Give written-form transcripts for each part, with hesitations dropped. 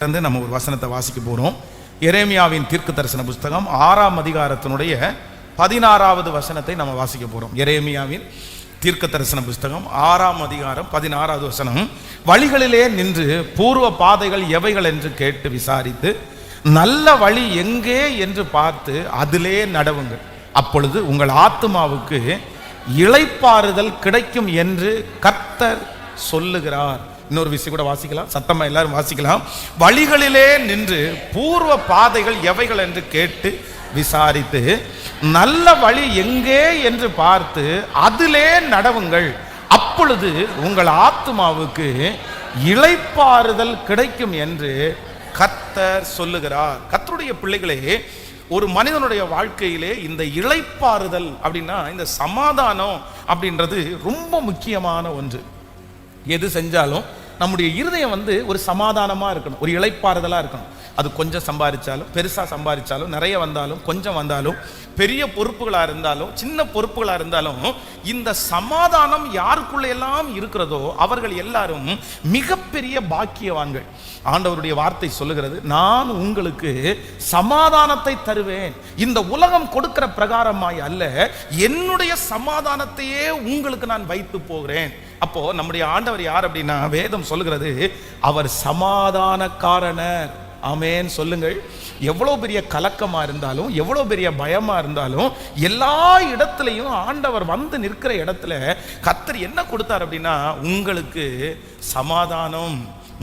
நம்ம ஒரு வசனத்தை வாசிக்க போகிறோம். எரேமியாவின் தீர்க்க தரிசன புஸ்தகம் 6ஆம் அதிகாரத்தினுடைய 16வது வசனத்தை நம்ம வாசிக்க போகிறோம். எரேமியாவின் தீர்க்க தரிசன புஸ்தகம் 6ஆம் அதிகாரம் 16வது வசனம். வழிகளிலே நின்று பூர்வ பாதைகள் எவைகள் என்று கேட்டு விசாரித்து நல்ல வழி எங்கே என்று பார்த்து அதிலே நடவுங்கள். அப்பொழுது உங்கள் ஆத்துமாவுக்கு இளைப்பாறுதல் கிடைக்கும் என்று கர்த்தர் சொல்லுகிறார். இன்னொரு விஷயம் கூட வாசிக்கலாம், சத்தமா எல்லாரும் வாசிக்கலாம். வழிகளிலே நின்று பூர்வ பாதைகள் எவைகள் என்று கேட்டு விசாரித்து நல்ல வழி எங்கே என்று பார்த்து அதிலே நடவுங்கள். அப்பொழுது உங்கள் ஆத்துமாவுக்கு இளைப்பாறுதல் கிடைக்கும் என்று கர்த்தர் சொல்லுகிறார். கர்த்தருடைய பிள்ளைகளே, ஒரு மனிதனுடைய வாழ்க்கையிலே இந்த இளைப்பாறுதல் அப்படின்னா, இந்த சமாதானம் அப்படின்றது ரொம்ப முக்கியமான ஒன்று. எது செஞ்சாலும் நம்முடைய இருதயம் ஒரு சமாதானமாக இருக்கணும், ஒரு இளைப்பாறுதலாக இருக்கணும். அது கொஞ்சம் சம்பாதிச்சாலும், பெருசாக சம்பாதிச்சாலும், நிறைய வந்தாலும், கொஞ்சம் வந்தாலும், பெரிய பொறுப்புகளாக இருந்தாலும், சின்ன பொறுப்புகளாக இருந்தாலும், இந்த சமாதானம் யாருக்குள்ள எல்லாம் இருக்கிறதோ அவர்கள் எல்லாரும் மிகப்பெரிய பாக்கியவான்கள். ஆண்டவருடைய வார்த்தை சொல்லுகிறது, நான் உங்களுக்கு சமாதானத்தை தருவேன், இந்த உலகம் கொடுக்கிற பிரகாரமாய் அல்ல, என்னுடைய சமாதானத்தையே உங்களுக்கு நான் வைத்து போகிறேன். அப்போ நம்முடைய ஆண்டவர் யார் அப்படின்னா, வேதம் சொல்லுகிறது, அவர் சமாதானக்காரனர். ஆமென் சொல்லுங்கள். எவ்வளோ பெரிய கலக்கமாக இருந்தாலும், எவ்வளோ பெரிய பயமாக இருந்தாலும், எல்லா இடத்துலையும் ஆண்டவர் வந்து நிற்கிற இடத்துல கர்த்தர் என்ன கொடுத்தார் அப்படின்னா, உங்களுக்கு சமாதானம்,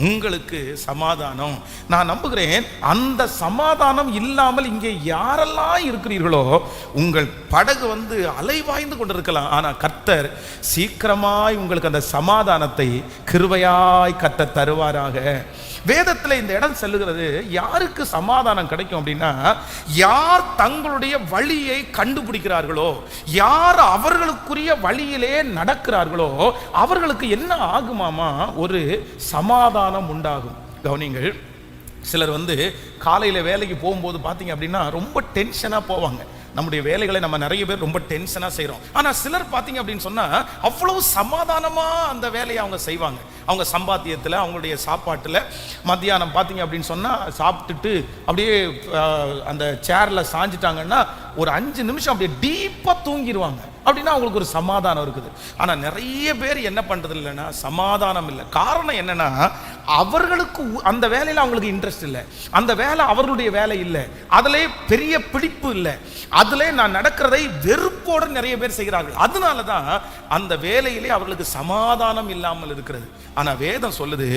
உங்களுக்கு சமாதானம். நான் நம்புகிறேன், அந்த சமாதானம் இல்லாமல் இங்கே யாரெல்லாம் இருக்கிறீர்களோ உங்கள் படகு அலைவாய்ந்து கொண்டிருக்கலாம். ஆனால் கர்த்தர் சீக்கிரமாய் உங்களுக்கு அந்த சமாதானத்தை கிருபையாய் கர்த்தர் தருவாராக. வேதத்தில் இந்த இடம் சொல்லுகிறது, யாருக்கு சமாதானம் கிடைக்கும் அப்படின்னா, யார் தங்களுடைய வழியை கண்டுபிடிக்கிறார்களோ, யார் அவர்களுக்குரிய வழியிலே நடக்கிறார்களோ அவர்களுக்கு என்ன ஆகுமாமா, ஒரு சமாதானம் உண்டாகும். கவனிங்கள், சிலர் காலையில் வேலைக்கு போகும்போது பார்த்தீங்க அப்படின்னா ரொம்ப டென்ஷனாக போவாங்க. நம்முடைய வேலைகளை நம்ம நிறைய பேர் ரொம்ப டென்ஷனாக செய்கிறோம். ஆனால் சிலர் பார்த்தீங்க அப்படின்னு சொன்னால் அவ்வளவு சமாதானமாக அந்த வேலையை அவங்க செய்வாங்க. அவங்க சம்பாத்தியத்தில், அவங்களுடைய சாப்பாட்டில், மத்தியானம் பார்த்தீங்க அப்படின்னு சொன்னால் சாப்பிட்டுட்டு அப்படியே அந்த சேரில் சாஞ்சிட்டாங்கன்னா ஒரு 5 நிமிஷம் அப்படியே டீப்பாக தூங்கிடுவாங்க. அப்படின்னா அவங்களுக்கு ஒரு சமாதானம் இருக்குது. ஆனால் நிறைய பேர் என்ன பண்ணுறது இல்லைன்னா, சமாதானம் இல்லை. காரணம் என்னன்னா, அவர்களுக்கு அந்த வேலையில் அவங்களுக்கு இன்ட்ரெஸ்ட் இல்லை, அந்த வேலை அவர்களுடைய வேலை இல்லை, அதிலே பெரிய பிடிப்பு இல்லை, அதிலே நான் நடக்கிறதை வெறுப்போடு நிறைய பேர் செய்கிறார்கள். அதனால தான் அந்த வேலையிலே அவர்களுக்கு சமாதானம் இல்லாமல் இருக்கிறது. ஆனால் வேதம் சொல்லுது,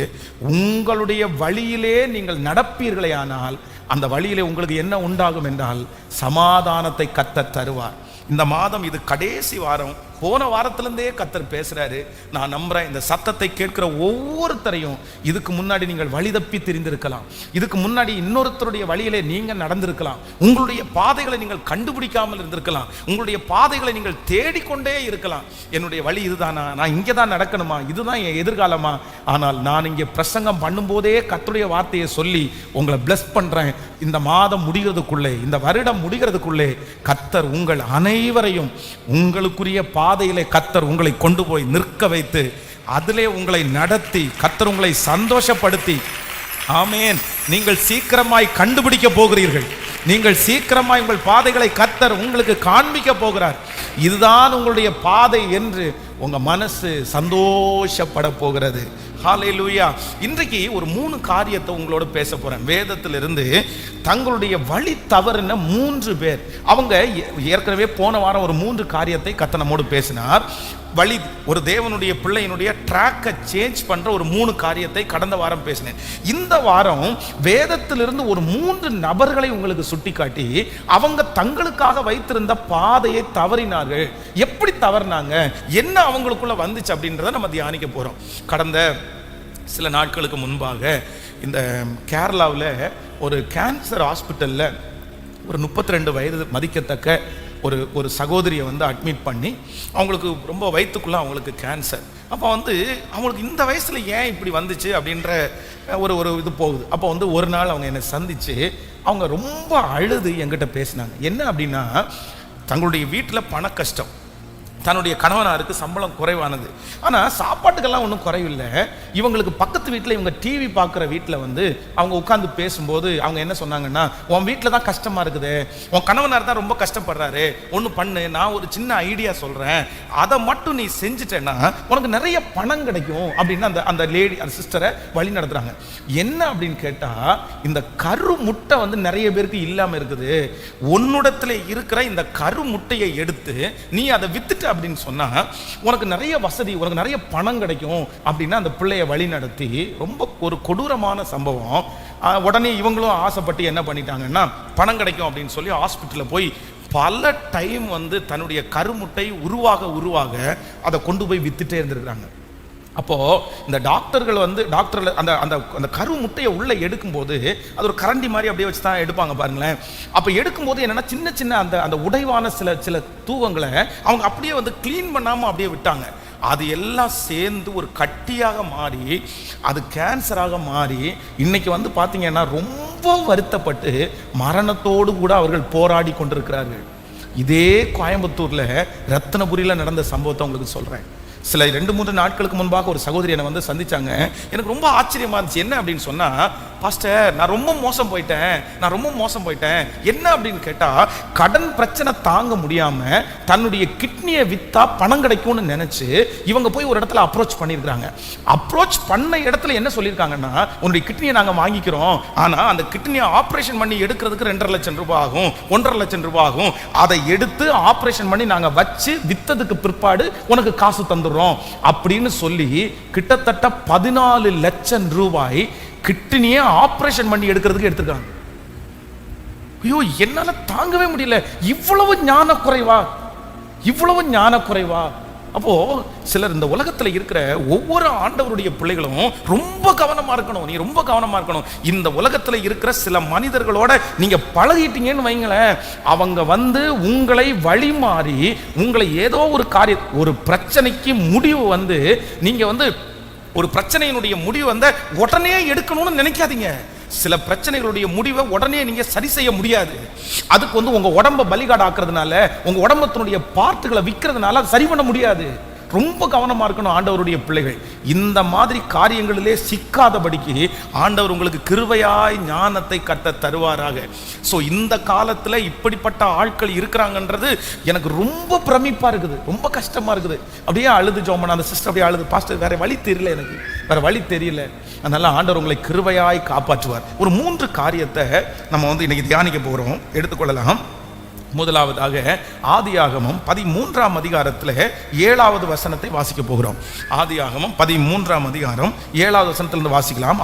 உங்களுடைய வழியிலே நீங்கள் நடப்பீர்களே ஆனால் அந்த வழியிலே உங்களுக்கு என்ன உண்டாகும் என்றால் சமாதானத்தை கர்த்தர் தருவார். இந்த மாதம் இது கடைசி வாரம். போன வாரத்திலிருந்தே கர்த்தர் பேசுறாரு. நான் நம்புறேன், இந்த சத்தத்தை கேட்கிற ஒவ்வொருத்தரையும் இதுக்கு முன்னாடி நீங்கள் வழி தப்பி தெரிந்திருக்கலாம், இதுக்கு முன்னாடி இன்னொருத்தருடைய வழியிலே நீங்கள் நடந்திருக்கலாம், உங்களுடைய பாதைகளை நீங்கள் கண்டுபிடிக்காமல் இருந்திருக்கலாம், உங்களுடைய பாதைகளை நீங்கள் தேடிக்கொண்டே இருக்கலாம். என்னுடைய வழி இதுதானா, நான் இங்கே தான் நடக்கணுமா, இதுதான் என் எதிர்காலமா? ஆனால் நான் இங்கே பிரசங்கம் பண்ணும்போதே கர்த்தருடைய வார்த்தையை சொல்லி உங்களை பிளஸ் பண்றேன். இந்த மாதம் முடிகிறதுக்குள்ளே, இந்த வருடம் முடிகிறதுக்குள்ளே கர்த்தர் உங்கள் அனைவரையும் உங்களுக்குரிய பாதையிலே கர்த்தர் உங்களை கொண்டு போய் நிற்க வைத்து அதிலே உங்களை நடத்தி கர்த்தர் உங்களை சந்தோஷப்படுத்தி, ஆமென், நீங்கள் சீக்கிரமாய் கண்டுபிடிக்க போகிறீர்கள். நீங்கள் சீக்கிரமாய் உங்கள் பாதைகளை கர்த்தர் உங்களுக்கு காண்பிக்க போகிறார். இதுதான் உங்களுடைய பாதை என்று உங்க மனசு சந்தோஷப்பட போகிறது. ஹல்லேலூயா. இன்றைக்கு ஒரு 3 காரியத்தை உங்களோட பேச போறேன். வேதத்திலிருந்து தங்களுடைய வழி தவறுன 3 பேர். அவங்க ஏற்கனவே போன வாரம் ஒரு 3 காரியத்தை கர்த்தர் நம்மோடு பேசினார். வழி, ஒரு தேவனுடைய பிள்ளையினுடைய ட்ராக்கை சேஞ்ச் பண்ற ஒரு 3 காரியத்தை கடந்த வாரம் பேசினேன். இந்த வாரம் வேதத்திலிருந்து ஒரு 3 நபர்களை உங்களுக்கு சுட்டிக்காட்டி அவங்க தங்களுக்காக வைத்திருந்த பாதையை தவறினார்கள். எப்படி தவறினாங்க, என்ன அவங்களுக்குள்ள வந்துச்சு அப்படின்றத நம்ம தியானிக்க போறோம். கடந்த சில நாட்களுக்கு முன்பாக இந்த கேரளாவில் ஒரு கேன்சர் ஹாஸ்பிட்டலில் ஒரு 32 வயது மதிக்கத்தக்க ஒரு சகோதரியை அட்மிட் பண்ணி, அவங்களுக்கு ரொம்ப வயிற்றுக்குள்ளே அவங்களுக்கு கேன்சர். அப்போ அவங்களுக்கு இந்த வயசில் ஏன் இப்படி வந்துச்சு அப்படின்ற ஒரு இது போகுது. அப்போ ஒரு நாள் அவங்க என்னை சந்தித்து அவங்க ரொம்ப அழுது என்கிட்ட பேசினாங்க. என்ன அப்படின்னா, தங்களுடைய வீட்டில் பண கஷ்டம், தன்னுடைய கணவனாருக்கு சம்பளம் குறைவானது. ஆனால் சாப்பாட்டுக்கெல்லாம் ஒன்றும் குறைவில்லை. இவங்களுக்கு பக்கத்து வீட்டில் இவங்க டிவி பார்க்குற வீட்டில் வந்து அவங்க உட்காந்து பேசும்போது அவங்க என்ன சொன்னாங்கன்னா, உன் வீட்டில் தான் கஷ்டமாக இருக்குது, உன் கணவனார் தான் ரொம்ப கஷ்டப்படுறாரு, ஒன்று பண்ணு, நான் ஒரு சின்ன ஐடியா சொல்கிறேன், அதை மட்டும் நீ செஞ்சுட்டேன்னா உனக்கு நிறைய பணம் கிடைக்கும் அப்படின்னு அந்த லேடி அந்த சிஸ்டரை வழி நடத்துகிறாங்க. என்ன அப்படின்னு கேட்டால், இந்த கரு முட்டை வந்து நிறைய பேருக்கு இல்லாமல் இருக்குது, உன்னிடத்தில் இருக்கிற இந்த கரு முட்டையை எடுத்து நீ அதை வித்துட்டு அப்படின்னு சொன்னா உனக்கு நிறைய வசதி, உனக்கு நிறைய பணம் கிடைக்கும் அப்படின்னு அந்த பிள்ளைய வழி நடத்தி ரொம்ப ஒரு கொடூரமான சம்பவம். உடனே இவங்களும் ஆசைப்பட்டு என்ன பண்ணிட்டாங்கன்னா, பணம் கிடைக்கும் அப்படின்னு சொல்லி ஹாஸ்பிட்டலில் போய் பல டைம் வந்து தன்னுடைய கருமுட்டை உருவாக அதை கொண்டு போய் வித்துட்டே இருந்திருக்கிறாங்க. அப்போ இந்த டாக்டர்கள் வந்து அந்த அந்த அந்த கரு முட்டையை உள்ள எடுக்கும்போது அது ஒரு கரண்டி மாதிரி அப்படியே வச்சு தான் எடுப்பாங்க பாருங்களேன். அப்போ எடுக்கும்போது என்னன்னா, சின்ன சின்ன அந்த அந்த உடைவான சில தூவங்களை அவங்க அப்படியே வந்து கிளீன் பண்ணாமல் அப்படியே விட்டாங்க. அது எல்லாம் சேர்ந்து ஒரு கட்டியாக மாறி அது கேன்சராக மாறி இன்னைக்கு வந்து பார்த்தீங்கன்னா ரொம்ப வருத்தப்பட்டு மரணத்தோடு கூட அவர்கள் போராடி கொண்டிருக்கிறார்கள். இதே கோயம்புத்தூரில் ரத்தினபுரியில் நடந்த சம்பவத்தை உங்களுக்கு சொல்கிறேன். சில 2-3 நாட்களுக்கு முன்பாக ஒரு சகோதரி என்னை வந்து சந்திச்சாங்க. எனக்கு ரொம்ப ஆச்சரியமா இருந்துச்சு. என்ன அப்படின்னு சொன்னா, பாஸ்டர் நான் ரொம்ப மோசம் போயிட்டேன். என்ன அப்படின்னு கேட்டா, கடன் பிரச்சனை தாங்க முடியாம தன்னுடைய கிட்னியை வித்தா பணம் கிடைக்கும்னு நினைச்சு இவங்க போய் ஒரு இடத்துல அப்ரோச் பண்ணியிருக்காங்க. அப்ரோச் பண்ண இடத்துல என்ன சொல்லியிருக்காங்கன்னா, உன்னுடைய கிட்னியை நாங்கள் வாங்கிக்கிறோம், ஆனால் அந்த கிட்னியை ஆப்ரேஷன் பண்ணி எடுக்கிறதுக்கு 2.5 லட்சம் ரூபாய் ஆகும், 1.5 லட்சம் ரூபாய் ஆகும். அதை எடுத்து ஆப்ரேஷன் பண்ணி நாங்கள் வச்சு வித்ததுக்கு பிற்பாடு உனக்கு காசு தந்துடும் அப்படின்னு சொல்லி கிட்டத்தட்ட 14 லட்சம் ரூபாய் கிட்னியை ஆபரேஷன் பண்ணி எடுக்கிறதுக்கு எடுத்துருக்காங்க. ஐயோ, என்னால தாங்கவே முடியல. இவ்வளவு ஞான குறைவா? அப்போ சிலர் இந்த உலகத்தில் இருக்கிற ஒவ்வொரு ஆண்டவருடைய பிள்ளைகளும் ரொம்ப கவனமா இருக்கணும். நீ ரொம்ப கவனமா இருக்கணும். இந்த உலகத்தில் இருக்கிற சில மனிதர்களோட நீங்க பழகிட்டீங்கன்னு வைங்களேன், அவங்க வந்து உங்களை வழி மாறி உங்களை ஏதோ ஒரு காரியம், ஒரு பிரச்சனைக்கு முடிவு வந்து நீங்க வந்து ஒரு பிரச்சனையினுடைய முடிவு வந்து உடனே எடுக்கணும்னு நினைக்காதீங்க. சில பிரச்சனைகளுடைய முடிவை உடனே நீங்க சரி செய்ய முடியாது. அதுக்கு வந்து உங்க உடம்ப பலிகாடு ஆக்குறதுனால, உங்க உடம்பத்தினுடைய பார்ட்டுகளை விற்கிறதுனால சரி பண்ண முடியாது. ரொம்ப கவனமா இருக்கணும் ஆண்டவருடைய பிள்ளைகள். இந்த மாதிரி காரியங்களிலே சிக்காதபடிக்கு ஆண்டவர் உங்களுக்கு கிருபையாய் ஞானத்தை கட்ட தருவாராக. ஸோ இந்த காலத்துல இப்படிப்பட்ட ஆட்கள் இருக்கிறாங்கன்றது எனக்கு ரொம்ப பிரமிப்பா இருக்குது, ரொம்ப கஷ்டமா இருக்குது. அப்படியே அழுது ஜோமன் அந்த சிஸ்டர் அப்படியே அழுது, பாஸ்டர் வேற வழி தெரியல, எனக்கு வேற வழி தெரியல. அதனால ஆண்டவர் உங்களை கிருபையாய் காப்பாற்றுவார். ஒரு 3 காரியத்தை நம்ம வந்து இன்னைக்கு தியானிக்க போறோம், எடுத்துக்கொள்ளலாம். முதலாவதாக ஆதியாகமம் 13ஆம் அதிகாரத்தில் 7வது வசனத்தை வாசிக்க போகிறோம். ஆதியாகமம் 13ஆம் அதிகாரம் 7வது வசனத்திலிருந்து வாசிக்கலாம்.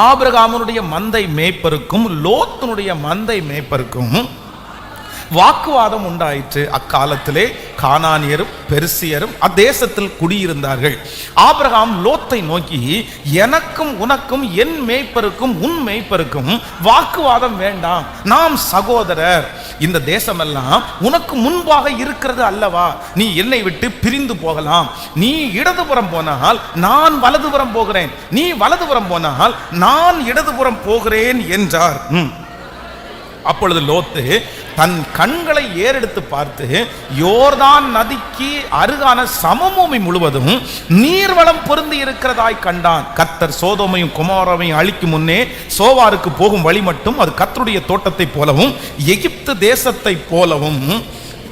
ஆபிரகாமுடைய மந்தை மேய்ப்பருக்கும் லோத்தினுடைய மந்தை மேய்ப்பருக்கும் வாக்குவாதம் உண்டாயிற்று. அக்காலத்திலே கானானியரும் பெர்சியரும் அத்தேசத்தில் குடியிருந்தார்கள். ஆபிரகாம் லோத்தை நோக்கி, எனக்கும் உனக்கும் என் மேய்ப்பருக்கும் உன் மேய்ப்பருக்கும் வாக்குவாதம் வேண்டாம், நாம் சகோதரர். இந்த தேசமெல்லாம் உனக்கு முன்பாக இருக்கிறது அல்லவா, நீ என்னை விட்டு பிரிந்து போகலாம். நீ இடதுபுறம் போனால் நான் வலதுபுறம் போகிறேன், நீ வலதுபுறம் போனால் நான் இடதுபுறம் போகிறேன் என்றார். அப்பொழுது லோத்து தன் கண்களை ஏறெடுத்து பார்த்து யோர்தான் நதிக்கு அருகான சமபூமி முழுவதும் நீர்வளம் பொருந்தி இருக்கிறதாய் கண்டான். கர்த்தர் சோதோமையும் குமாராவையும் அழிக்கும் முன்னே சோவாருக்கு போகும் வழி மட்டும் அது கர்த்தருடைய தோட்டத்தை போலவும் எகிப்து தேசத்தை போலவும்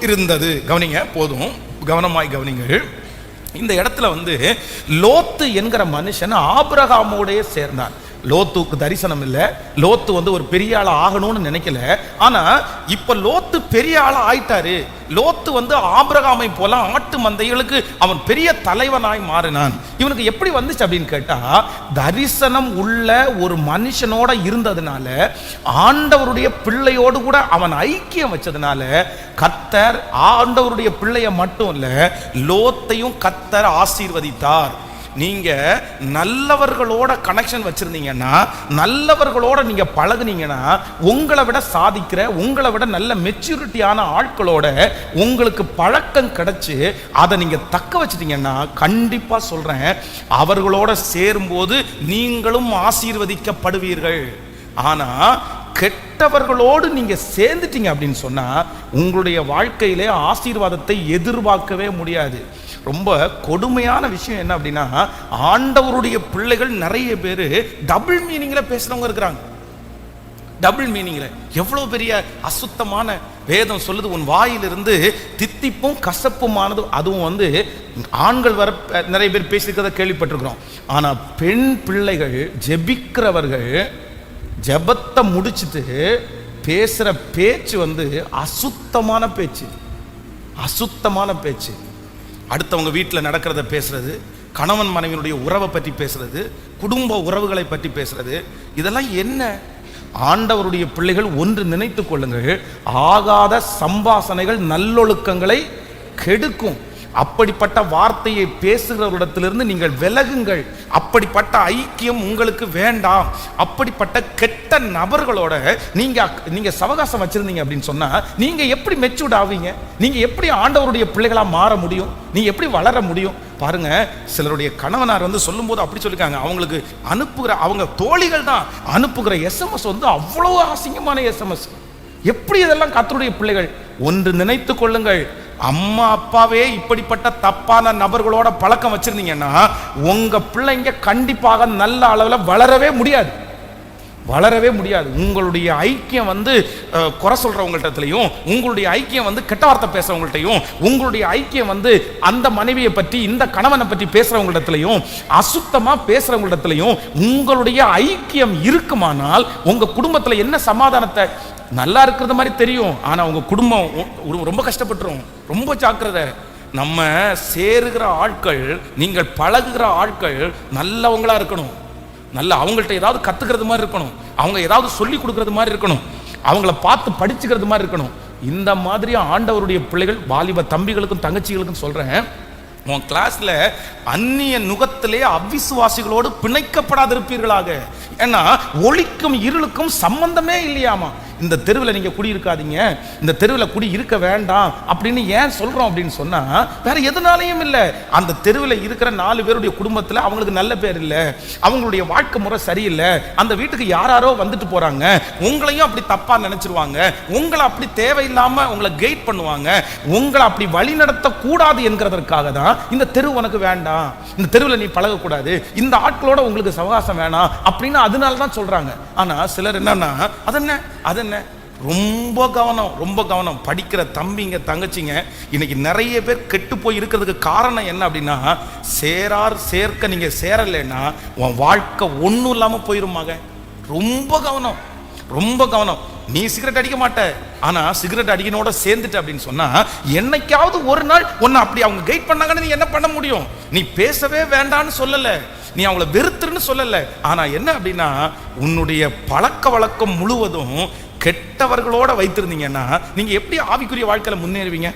இருந்தது. கவனிங்க, போதும், கவனமாய் கவனிங்கள். இந்த இடத்துல வந்து லோத்து என்கிற மனுஷன் ஆபிரகாமோடே சேர்ந்தான். லோத்துக்கு தரிசனம் இல்லை, லோத்து வந்து ஒரு பெரிய ஆளா ஆகணும்னு நினைக்கல. ஆனா இப்ப லோத்து பெரிய ஆளா ஆயிட்டாரு. லோத்து வந்து ஆபிரகாமை போல ஆட்டு மந்தைகளுக்கு அவன் பெரிய தலைவனாய் மாறினான். இவனுக்கு எப்படி வந்துச்சு அப்படின்னு கேட்டா, தரிசனம் உள்ள ஒரு மனுஷனோட இருந்ததுனால, ஆண்டவருடைய பிள்ளையோடு கூட அவன் ஐக்கியம் வச்சதுனால கர்த்தர் ஆண்டவருடைய பிள்ளைய மட்டும் இல்ல, லோத்தையும் கர்த்தர் ஆசீர்வதித்தார். நீங்க நல்லவர்களோட கனெக்ஷன் வச்சிருந்தீங்கன்னா, நல்லவர்களோட நீங்க பழகுனீங்கன்னா, உங்களை விட சாதிக்கிற, உங்களை விட நல்ல மெச்சூரிட்டியான ஆட்களோட உங்களுக்கு பழக்கம் கிடைச்சு அதை நீங்க தக்க வச்சிட்டீங்கன்னா, கண்டிப்பா சொல்றேன், அவர்களோட சேரும்போது நீங்களும் ஆசீர்வதிக்கப்படுவீர்கள். ஆனா கெட்டவர்களோடு நீங்க சேர்ந்துட்டீங்க அப்படின்னு சொன்னா உங்களுடைய வாழ்க்கையிலே ஆசீர்வாதத்தை எதிர்பார்க்கவே முடியாது. ரொம்ப கொடுமையான விஷயம் என்ன அப்படின்னா, ஆண்டவருடைய பிள்ளைகள் நிறைய பேர் டபுள் மீனிங்ல பேசுறவங்க இருக்கிறாங்க. டபுள் மீனிங்ல எவ்வளவு பெரிய அசுத்தமான வேதம் சொல்லுது, உன் வாயிலிருந்து தித்திப்பும் கசப்புமானது. அதுவும் ஆண்கள் வர நிறைய பேர் பேசியிருக்கிறத கேள்விப்பட்டிருக்கிறோம். ஆனா பெண் பிள்ளைகள் ஜெபிக்கிறவர்கள் ஜெபத்தை முடிச்சுட்டு பேசுற பேச்சு அசுத்தமான பேச்சு, அசுத்தமான பேச்சு. அடுத்தவங்க வீட்டில் நடக்கிறத பேசுறது, கணவன் மனைவியினுடைய உறவை பற்றி பேசுறது, குடும்ப உறவுகளை பற்றி பேசுறது, இதெல்லாம் என்ன? ஆண்டவருடைய பிள்ளைகள் ஒன்று நினைத்துக் கொள்ளுங்கள், ஆகாத சம்பாசனைகள் நல்லொழுக்கங்களை கெடுக்கும். அப்படிப்பட்ட வார்த்தையை பேசுகிறவரிடத்திலிருந்து நீங்கள் விலகுங்கள். அப்படிப்பட்ட ஐக்கியம் உங்களுக்கு வேண்டாம். அப்படிப்பட்ட கெட்ட நபர்களோட நீங்க சவகாசம் வச்சிருந்தீங்க அப்படின்னு சொன்னா நீங்க எப்படி மெச்சூர்ட் ஆவீங்க? நீங்க எப்படி ஆண்டவருடைய பிள்ளைகளா மாற முடியும்? நீங்க எப்படி வளர முடியும்? பாருங்க, சிலருடைய கணவனார் சொல்லும் போது அப்படி சொல்லிருக்காங்க, அவங்களுக்கு அனுப்புகிற அவங்க தோழிகள் தான் அனுப்புகிற எஸ்எம்எஸ் அவ்வளவு அசிங்கமான எஸ்எம்எஸ். எப்படி இதெல்லாம் கர்த்தருடைய பிள்ளைகள் ஒன்று நினைத்துக் கொள்ளுங்கள், அம்மா அப்பாவே இப்படிப்பட்ட தப்பான நபர்களோட பழக்கம் வச்சிருந்தீங்கன்னா உங்க பிள்ளைங்க கண்டிப்பாக நல்ல அளவில் வளரவே முடியாது, வளரவே முடியாது. உங்களுடைய ஐக்கியம் குறை சொல்றவங்கள்ட்டயும், உங்களுடைய ஐக்கியம் கெட்ட வார்த்தை பேசுறவங்கள்ட்டையும், உங்களுடைய ஐக்கியம் அந்த மனைவியை பற்றி இந்த கணவனை பற்றி பேசுறவங்களிடத்திலையும், அசுத்தமா பேசுறவங்களிடத்திலையும் உங்களுடைய ஐக்கியம் இருக்குமானால் உங்க குடும்பத்தில் என்ன சமாதானத்தை? நல்லா இருக்கிறது மாதிரி தெரியும், ஆனா உங்க குடும்பம் ரொம்ப கஷ்டப்பட்டுரும். ரொம்ப ஜாக்கிரதை. நம்ம சேருகிற ஆட்கள், நீங்கள் பழகுகிற ஆட்கள் நல்லவங்களா இருக்கணும், நல்ல அவங்கள்ட்ட ஏதாவது கத்துக்கிறது மாதிரி இருக்கணும், அவங்க ஏதாவது சொல்லி கொடுக்கறது மாதிரி இருக்கணும், அவங்கள பார்த்து படிச்சுக்கிறது மாதிரி இருக்கணும். இந்த மாதிரி ஆண்டவருடைய பிள்ளைகள் வாலிப தம்பிகளுக்கும் தங்கச்சிகளுக்கும் சொல்றேன், உன் கிளாஸ்ல அந்நிய நுகத்திலே அவிசுவாசிகளோடு பிணைக்கப்படாதிருப்பீர்களாக. ஏன்னா ஒளிக்கும் இருளுக்கும் சம்பந்தமே இல்லையாமா. இந்த தெருவில் நீங்க குடி இருக்காதீங்க, இந்த தெருவில் குடி இருக்க வேண்டாம் அப்படின்னு ஏன் சொல்றோம் அப்படின்னு சொன்னா வேற எதுனாலையும் இல்லை. அந்த தெருவில் இருக்கிற 4 பேருடைய குடும்பத்தில் அவங்களுக்கு நல்ல பேர் இல்லை, அவங்களுடைய வாழ்க்கை முறை சரியில்லை, அந்த வீட்டுக்கு யாராரோ வந்துட்டு போறாங்க, உங்களையும் அப்படி தப்பா நினைச்சிருவாங்க, உங்களை அப்படி தேவையில்லாம உங்களை கைட் பண்ணுவாங்க, உங்களை அப்படி வழி நடத்த கூடாது என்கிறதற்காக தான் இந்த தெரு உனக்கு வேண்டாம், இந்த தெருவில் நீ பழகக்கூடாது, இந்த ஆட்களோட உங்களுக்கு சவகாசம் வேணாம் அப்படின்னு அதனால தான் சொல்றாங்க. ஆனா சிலர் என்னன்னா அது என்ன ரொம்ப கவனம், ரொம்ப கவனம். படிக்கிற தம்பிங்க தங்கச்சிங்க இன்னைக்கு நிறைய பேர் கெட்டு போய் இருக்கிறதுக்கு காரணம் என்ன அப்படின்னா, சேர்க்க நீங்க சேரலைன்னா உன் வாழ்க்கை ஒன்றும் இல்லாம போயிருமாங்க. ரொம்ப கவனம், ரொம்ப கவனம். நீ சிகரெட் அடிக்க மாட்ட, ஆனா சிகரெட் அடிக்கனோட சேர்ந்துட்ட அப்படின்னு சொன்னா என்னைக்காவது ஒரு நாள் உன்னை அப்படி அவங்க கைட் பண்ணாங்கன்னு நீ என்ன பண்ண முடியும்? நீ பேசவே வேண்டான்னு சொல்லல, நீ அவங்கள வெறுத்துன்னு சொல்லல, ஆனா என்ன அப்படின்னா உன்னுடைய பழக்க வழக்கம் முழுவதும் கெட்டவர்களோட வைத்திருந்தீங்கன்னா நீங்க எப்படி ஆவிக்குரிய வாழ்க்கையில முன்னேறுவீங்க?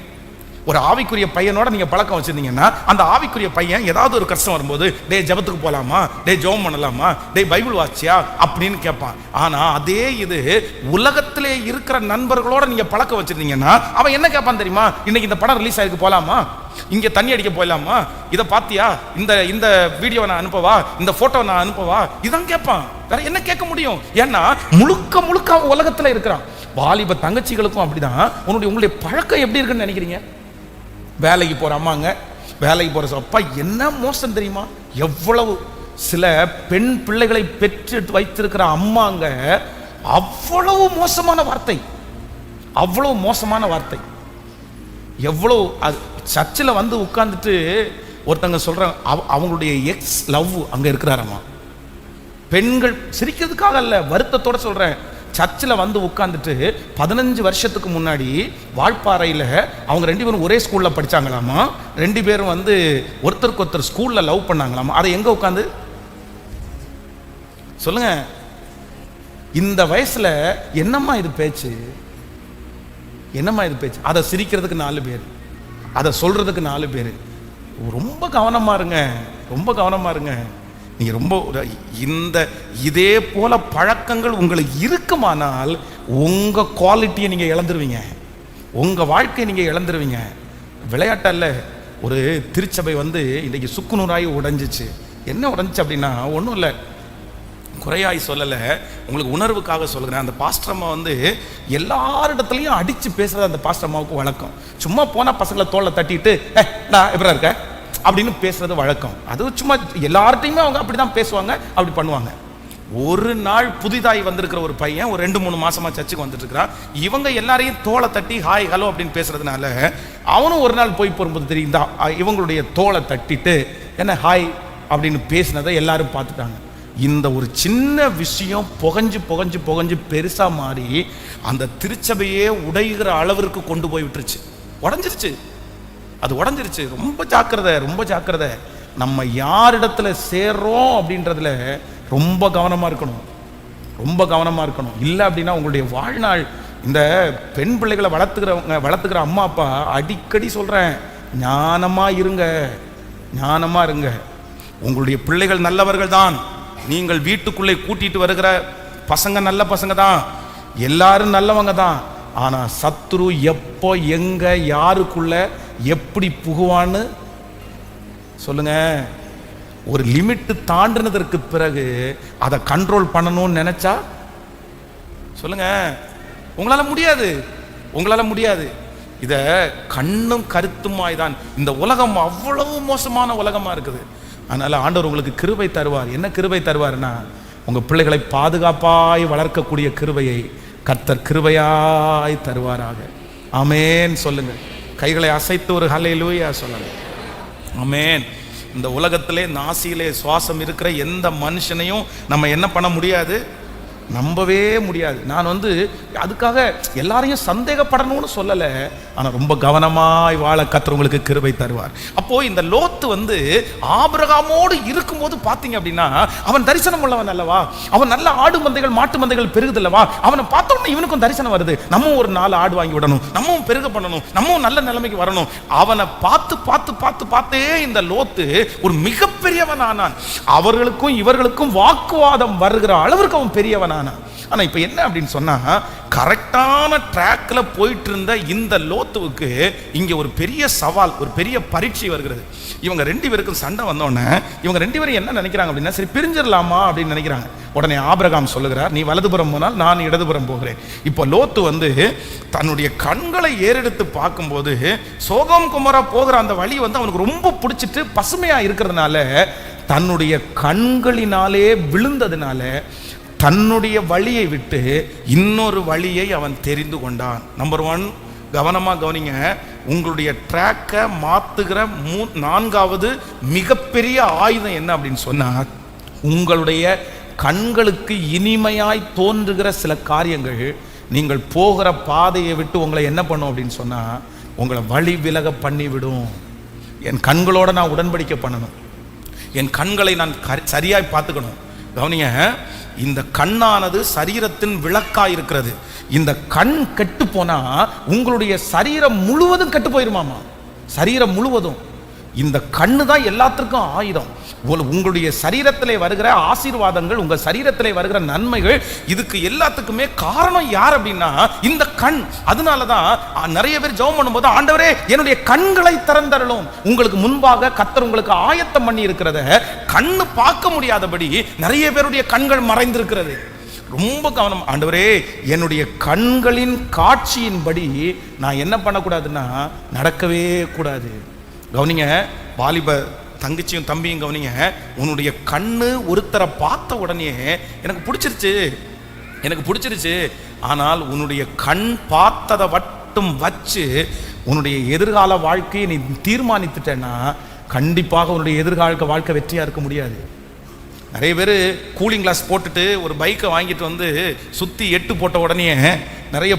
ஒரு ஆவிக்குரிய பையனோட நீங்க பழக்கம் வச்சிருந்தீங்கன்னா அந்த ஆவிக்குரிய பையன் ஏதாவது ஒரு கஷ்டம் வரும்போது, டே ஜெபத்துக்கு போலாமா, டே ஜெபம் பண்ணலாமா, டே பைபிள் வாசிச்சியா அப்படின்னு கேட்பான். ஆனா அதே இது உலகத்திலே இருக்கிற நண்பர்களோட நீங்க பழக்கம் வச்சிருந்தீங்கன்னா அவன் என்ன கேட்பான் தெரியுமா? இன்னைக்கு இந்த படம் ரிலீஸ் ஆயிருக்கு போலாமா, இங்க தண்ணி அடிக்க போயிடலாமா, இதை பாத்தியா, இந்த வீடியோ நான் அனுப்பவா, இந்த போட்டோ நான் அனுப்பவா, இதான் கேட்பான். வேற என்ன கேட்க முடியும்? ஏன்னா முழுக்க முழுக்க அவன் உலகத்துல இருக்கிறான். வாலிப தங்கச்சிகளுக்கும் அப்படிதான். உங்களுடைய பழக்கம் எப்படி இருக்குன்னு நினைக்கிறீங்க? வேலைக்கு போற அம்மாங்க, வேலைக்கு போற அப்பா என்ன மோசம் தெரியுமா? எவ்வளவு சில பெண் பிள்ளைகளை பெற்று வைத்திருக்கிற அம்மாங்க அவ்வளவு மோசமான வார்த்தை, அவ்வளவு மோசமான வார்த்தை. எவ்வளவு சர்ச்சில் உட்கார்ந்துட்டு ஒருத்தங்க சொல்றாங்க அவங்களுடைய எக்ஸ் லவ் அங்க இருக்கிறாரம்மா. பெண்கள் சிரிக்கிறதுக்காக அல்ல, வருத்தத்தோட சொல்றேன். சர்ச்சில் உட்கார்ந்துட்டு 15 வருஷத்துக்கு முன்னாடி வால்பாறையில் அவங்க 2 பேரும் ஒரே ஸ்கூல்ல படிச்சாங்களாமா. 2 பேரும் ஒருத்தருக்கு ஒருத்தர் ஸ்கூல்ல லவ் பண்ணாங்களாமா. அதை எங்க உட்காந்து சொல்லுங்க? இந்த வயசுல என்னம்மா இது பேச்சு? என்னம்மா இது பேச்சு? அதை சிரிக்கிறதுக்கு 4 பேர், அதை சொல்றதுக்கு 4 பேர். ரொம்ப கவனமா இருங்க, ரொம்ப கவனமா இருங்க. நீங்க ரொம்ப இதே போல பழக்கங்கள் உங்களுக்கு இருக்குமானால் உங்க குவாலிட்டியை நீங்க இழந்துருவீங்க, உங்க வாழ்க்கையை நீங்க இழந்துருவீங்க. விளையாட்டல்ல. ஒரு திருச்சபை இன்னைக்கு சுக்குநூறாய் உடைஞ்சிச்சு. என்ன உடைஞ்சிச்சு அப்படின்னா ஒன்றும் இல்லை, குறையாய் சொல்லலை, உங்களுக்கு உணர்வுக்காக சொல்கிறேன். அந்த பாஸ்டர் அம்மா வந்து எல்லாரிடத்துலையும் அடித்து பேசுகிறது அந்த பாஸ்டர் அம்மாவுக்கு வழக்கம். சும்மா போனால் பசங்களை தோலை தட்டிட்டு நான் எப்படி இருக்க அப்படின்னு பேசுறது வழக்கம். அது சும்மா எல்லார்ட்டையுமே அவங்க அப்படி தான் பேசுவாங்க, அப்படி பண்ணுவாங்க. ஒரு நாள் புதிதாய் வந்திருக்கிற ஒரு பையன் ஒரு 2-3 மாசமா சர்ச்சுக்கு வந்துட்டு இருக்கிறான். இவங்க எல்லாரையும் தோலை தட்டி ஹாய் ஹலோ அப்படின்னு பேசுறதுனால அவனும் ஒரு நாள் போய் போகும்போது தெரியுதா இவங்களுடைய தோலை தட்டிட்டு என்ன ஹாய் அப்படின்னு பேசினதை எல்லாரும் பார்த்துட்டாங்க. இந்த ஒரு சின்ன விஷயம் புகஞ்சு புகஞ்சு புகஞ்சு பெருசா மாறி அந்த திருச்சபையே உடைகிற அளவிற்கு கொண்டு போய் விட்டுருச்சு. உடஞ்சிருச்சு, அது உடஞ்சிருச்சு. ரொம்ப ஜாக்கிரதை, ரொம்ப ஜாக்கிரதை. நம்ம யாரிடத்துல சேர்றோம் அப்படின்றதுல ரொம்ப கவனமா இருக்கணும், ரொம்ப கவனமா இருக்கணும். இல்லை அப்படின்னா உங்களுடைய வாழ்நாள், இந்த பெண் பிள்ளைகளை வளர்த்துக்கிற அம்மா அப்பா அடிக்கடி சொல்றேன், ஞானமா இருங்க, ஞானமா இருங்க. உங்களுடைய பிள்ளைகள் நல்லவர்கள் தான், நீங்கள் வீட்டுக்குள்ளே கூட்டிட்டு வருகிற பசங்க நல்ல பசங்க தான், எல்லாரும் நல்லவங்க தான். ஆனா சத்துரு எப்போ எங்க யாருக்குள்ள எப்படி புகுவான்னு சொல்லுங்க. ஒரு லிமிட் தாண்டினதற்கு பிறகு அதை கண்ட்ரோல் பண்ணணும்னு நினைச்சா சொல்லுங்க, உங்களால முடியாது, உங்களால முடியாது. இத கண்ணும் கருத்துமாய் தான். இந்த உலகம் அவ்வளவு மோசமான உலகமா இருக்குது. அதனால ஆண்டவர் உங்களுக்கு கிருபை தருவார். என்ன கிருபை தருவார்னா, உங்க பிள்ளைகளை பாதுகாப்பாய் வளர்க்கக்கூடிய கிருபையை கர்த்தர் கிருபையாய் தருவாராக. ஆமேன் சொல்லுங்க. கைகளை அசைத்து ஒரு ஹல்லேலூயா சொல்லுங்க. ஆமேன். இந்த உலகத்திலே நாசியிலே சுவாசம் இருக்கிற எந்த மனுஷனையும் நம்ம என்ன பண்ண முடியாது, நம்பவே முடியாது. நான் வந்து அதுக்காக எல்லாரையும் சந்தேகப்படணும்னு சொல்லலை, ஆனால் ரொம்ப கவனமாய் வாழ கர்த்தர் உங்களுக்கு கிருபை தருவார். அப்போ இந்த லோத்து வந்து ஆபிரகாமோடு இருக்கும்போது பார்த்தீங்க அப்படின்னா அவன் தரிசனம் உள்ளவன் அல்லவா, அவன் நல்ல ஆடு மந்தைகள் மாட்டு மந்தைகள் பெருகுது அல்லவா, அவனை பார்த்த உடனே இவனுக்கும் தரிசனம் வருது, நம்ம ஒரு 4 ஆடு வாங்கி விடணும், நம்மவும் பெருக பண்ணணும், நம்மவும் நல்ல நிலைமைக்கு வரணும். அவனை பார்த்து பார்த்து பார்த்து பார்த்தே இந்த லோத்து ஒரு மிகப்பெரியவன் ஆனான். அவர்களுக்கும் இவர்களுக்கும் வாக்குவாதம் வருகிற அளவிற்கு அவன் பெரியவன். ஆனா இப்ப என்ன அப்படின்னு சொன்னா, கரெக்டான ட்ராக்ல போயிட்டு இருந்த இந்த லோத்துவுக்கு இங்க ஒரு பெரிய சவால், ஒரு பெரிய பரீட்சை வருகிறது. இவங்க 2 பேருக்கும் சண்டை வந்தோடனே இவங்க 2 பேரும் என்ன நினைக்கிறாங்க அப்படின்னா, சரி பிரிஞ்சிடலாமா அப்படின்னு நினைக்கிறாங்க. உடனே ஆபிரகாம் சொல்லுகிறார், நீ வலதுபுறம் போனால் நான் இடதுபுறம் போகிறேன். இப்போ லோத்து வந்து தன்னுடைய கண்களை ஏறெடுத்து பார்க்கும்போது சோதோம் குமோரா போகிற அந்த வழி வந்து அவனுக்கு ரொம்ப பிடிச்சிட்டு பசுமையா இருக்கிறதுனால, தன்னுடைய கண்களினாலே விழுந்ததுனால தன்னுடைய வழியை விட்டு இன்னொரு வழியை அவன் தெரிந்து கொண்டான். நம்பர் 1, கவனமா கவனிங்க. உங்களுடைய ட்ராக்கை மாத்துகிற 4வது மிகப்பெரிய ஆயுதம் என்ன அப்படின்னு சொன்னா, உங்களுடைய கண்களுக்கு இனிமையாய் தோன்றுகிற சில காரியங்கள் நீங்கள் போகிற பாதையை விட்டு உங்களை என்ன பண்ணும் அப்படின்னு சொன்னா, உங்களை வழி விலக பண்ணிவிடும். என் கண்களோட நான் உடன்படிக்கை பண்ணணும், என் கண்களை நான் சரியாய் பார்த்துக்கணும். கவனிங்க, இந்த கண்ணானது சரீரத்தின் விளக்காய் இருக்கிறது. இந்த கண் கெட்டு போனா உங்களுடைய சரீரம் முழுவதும் கெட்டு போயிருமாமா, சரீரம் முழுவதும். இந்த கண்ணு தான் எல்லாத்திற்கும் ஆயுதம். உங்களுடைய சரீரத்திலே வருகிற ஆசீர்வாதங்கள், உங்க சரீரத்திலே வருகிற நன்மைகள், இதுக்கு எல்லாத்துக்குமே காரணம் யார் அப்படின்னா இந்த கண். அதனாலதான் நிறைய பேர் ஜெபம் பண்ணும்போது, ஆண்டவரே என்னுடைய கண்களை திறந்தருளும். உங்களுக்கு முன்பாக கர்த்தர் உங்களுக்கு ஆயத்தம் பண்ணி இருக்கிறத கண்ணு பார்க்க முடியாதபடி நிறைய பேருடைய கண்கள் மறைந்திருக்கிறது. ரொம்ப கவனம். ஆண்டவரே என்னுடைய கண்களின் காட்சியின்படி நான் என்ன பண்ணக்கூடாதுன்னா நடக்கவே கூடாது. கவனிங்க, வாலிப தங்கச்சியும் தம்பியும் கவனிங்க. உன்னுடைய கண்ணு ஒருத்தரை பார்த்த உடனே எனக்கு பிடிச்சிருச்சு, ஆனால் உன்னுடைய கண் பார்த்ததை மட்டும் வச்சு உன்னுடைய எதிர்கால வாழ்க்கையை நீ தீர்மானித்துட்டேன்னா கண்டிப்பாக உன்னுடைய எதிர்கால வாழ்க்கை வெற்றியா இருக்க முடியாது. நிறைய பேர் கூலிங் கிளாஸ் போட்டுட்டு ஒரு பைக்கை வாங்கிட்டு வந்து சுற்றி 8 போட்ட உடனே நிறைய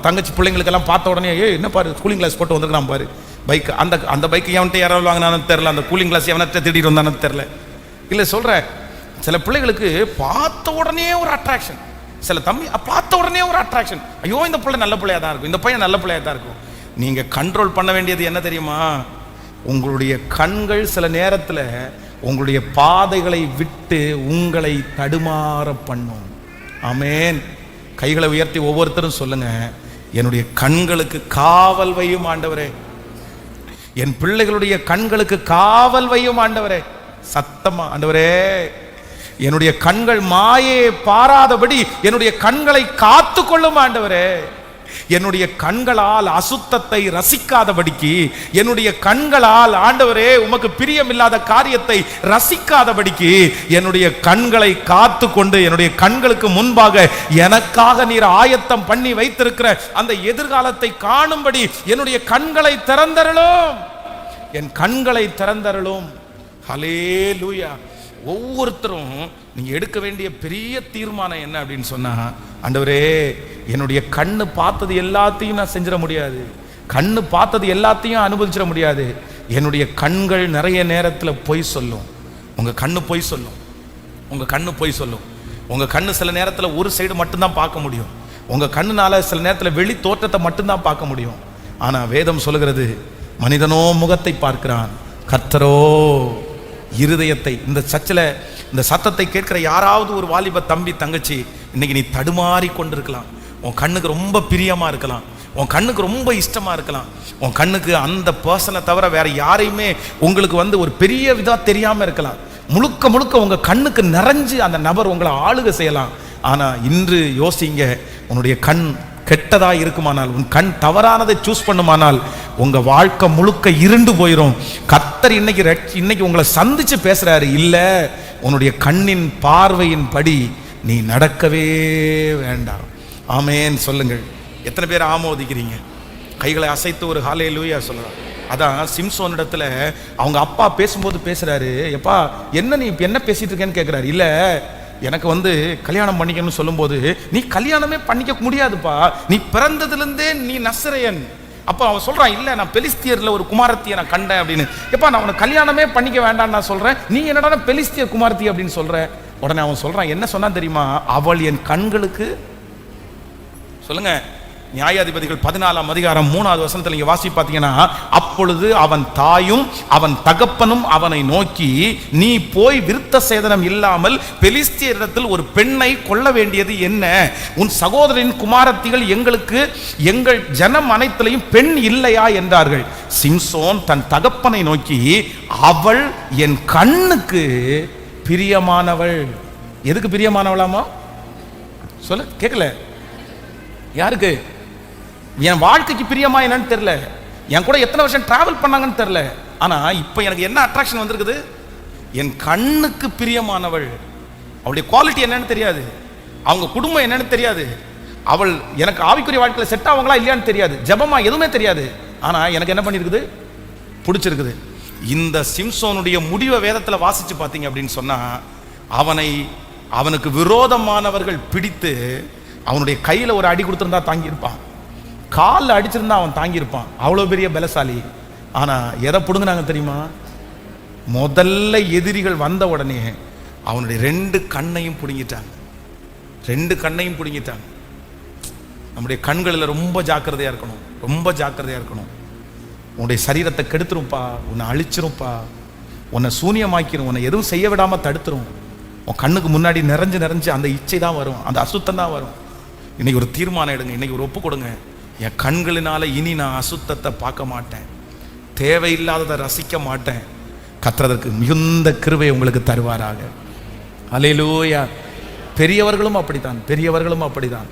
தங்கச்சி பிள்ளைங்களுக்கெல்லாம் பார்த்த உடனே, என்ன பாரு கூலிங் கிளாஸ் போட்டு வந்துருக்கான் பாரு பைக். அந்த பைக்கு எவன்ட்டு யாராவது வாங்கினான்னு தெரில, அந்த கூலிங் கிளாஸ் எவனத்தை திடீர் வந்தானு தெரில. இல்லை சொல்கிறேன், சில பிள்ளைகளுக்கு பார்த்த உடனே ஒரு அட்ராக்ஷன், சில தம்பி பார்த்த உடனே ஒரு அட்ராக்ஷன். ஐயோ இந்த பிள்ளை நல்ல பிள்ளையாக தான் இருக்கும், இந்த பையன் நல்ல பிள்ளையாக தான் இருக்கும். நீங்கள் கண்ட்ரோல் பண்ண வேண்டியது என்ன தெரியுமா, உங்களுடைய கண்கள் சில நேரத்தில் உங்களுடைய பாதைகளை விட்டு உங்களை தடுமாற பண்ணும். ஆமேன். கைகளை உயர்த்தி ஒவ்வொருத்தரும் சொல்லுங்க, என்னுடைய கண்களுக்கு காவல் வையும் ஆண்டவரே, என் பிள்ளைகளுடைய கண்களுக்கு காவல் வையும் ஆண்டவரே. சத்தமா, ஆண்டவரே என்னுடைய கண்கள் மாயை பாராதபடி என்னுடைய கண்களை காத்து கொள்ளும் ஆண்டவரே. என்னுடைய கண்களால் அசுத்தத்தை ரசிக்காதபடிக்கு, என்னுடைய கண்களால் ஆண்டவரே உமக்கு பிரியமில்லாத காரியத்தை ரசிக்காதபடிக்கு என்னுடைய கண்களை காத்து கொண்டு என்னுடைய கண்களுக்கு முன்பாக எனக்காக நீர் ஆயத்தம் பண்ணி வைத்திருக்கிற அந்த எதிர்காலத்தை காணும்படி என்னுடைய கண்களை திறந்தருளும், என் கண்களை திறந்தருளும். ஹல்லேலூயா. ஒவ்வொருத்தரும் நீங்க எடுக்க வேண்டிய பெரிய தீர்மானம் என்ன அப்படின்னு சொன்னா, ஆண்டவரே என்னுடைய கண்ணு பார்த்தது எல்லாத்தையும் நான் செஞ்சிட முடியாது, கண்ணு பார்த்தது எல்லாத்தையும் அனுபவிச்சிட முடியாது. என்னுடைய கண்கள் நிறைய நேரத்தில் பொய் சொல்லும். உங்க கண்ணு பொய் சொல்லும், உங்க கண்ணு பொய் சொல்லும். உங்க கண்ணு சில நேரத்தில் ஒரு சைடு மட்டும்தான் பார்க்க முடியும். உங்க கண்ணுனால சில நேரத்தில் வெளி தோற்றத்தை மட்டும்தான் பார்க்க முடியும். ஆனா வேதம் சொல்லுகிறது, மனிதனோ முகத்தை பார்க்கிறான், கர்த்தரோ இருதயத்தை. இந்த சர்ச்சில் இந்த சத்தத்தை கேட்கிற யாராவது ஒரு வாலிப தம்பி தங்கச்சி, இன்னைக்கு நீ தடுமாறி கொண்டிருக்கலாம். உன் கண்ணுக்கு ரொம்ப பிரியமா இருக்கலாம், உன் கண்ணுக்கு ரொம்ப இஷ்டமா இருக்கலாம், உன் கண்ணுக்கு அந்த பர்சனை தவிர வேற யாரையுமே உங்களுக்கு ஒரு பெரிய விதா தெரியாம இருக்கலாம். முழுக்க முழுக்க உங்க கண்ணுக்கு நிறைஞ்சு அந்த நபர் உங்களை ஆளுகை செய்யலாம். ஆனா இன்று யோசிங்க, உன்னுடைய கண் கெட்டதா இருக்குமானால், உன் கண் தவறானதை சூஸ் பண்ணுமானால் உங்க வாழ்க்கை முழுக்க இருண்டு போயிடும். கர்த்தர் இன்னைக்கு உங்களை சந்திச்சு பேசுறாரு, இல்ல உன்னுடைய கண்ணின் பார்வையின் படி நீ நடக்கவே வேண்டாம். ஆமேன் சொல்லுங்கள். எத்தனை பேர் ஆமோதிக்கிறீங்க? கைகளை அசைத்து ஒரு ஹல்லேலூயா சொல்லலாம். அதான் சிம்சோன் இடத்துல அவங்க அப்பா பேசும்போது பேசுறாரு, எப்பா என்ன நீ என்ன பேசிட்டு இருக்கேன்னு கேட்கிறாரு. இல்ல எனக்கு கல்யாணம் பண்ணிக்கணும்னு சொல்லும்போது, நீ கல்யாணமே பண்ணிக்க முடியாதுப்பா, நீ பிறந்ததுலேருந்தே நீ நசரேயன். அப்போ அவன் சொல்றான், இல்ல நான் பெலிஸ்தியர்ல ஒரு குமாரத்தியை நான் கண்டேன் அப்படின்னு. எப்பா நான் உனக்கு கல்யாணமே பண்ணிக்க வேண்டாம்னு நான் சொல்றேன், நீ என்னடா பெலிஸ்தியர் குமாரத்தி அப்படின்னு சொல்ற. உடனே அவன் சொல்றான், என்ன சொன்னா தெரியுமா? அவள் என் கண்களுக்கு, சொல்லுங்க, நியாயாதிபதிகள் 14ஆம் அதிகாரம் 3வது வசனத்தில் நீங்க வாசி பார்த்தீங்கன்னா, அப்பொழுது அவன் தாயும் அவன் தகப்பனும் அவனை நோக்கி, நீ போய் விருத்த சேதனம் இல்லாமல் பெலிஸ்தியரிடத்தில் ஒரு பெண்ணை கொள்ள வேண்டியது என்ன? உன் சகோதரின் குமாரத்திகள் எங்களுக்கு எங்கள் ஜனம் அனைத்திலையும் பெண் இல்லையா என்றார்கள். சிம்சோன் தன் தகப்பனை நோக்கி, அவள் என் கண்ணுக்கு பிரியமானவள். எதுக்கு பிரியமானவளாமா? சொல்லு, கேட்கல. யாருக்கு? என் வாழ்க்கைக்கு பிரியமா என்னன்னு தெரியல, என் கூட எத்தனை வருஷம் டிராவல் பண்ணாங்கன்னு தெரியல, ஆனா இப்ப எனக்கு என்ன அட்ராக்ஷன் வந்திருக்குது? என் கண்ணுக்கு பிரியமானவள். அவளுடைய குவாலிட்டி என்னன்னு தெரியாது, அவங்க குடும்பம் என்னன்னு தெரியாது, அவள் எனக்கு ஆவிக்குரிய வாழ்க்கையில் செட் ஆவாங்களா இல்லையான்னு தெரியாது, ஜபமா எதுவுமே தெரியாது, ஆனா எனக்கு என்ன பண்ணிருக்குது? பிடிச்சிருக்குது. இந்த சிம்சோனுடைய முடிவை வேதத்தில் வாசிச்சு பார்த்தீங்க அப்படின்னு சொன்னா, அவனுக்கு விரோதமானவர்கள் பிடித்து அவனுடைய கையில் ஒரு அடி கொடுத்துருந்தா தாங்கியிருப்பான், காலில் அடிச்சிருந்தா அவன் தாங்கியிருப்பான், அவ்வளோ பெரிய பலசாலி. ஆனால் எதை பிடுங்கினாங்க தெரியுமா? முதல்ல எதிரிகள் வந்த உடனே அவனுடைய 2 கண்ணையும் பிடுங்கிட்டாங்க, 2 கண்ணையும் பிடுங்கிட்டாங்க. நம்முடைய கண்களில் ரொம்ப ஜாக்கிரதையாக இருக்கணும், ரொம்ப ஜாக்கிரதையாக இருக்கணும். உன்னுடைய சரீரத்தை கெடுத்துரும்ப்பா, உன்னை அழிச்சிரும்ப்பா, உன்னை சூனியமாக்கிரும், உன்னை எதுவும் செய்ய விடாமல் தடுத்துரும். உன் கண்ணுக்கு முன்னாடி நிறைஞ்சு அந்த இச்சை தான் வரும், அந்த அசுத்தம் தான் வரும். இன்னைக்கு ஒரு தீர்மானம் எடுங்க, இன்னைக்கு ஒரு ஒப்பு கொடுங்க. என் கண்களினால இனி நான் அசுத்தத்தை பார்க்க மாட்டேன், தேவையில்லாததை ரசிக்க மாட்டேன். கர்த்தருக்கு மிகுந்த கிருபையை உங்களுக்கு தருவாராக. அல்லேலூயா. பெரியவர்களும் அப்படித்தான், பெரியவர்களும் அப்படித்தான்.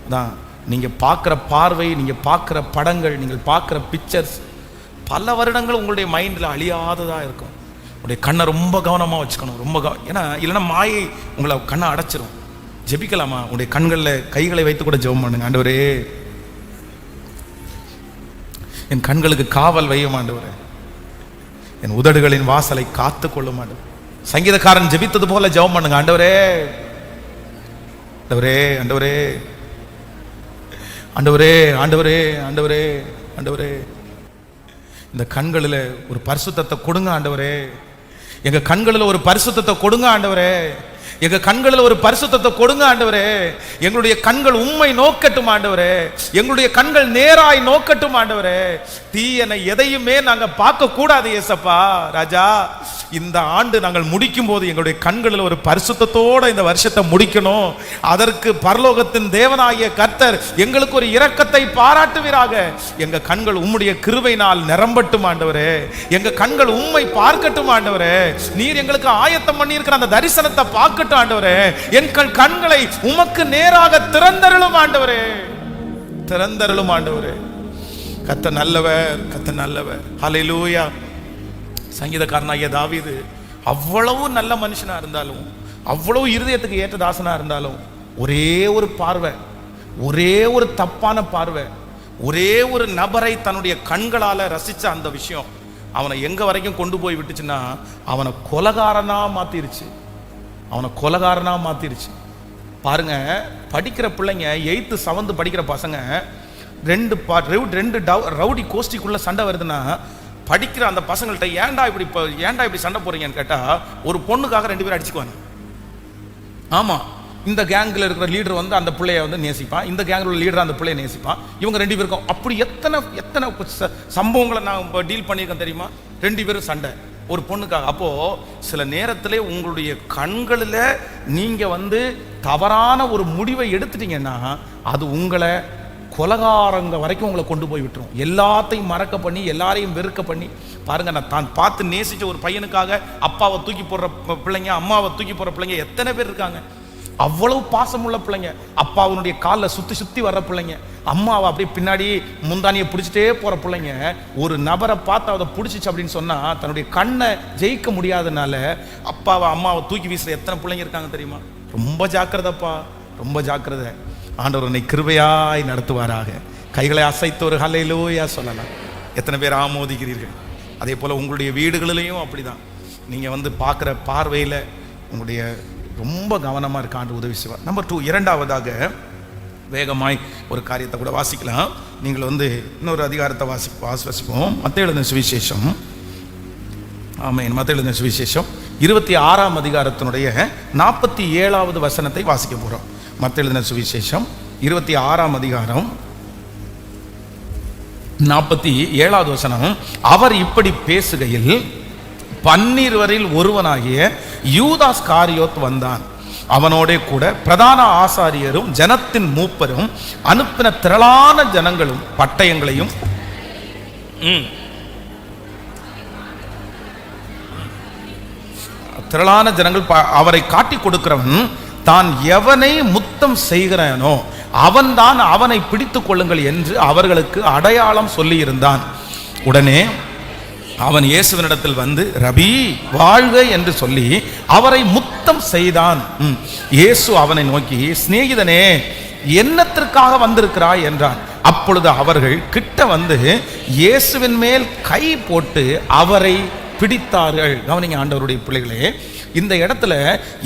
அதான் நீங்க பார்க்குற பார்வை, நீங்க பார்க்குற படங்கள், நீங்கள் பார்க்குற பிக்சர்ஸ் பல வருடங்கள் உங்களுடைய மைண்டில் அழியாததா இருக்கும். உங்களுடைய கண்ணை ரொம்ப கவனமாக வச்சுக்கணும், ரொம்ப ஏன்னா இல்லைன்னா மாயை உங்களை கண்ணை அடைச்சிரும். ஜெபிக்கலாமா? உங்களுடைய கண்களில் கைகளை வைத்து கூட ஜெபம் பண்ணுங்க. ஆண்டவரே என் கண்களுக்கு காவல் வையும் ஆண்டவரே, என் உதடுகளின் வாசலை காத்து கொள்ளும் ஆண்டவரே. சங்கீதக்காரன் ஜெபித்தது போல ஜெபம் பண்ணுங்க. ஆண்டவரே ஆண்டவரே ஆண்டவரே ஆண்டவரே ஆண்டவரே ஆண்டவரே ஆண்டவரே, இந்த கண்களில் ஒரு பரிசுத்தத்தை கொடுங்க ஆண்டவரே, எங்க கண்களில் ஒரு பரிசுத்தத்தை கொடுங்க ஆண்டவரே, எங்க கண்களில் ஒரு பரிசுத்தத்தை கொடுங்க ஆண்டவரே. எங்களுடைய கண்கள் உம்மை நோக்கட்டும் ஆண்டவரே, எங்களுடைய கண்கள் நேராய் நோக்கட்டும் ஆண்டவரே. தீயனை எதையுமே நாங்க பார்க்க கூடாது ஏசப்பா. ராஜா, இந்த ஆண்டு நாங்கள் முடிக்கும் போது எங்களுடைய கண்களில் ஒரு பரிசுத்தத்தோட இந்த வருஷத்தை முடிக்கணும். அதற்கு பரலோகத்தின் தேவனாகிய கர்த்தர் எங்களுக்கு ஒரு இரக்கத்தை பாராட்டுவீராக. எங்க கண்கள் உம்முடைய கிருபையினால் நிரம்பட்டும் ஆண்டவரே, எங்க கண்கள் உம்மை பார்க்கட்டும் ஆண்டவரே. நீர் எங்களுக்கு ஆயத்தம் பண்ணி இருக்கிற அந்த தரிசனத்தை பார்க்க பார்க்கட்டும் ஆண்டவரே. என் கண்களை உமக்கு நேராக திறந்தருளும் ஆண்டவரே, திறந்தருளும் ஆண்டவரே. கர்த்தர் நல்லவர், கர்த்தர் நல்லவர். ஹல்லேலூயா. சங்கீதக்காரனாகிய தாவீது அவ்வளவு நல்ல மனுஷனா இருந்தாலும், அவ்வளவு இருதயத்துக்கு ஏற்ற தாசனா இருந்தாலும், ஒரே ஒரு பார்வை, ஒரே ஒரு தப்பான பார்வை, ஒரே ஒரு நபரை தன்னுடைய கண்களால ரசிச்ச அந்த விஷயம் அவனை எங்க வரைக்கும் கொண்டு போய் விட்டுச்சுன்னா, அவனை கொலகாரனா மாத்திருச்சு. அவனை கொலகாரனா மாத்திருச்சு. பாருங்க, படிக்கிற பிள்ளைங்க 8th 7th படிக்கிற பசங்க ரெண்டு ரவுடி கோஷ்டிக்குள்ள சண்டை வருதுன்னா, படிக்கிற அந்த பசங்கள்ட்ட ஏன்டா இப்படி சண்டை போறீங்கன்னு கேட்டா, ஒரு பொண்ணுக்காக 2 பேரும் அடிச்சுக்குவாங்க. ஆமா, இந்த கேங்கில் இருக்கிற லீடர் வந்து அந்த பிள்ளைய வந்து நேசிப்பான், இந்த கேங்கில் உள்ள லீடர் அந்த பிள்ளைய நேசிப்பான். இவங்க 2 பேருக்கும் அப்படி எத்தனை சம்பவங்களை நான் டீல் பண்ணியிருக்கேன் தெரியுமா? 2 பேரும் சண்டை ஒரு பொண்ணுக்காக. அப்போ சில நேரத்திலே உங்களுடைய கண்களில் நீங்க வந்து தவறான ஒரு முடிவை எடுத்துட்டீங்கன்னா, அது உங்களை கொலகாரங்க வரைக்கும் உங்களை கொண்டு போய் விட்டுரும். எல்லாத்தையும் மறக்க பண்ணி, எல்லாரையும் வெறுக்க பண்ணி. பாருங்க, நான் தான் பார்த்து நேசிச்ச ஒரு பையனுக்காக அப்பாவை தூக்கி போடுற பிள்ளைங்க, அம்மாவை தூக்கி போடுற பிள்ளைங்க எத்தனை பேர் இருக்காங்க. அவ்வளவு பாசமுள்ள பிள்ளைங்க, அப்பாவுடைய காலில் சுத்தி வர்ற பிள்ளைங்க, அம்மாவை அப்படியே பின்னாடி முந்தானியை பிடிச்சிட்டே போற பிள்ளைங்க. ஒரு நபரை பார்த்து அதை பிடிச்சிச்சு அப்படின்னு சொன்னா, தன்னுடைய கண்ணை ஜெயிக்க முடியாதனால அப்பாவை அம்மாவை தூக்கி வீசுற எத்தனை பிள்ளைங்க இருக்காங்க தெரியுமா? ரொம்ப ஜாக்கிரதைப்பா, ரொம்ப ஜாக்கிரதை. ஆண்டவர் உன்னை கிருபையாய் நடத்துவாராக. கைகளை அசைத்து ஒரு ஹல்லேலூயா சொல்லலாம். எத்தனை பேர் ஆமோதிக்கிறீர்கள்? அதே போல உங்களுடைய வீடுகளிலையும் அப்படிதான். நீங்க வந்து பார்க்குற பார்வையில் உங்களுடைய ரொம்ப கவனமாக இருக்க ஆண்டு உதவி செய்வார். நம்பர் 2, இரண்டாவதாக வேகமாய் ஒரு காரியத்தை கூட வாசிக்கலாம். நீங்கள் வந்து இன்னொரு அதிகாரத்தை வாசிப்போம். மத்தேயு எழுதின சுவிசேஷம். ஆமென். மத்தேயு எழுதின சுவிசேஷம் 26ஆம் அதிகாரத்தினுடைய 47வது வசனத்தை வாசிக்க போகிறோம். மத்தேயு எழுதின சுவிசேஷம் 26ஆம் அதிகாரம் 47வது வசனம். அவர் இப்படி பேசுகையில் 12 ஒருவனாகிய யூதாஸ் காரியோத் வந்தான். அவனோட கூட பிரதான ஆசாரியரும் ஜனத்தின் மூப்பரும் அனுப்பின திரளான ஜனங்களும் பட்டயங்களையும் திரளான ஜனங்கள் அவரை காட்டி கொடுக்கிறவன் தான் எவனை முத்தம் செய்கிறானோ அவன்தான் அவனை பிடித்துக் கொள்ளுங்கள் என்று அவர்களுக்கு அடையாளம் சொல்லி இருந்தான். உடனே அவன் இயேசுவினிடத்தில் வந்து ரபி வாழ்க என்று சொல்லி அவரை முத்தம் செய்தான். இயேசு அவனை நோக்கி, சிநேகிதனே, என்னத்திற்காக வந்திருக்கிறாய் என்றான். அப்பொழுது அவர்கள் கிட்ட வந்து இயேசுவின் மேல் கை போட்டு அவரை பிடித்தார்கள். கவனிங்க ஆண்டவருடைய பிள்ளைகளே, இந்த இடத்துல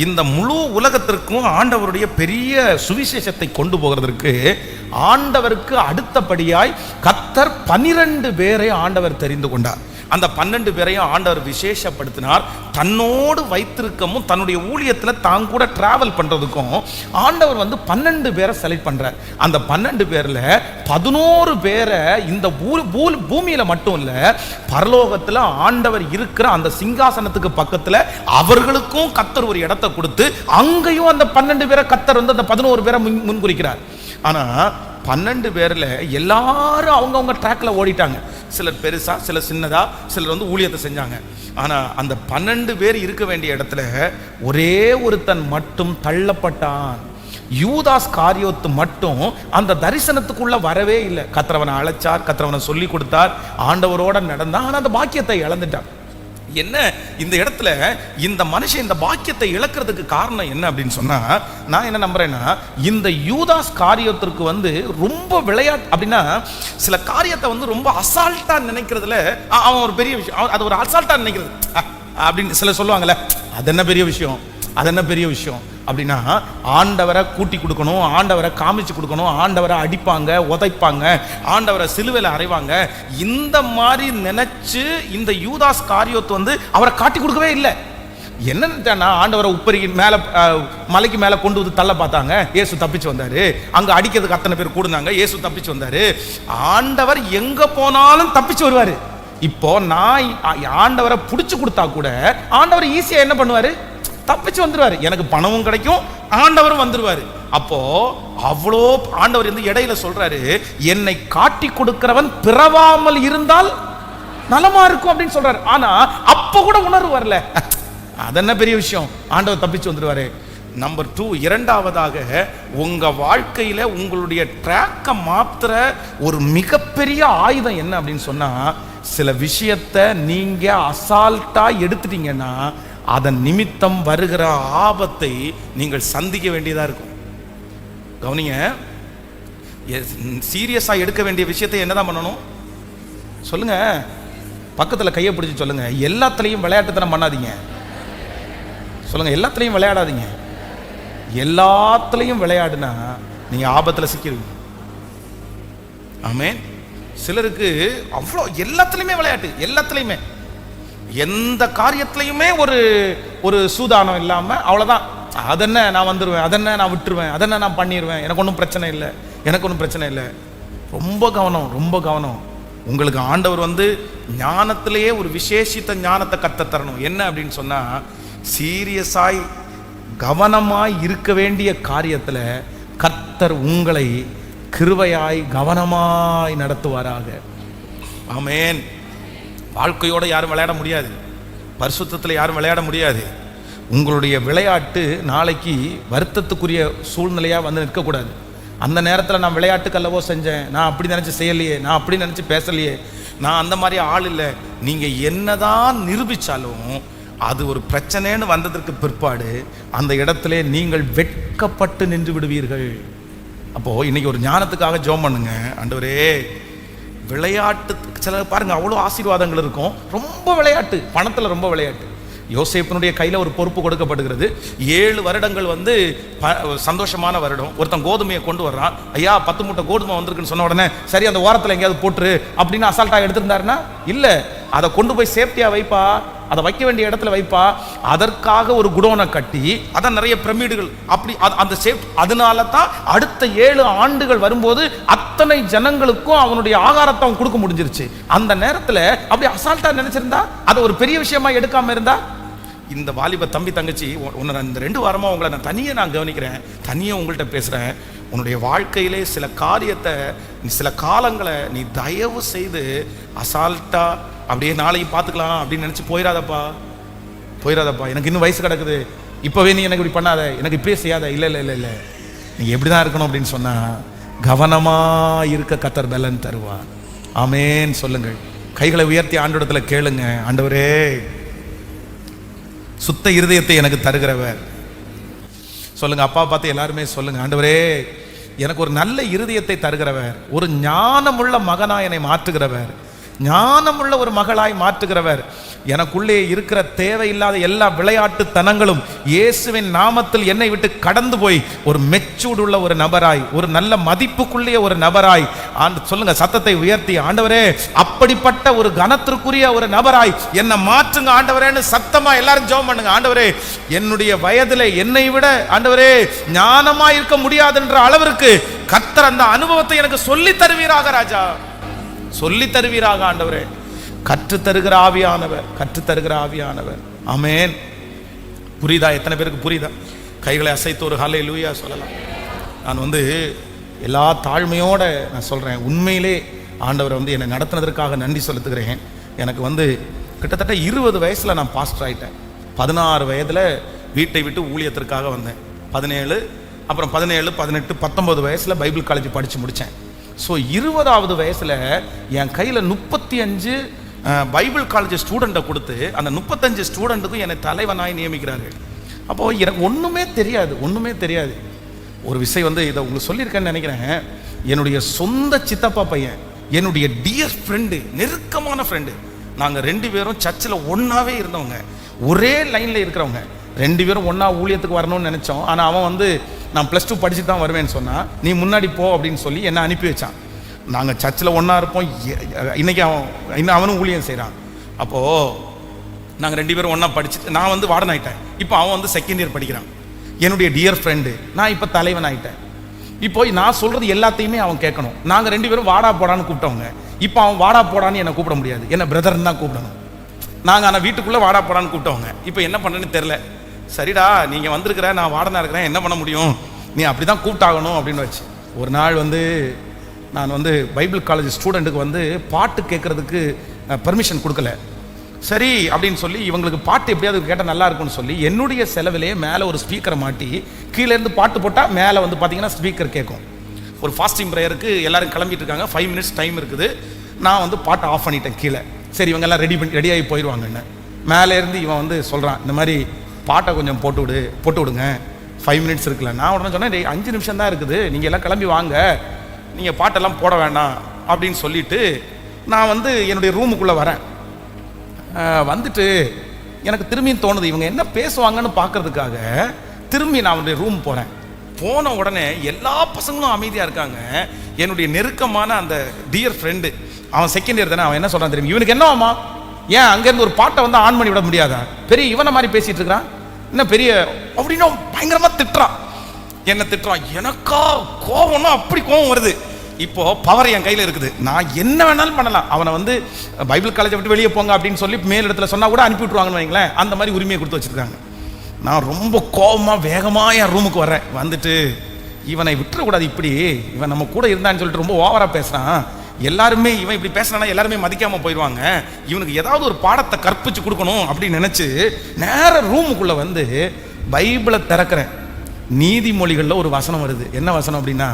இந்த முழு உலகத்திற்கும் ஆண்டவருடைய பெரிய சுவிசேஷத்தை கொண்டு போகிறதற்கு ஆண்டவருக்கு அடுத்தபடியாய் கர்த்தர் 12 பேரை ஆண்டவர் தெரிந்து கொண்டார். அந்த 12 பேரையும் ஆண்டவர் விசேஷப்படுத்தினார். தன்னோடு வைத்திருக்கவும் தன்னுடைய ஊழியத்தில் தான் கூட டிராவல் பண்றதுக்கும் ஆண்டவர் வந்து 12 பேரை செலக்ட் பண்றார். அந்த 12 பேர்ல 11 பேரை இந்த பூமியில மட்டும் இல்ல, பரலோகத்தில் ஆண்டவர் இருக்கிற அந்த சிங்காசனத்துக்கு பக்கத்துல அவர்களுக்கும் கர்த்தர் ஒரு இடத்தை கொடுத்து அங்கேயும் அந்த 12 பேரை கர்த்தர் வந்து அந்த 11 பேரை முன்குறிக்கிறார். ஆனா 12 பேர்ல எல்லாரும் அவங்கவுங்க ட்ராக்ல ஓடிட்டாங்க. சிலர் பெருசா, சிலர் சின்னதா, சிலர் வந்து ஊழியத்தை செஞ்சாங்க. ஆனா அந்த 12 பேர் இருக்க வேண்டிய இடத்துல ஒரே ஒருத்தன் மட்டும் தள்ளப்பட்டான். யூதாஸ் காரியோத்து மட்டும் அந்த தரிசனத்துக்குள்ள வரவே இல்லை. கர்த்தரவனை அழைச்சார், கர்த்தரவனை சொல்லி கொடுத்தார், ஆண்டவரோட நடந்தான். ஆனா அந்த பாக்கியத்தை இழந்துட்டான். என்ன இந்த இடத்துல இந்த மனுஷன் இந்த பாக்கியத்தை இழக்கிறதுக்கு காரணம் என்ன அப்படின்னு சொன்னா, நான் என்ன நம்புறேன்னா, இந்த யூதாஸ் காரியத்திற்கு வந்து ரொம்ப விளையாட்டு அப்படின்னா, சில காரியத்தை வந்து ரொம்ப அசால்ட்டா நினைக்கிறதுல அவன் ஒரு பெரிய விஷயம், அது ஒரு அசால்ட்டா நினைக்கிறது அப்படின்னு சில சொல்லுவாங்கல்ல, அது என்ன பெரிய விஷயம், அது என்ன பெரிய விஷயம் அப்படின்னா, ஆண்டவரை கூட்டி கொடுக்கணும், ஆண்டவரை காமிச்சு கொடுக்கணும், ஆண்டவரை அடிப்பாங்க, உதைப்பாங்க, ஆண்டவரை சிலுவையில் அறைவாங்க. இந்த மாதிரி நினைச்சு இந்த யூதாஸ் காரியோத்து வந்து அவரை காட்டி கொடுக்கவே இல்லை. என்னன்னா, ஆண்டவரை உப்பரிக்கு மேல மலைக்கு மேல கொண்டு வந்து தள்ள பார்த்தாங்க, இயேசு தப்பிச்சு வந்தாரு. அங்க அடிக்கிறதுக்கு அத்தனை பேர் கூடுனாங்க, இயேசு தப்பிச்சு வந்தாரு. ஆண்டவர் எங்க போனாலும் தப்பிச்சு வருவாரு. இப்போ நான் ஆண்டவரை பிடிச்சு கொடுத்தா கூட ஆண்டவர் ஈஸியா என்ன பண்ணுவாரு, தப்பிச்சு வந்துருவாரு. எனக்கு பணமும் கிடைக்கும், ஆண்டவரும் வந்துருவாரு. அப்போ அவ்வளோ ஆண்டவர் இந்த இடையில சொல்றாரு, என்னை காட்டி கொடுக்கிறவன் பிறவாமல் இருந்தால் நலமா இருக்கும் அப்படின்னு சொல்றாரு. ஆனா அப்ப கூட உணர்வு வரல. அதென்ன பெரிய விஷயம், ஆண்டவர் தப்பிச்சு வந்துடுவாரு. நம்பர் 2, இரண்டாவதாக உங்க வாழ்க்கையில உங்களுடைய ட்ராக்கை மாத்திர ஒரு மிகப்பெரிய ஆயுதம் என்ன அப்படின்னு சொன்னா, சில விஷயத்தை நீங்க அசால்ட்டா எடுத்துட்டீங்கன்னா அதன் நிமித்தம் வருகிற ஆபத்தை நீங்கள் சந்திக்க வேண்டியதா இருக்கும். கவனிங்க, சீரியஸா எடுக்க வேண்டிய விஷயத்தை என்னதான் பண்ணணும் சொல்லுங்க. பக்கத்துல கையை பிடிச்சி சொல்லுங்க, எல்லாத்துலயும் விளையாட்டுத்தனம் பண்ணாதீங்க. சொல்லுங்க, எல்லாத்துலயும் விளையாடாதீங்க. எல்லாத்துலயும் விளையாடுனா நீங்க ஆபத்துல சிக்கிடுவீங்க. ஆமென். சிலருக்கு அவ்வளோ எல்லாத்துலயுமே விளையாட்டு, எல்லாத்துலயுமே எந்த காரியத்திலையுமே ஒரு சூதானம் இல்லாம அவ்வளவுதான். அதென்ன நான் வந்துடுவேன், அதென்ன நான் விட்டுருவேன், அதென்ன நான் பண்ணிடுவேன், எனக்கு ஒன்றும் பிரச்சனை இல்லை, எனக்கு ஒன்றும் பிரச்சனை இல்லை. ரொம்ப கவனம், ரொம்ப கவனம். உங்களுக்கு ஆண்டவர் ஞானத்திலேயே ஒரு விசேஷித்த ஞானத்தை கத்த தரணும். என்ன அப்படின்னு சொன்னா, சீரியஸாய் கவனமாய் இருக்க வேண்டிய காரியத்துல கர்த்தர் உங்களை கிருபையாய் கவனமாய் நடத்துவாராக. ஆமென். வாழ்க்கையோட யாரும் விளையாட முடியாது, பரிசுத்தத்தில் யாரும் விளையாட முடியாது. உங்களுடைய விளையாட்டு நாளைக்கு வருத்தத்துக்குரிய சூழ்நிலையா நிற்கக்கூடாது. அந்த நேரத்தில் நான் விளையாட்டுக்கு அல்லவோ செஞ்சேன், நான் அப்படி நினைச்சு செய்யலையே, நான் அப்படி நினைச்சு பேசலையே, நான் அந்த மாதிரி ஆள் இல்லை. நீங்க என்னதான் நிரூபிச்சாலும் அது ஒரு பிரச்சனைன்னு வந்ததற்கு பிற்பாடு அந்த இடத்துல நீங்கள் வெட்கப்பட்டு நின்று விடுவீர்கள். அப்போ இன்னைக்கு ஒரு ஞானத்துக்காக ஜெபம் பண்ணுங்க. ஆண்டவரே, விளையாட்டு சில பாருங்க அவ்வளோ ஆசீர்வாதங்கள் இருக்கும், ரொம்ப விளையாட்டு, பணத்தில் ரொம்ப விளையாட்டு. யோசேப்பினுடைய கையில் ஒரு பொறுப்பு கொடுக்கப்படுகிறது. 7 வருடங்கள் சந்தோஷமான வருடம். ஒருத்தன் கோதுமையை கொண்டு வர்றான், ஐயா 10 மூட்டை கோதுமை வந்திருக்குன்னு சொன்ன உடனே சரி அந்த ஓரத்தில் எங்கேயாவது போட்டுரு அப்படின்னு அசால்ட்டாக எடுத்திருந்தாருன்னா இல்லை, அதை கொண்டு போய் சேஃப்டியாக வைப்பா, அதை வைக்க வேண்டிய இடத்துல வைப்பா. அதற்காக ஒரு குடோனை கட்டி அதான் நிறைய பிரமிடுகள் அப்படி அந்த சேஃப்டி. அதனால தான் அடுத்த 7 ஆண்டுகள் வரும்போது அத்தனை ஜனங்களுக்கும் அவனுடைய ஆகாரத்தை அவன் கொடுக்க முடிஞ்சிருச்சு. அந்த நேரத்தில் அப்படி அசால்ட்டா நினைச்சிருந்தா, அதை ஒரு பெரிய விஷயமா எடுக்காம இருந்தா, இந்த வாலிப தம்பி தங்கச்சி உன்னை இந்த 2 வாரமா உங்களை நான் தனியே கவனிக்கிறேன், தனியே உங்கள்கிட்ட பேசுறேன். உன்னுடைய வாழ்க்கையிலே சில காரியத்தை, சில காலங்களை நீ தயவு செய்து அசால்ட்டா அப்படியே நாளைக்கு பார்த்துக்கலாம் அப்படின்னு நினச்சி போயிடாதப்பா, போயிடாதப்பா. எனக்கு இன்னும் வயசு கிடக்குது, இப்போவே நீ எனக்கு இப்படி பண்ணாத, எனக்கு இப்படியே செய்யாத. இல்லை இல்லை இல்லை இல்லை, நீ எப்படி தான் இருக்கணும் அப்படின்னு சொன்னால் கவனமாக இருக்க கர்த்தர் பலன் தருவார். ஆமென். சொல்லுங்கள், கைகளை உயர்த்தி ஆண்டவரிடத்தில் கேளுங்க. ஆண்டவரே, சுத்த இருதயத்தை எனக்கு தருகிறவர். சொல்லுங்க, அப்பா பார்த்து எல்லாருமே சொல்லுங்க, ஆண்டவரே எனக்கு ஒரு நல்ல இருதயத்தை தருகிறவர், ஒரு ஞானமுள்ள மகனாய் என்னை மாற்றுகிறவர், ஞானமுள்ள ஒரு மகளாய் மாற்றுகிறவர். எனக்குள்ளே இருக்கிற தேவையில்லாத எல்லா விளையாட்டு தனங்களும் இயேசுவின் நாமத்தில் என்னை விட்டு கடந்து போய் ஒரு மெச்சூர்டு உள்ள ஒரு நபராய், ஒரு நல்ல மதிப்புக்குள்ளே ஒரு நபராய், சொல்லுங்க சத்தத்தை உயர்த்தி, ஆண்டவரே அப்படிப்பட்ட ஒரு கனத்திற்குரிய ஒரு நபராய் என்னை மாற்றுங்க ஆண்டவரேன்னு சத்தமா எல்லாரும் ஜெபம் பண்ணுங்க. ஆண்டவரே, என்னுடைய வயதில் என்னை விட ஆண்டவரே ஞானமா இருக்க முடியாதுன்ற அளவிற்கு கர்த்தர் அந்த அனுபவத்தை எனக்கு சொல்லி தருவீராக ராஜா, சொல்லி தருவீராக ஆண்டவரே. கற்று தருகிற ஆவியானவர், கற்று தருகிற ஆவியானவர். ஆமென். புரியுதா? எத்தனை பேருக்கு புரியுதா? கைகளை அசைத்து ஒரு ஹல்லேலூயா சொல்லலாம். நான் எல்லா தாழ்மையோட நான் சொல்றேன், உண்மையிலே ஆண்டவர் என்னை நடத்தினதற்காக நன்றி செலுத்துகிறேன். எனக்கு கிட்டத்தட்ட 20 வயசுல நான் பாஸ்டர் ஆயிட்டேன். 16 வயதுல வீட்டை விட்டு ஊழியத்திற்காக வந்தேன். 17, அப்புறம் 17, 18, 19 வயசுல பைபிள் காலேஜ் படிச்சு முடிச்சேன். ஸோ 20வது வயசுல என் கையில் 35 பைபிள் காலேஜ் ஸ்டூடெண்ட்டை கொடுத்து அந்த 35 ஸ்டூடெண்ட்டுக்கும் என்னை தலைவனாய் நியமிக்கிறார்கள். அப்போது எனக்கு ஒன்றுமே தெரியாது, ஒன்றுமே தெரியாது. ஒரு விஷயம் இதை உங்களுக்கு சொல்லியிருக்கேன்னு நினைக்கிறேன். என்னுடைய சொந்த சித்தப்பா பையன், என்னுடைய டியர் ஃப்ரெண்டு, நெருக்கமான ஃப்ரெண்டு, நாங்கள் 2 பேரும் சர்ச்சில் ஒன்றாவே இருந்தவங்க, ஒரே லைனில் இருக்கிறவங்க. 2 பேரும் ஒன்றா ஊழியத்துக்கு வரணும்னு நினச்சோம். ஆனால் அவன் நான் +2 படிச்சுட்டு தான் வருவேன்னு சொன்னான். நீ முன்னாடி போ அப்படின்னு சொல்லி என்னை அனுப்பி வச்சான். நாங்கள் சர்ச்சில் ஒன்றா இருப்போம். இன்னைக்கு அவனும் ஊழியம் செய்கிறான். அப்போது நாங்கள் 2 பேரும் ஒன்றா படிச்சுட்டு நான் வார்டன் ஆகிட்டேன். இப்போ அவன் செகண்ட் இயர் படிக்கிறான். என்னுடைய டியர் ஃப்ரெண்டு, நான் இப்போ தலைவன் ஆகிட்டேன். இப்போ நான் சொல்கிறது எல்லாத்தையுமே அவன் கேட்கணும். நாங்கள் 2 பேரும் வாடா போடான்னு கூப்பிட்டவங்க. இப்போ அவன் வாடா போடான்னு என்னை கூப்பிட முடியாது, என்ன பிரதர்ன்னு தான் கூப்பிடணும். நாங்கள் ஆனால் வீட்டுக்குள்ளே வாடா போடான்னு கூப்பிட்டவங்க. இப்போ என்ன பண்ணுறேன்னு தெரில. சரிடா, நீங்கள் வந்திருக்கிற, நான் வாடனாக இருக்கிறேன், என்ன பண்ண முடியும், நீ அப்படி தான் கூப்பிட்டாகணும் அப்படின்னு வச்சு. ஒரு நாள் நான் பைபிள் காலேஜ் ஸ்டூடெண்ட்டுக்கு பாட்டு கேட்குறதுக்கு பர்மிஷன் கொடுக்கல. சரி அப்படின்னு சொல்லி இவங்களுக்கு பாட்டு எப்படியாவது கேட்டால் நல்லா இருக்கும்னு சொல்லி என்னுடைய செலவிலே மேலே ஒரு ஸ்பீக்கரை மாட்டி கீழேருந்து பாட்டு போட்டால் மேலே வந்து பார்த்தீங்கன்னா ஸ்பீக்கர் கேட்கும். ஒரு ஃபாஸ்டிங் ப்ரேயருக்கு எல்லாரும் கிளம்பிட்டு இருக்காங்க, 5 minutes டைம் இருக்குது. நான் வந்து பாட்டை ஆஃப் பண்ணிட்டேன் கீழே. சரி இவங்க எல்லாம் ரெடியாகி போயிடுவாங்கன்னு மேலே இருந்து இவன் வந்து சொல்கிறான், இந்த மாதிரி பாட்டை கொஞ்சம் போட்டு விடுங்க, 5 minutes இருக்குல்ல. நான் உடனே சொன்னேன், 5 நிமிஷம் தான் இருக்குது, நீங்கள் எல்லாம் கிளம்பி வாங்க, நீங்கள் பாட்டெல்லாம் போட வேண்டாம் அப்படின்னு சொல்லிட்டு நான் வந்து என்னுடைய ரூமுக்குள்ளே வரேன். வந்துட்டு எனக்கு திரும்பியும் தோணுது இவங்க என்ன பேசுவாங்கன்னு பார்க்கறதுக்காக திரும்பி நான் என்னுடைய ரூம் போகிறேன். போன உடனே எல்லா பசங்களும் அமைதியாக இருக்காங்க. என்னுடைய நெருக்கமான அந்த டியர் ஃப்ரெண்டு, அவன் செகண்ட் இயர் தானே, அவன் என்ன சொல்கிறான் தெரியும், இவனுக்கு என்னவாமா, ஏன் அங்கேருந்து ஒரு பாட்டை வந்து ஆன் பண்ணி விட முடியாதா, பெரிய இவனை மாதிரி பேசிகிட்டு இருக்கிறான், என்ன பெரிய அப்படின்னு பயங்கரமாக திட்டுறான். என்ன திட்டுறான், எனக்கா கோவம்னா அப்படி கோவம் வருது. இப்போ பவர் என் கையில் இருக்குது, நான் என்ன வேணாலும் பண்ணலாம். அவனை வந்து பைபிள் காலேஜை விட்டு வெளியே போங்க அப்படின்னு சொல்லி மேல் இடத்துல சொன்னால் கூட அனுப்பி விட்டுருவாங்கன்னு வைங்களேன், அந்த மாதிரி உரிமையை கொடுத்து வச்சுருக்காங்க. நான் ரொம்ப கோபமாக வேகமாக என் ரூமுக்கு வர்றேன். வந்துட்டு இவனை விட்டுறக்கூடாது, இப்படி இவன் நம்ம கூட இருந்தான்னு சொல்லிட்டு ரொம்ப ஓவராக பேசுகிறான், எல்லாருமே இவன் இப்படி பேசுறானா எல்லாருமே மதிக்காமல் போயிடுவாங்க, இவனுக்கு ஏதாவது ஒரு பாடத்தை கற்பிச்சு கொடுக்கணும் அப்படின்னு நினச்சி நேர ரூமுக்குள்ளே வந்து பைபிளை திறக்கிறேன். நீதிமொழிகளில் ஒரு வசனம் வருது. என்ன வசனம் அப்படின்னா,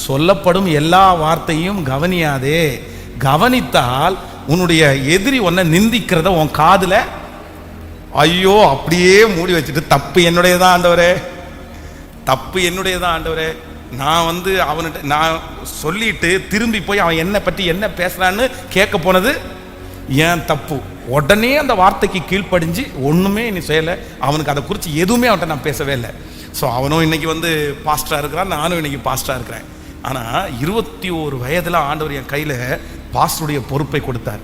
சொல்லப்படும் எல்லா வார்த்தையும் கவனியாதே, கவனித்தால் உன்னுடைய எதிரி உன்னை நிந்திக்கிறத உன் காதுல, ஐயோ அப்படியே மூடி வச்சுட்டு தப்பு என்னுடையதான் ஆண்டவரே, தப்பு என்னுடையதான் ஆண்டவரே, நான் வந்து அவன்கிட்ட நான் சொல்லிட்டு திரும்பி போய் அவன் என்னை பற்றி என்ன பேசுறான்னு கேட்க போனது ஏன் தப்பு. உடனே அந்த வார்த்தைக்கு கீழ்ப்படிஞ்சு ஒன்றுமே நீ செய்யலை, அவனுக்கு அதை குறித்து எதுவுமே அவன்கிட்ட நான் பேசவே இல்லை. ஸோ அவனும் இன்னைக்கு வந்து பாஸ்டராக இருக்கிறான், நானும் இன்னைக்கு பாஸ்டராக இருக்கிறேன். ஆனால் 21 வயதில் ஆண்டவர் என் கையில் பாஸ்டருடைய பொறுப்பை கொடுத்தார்.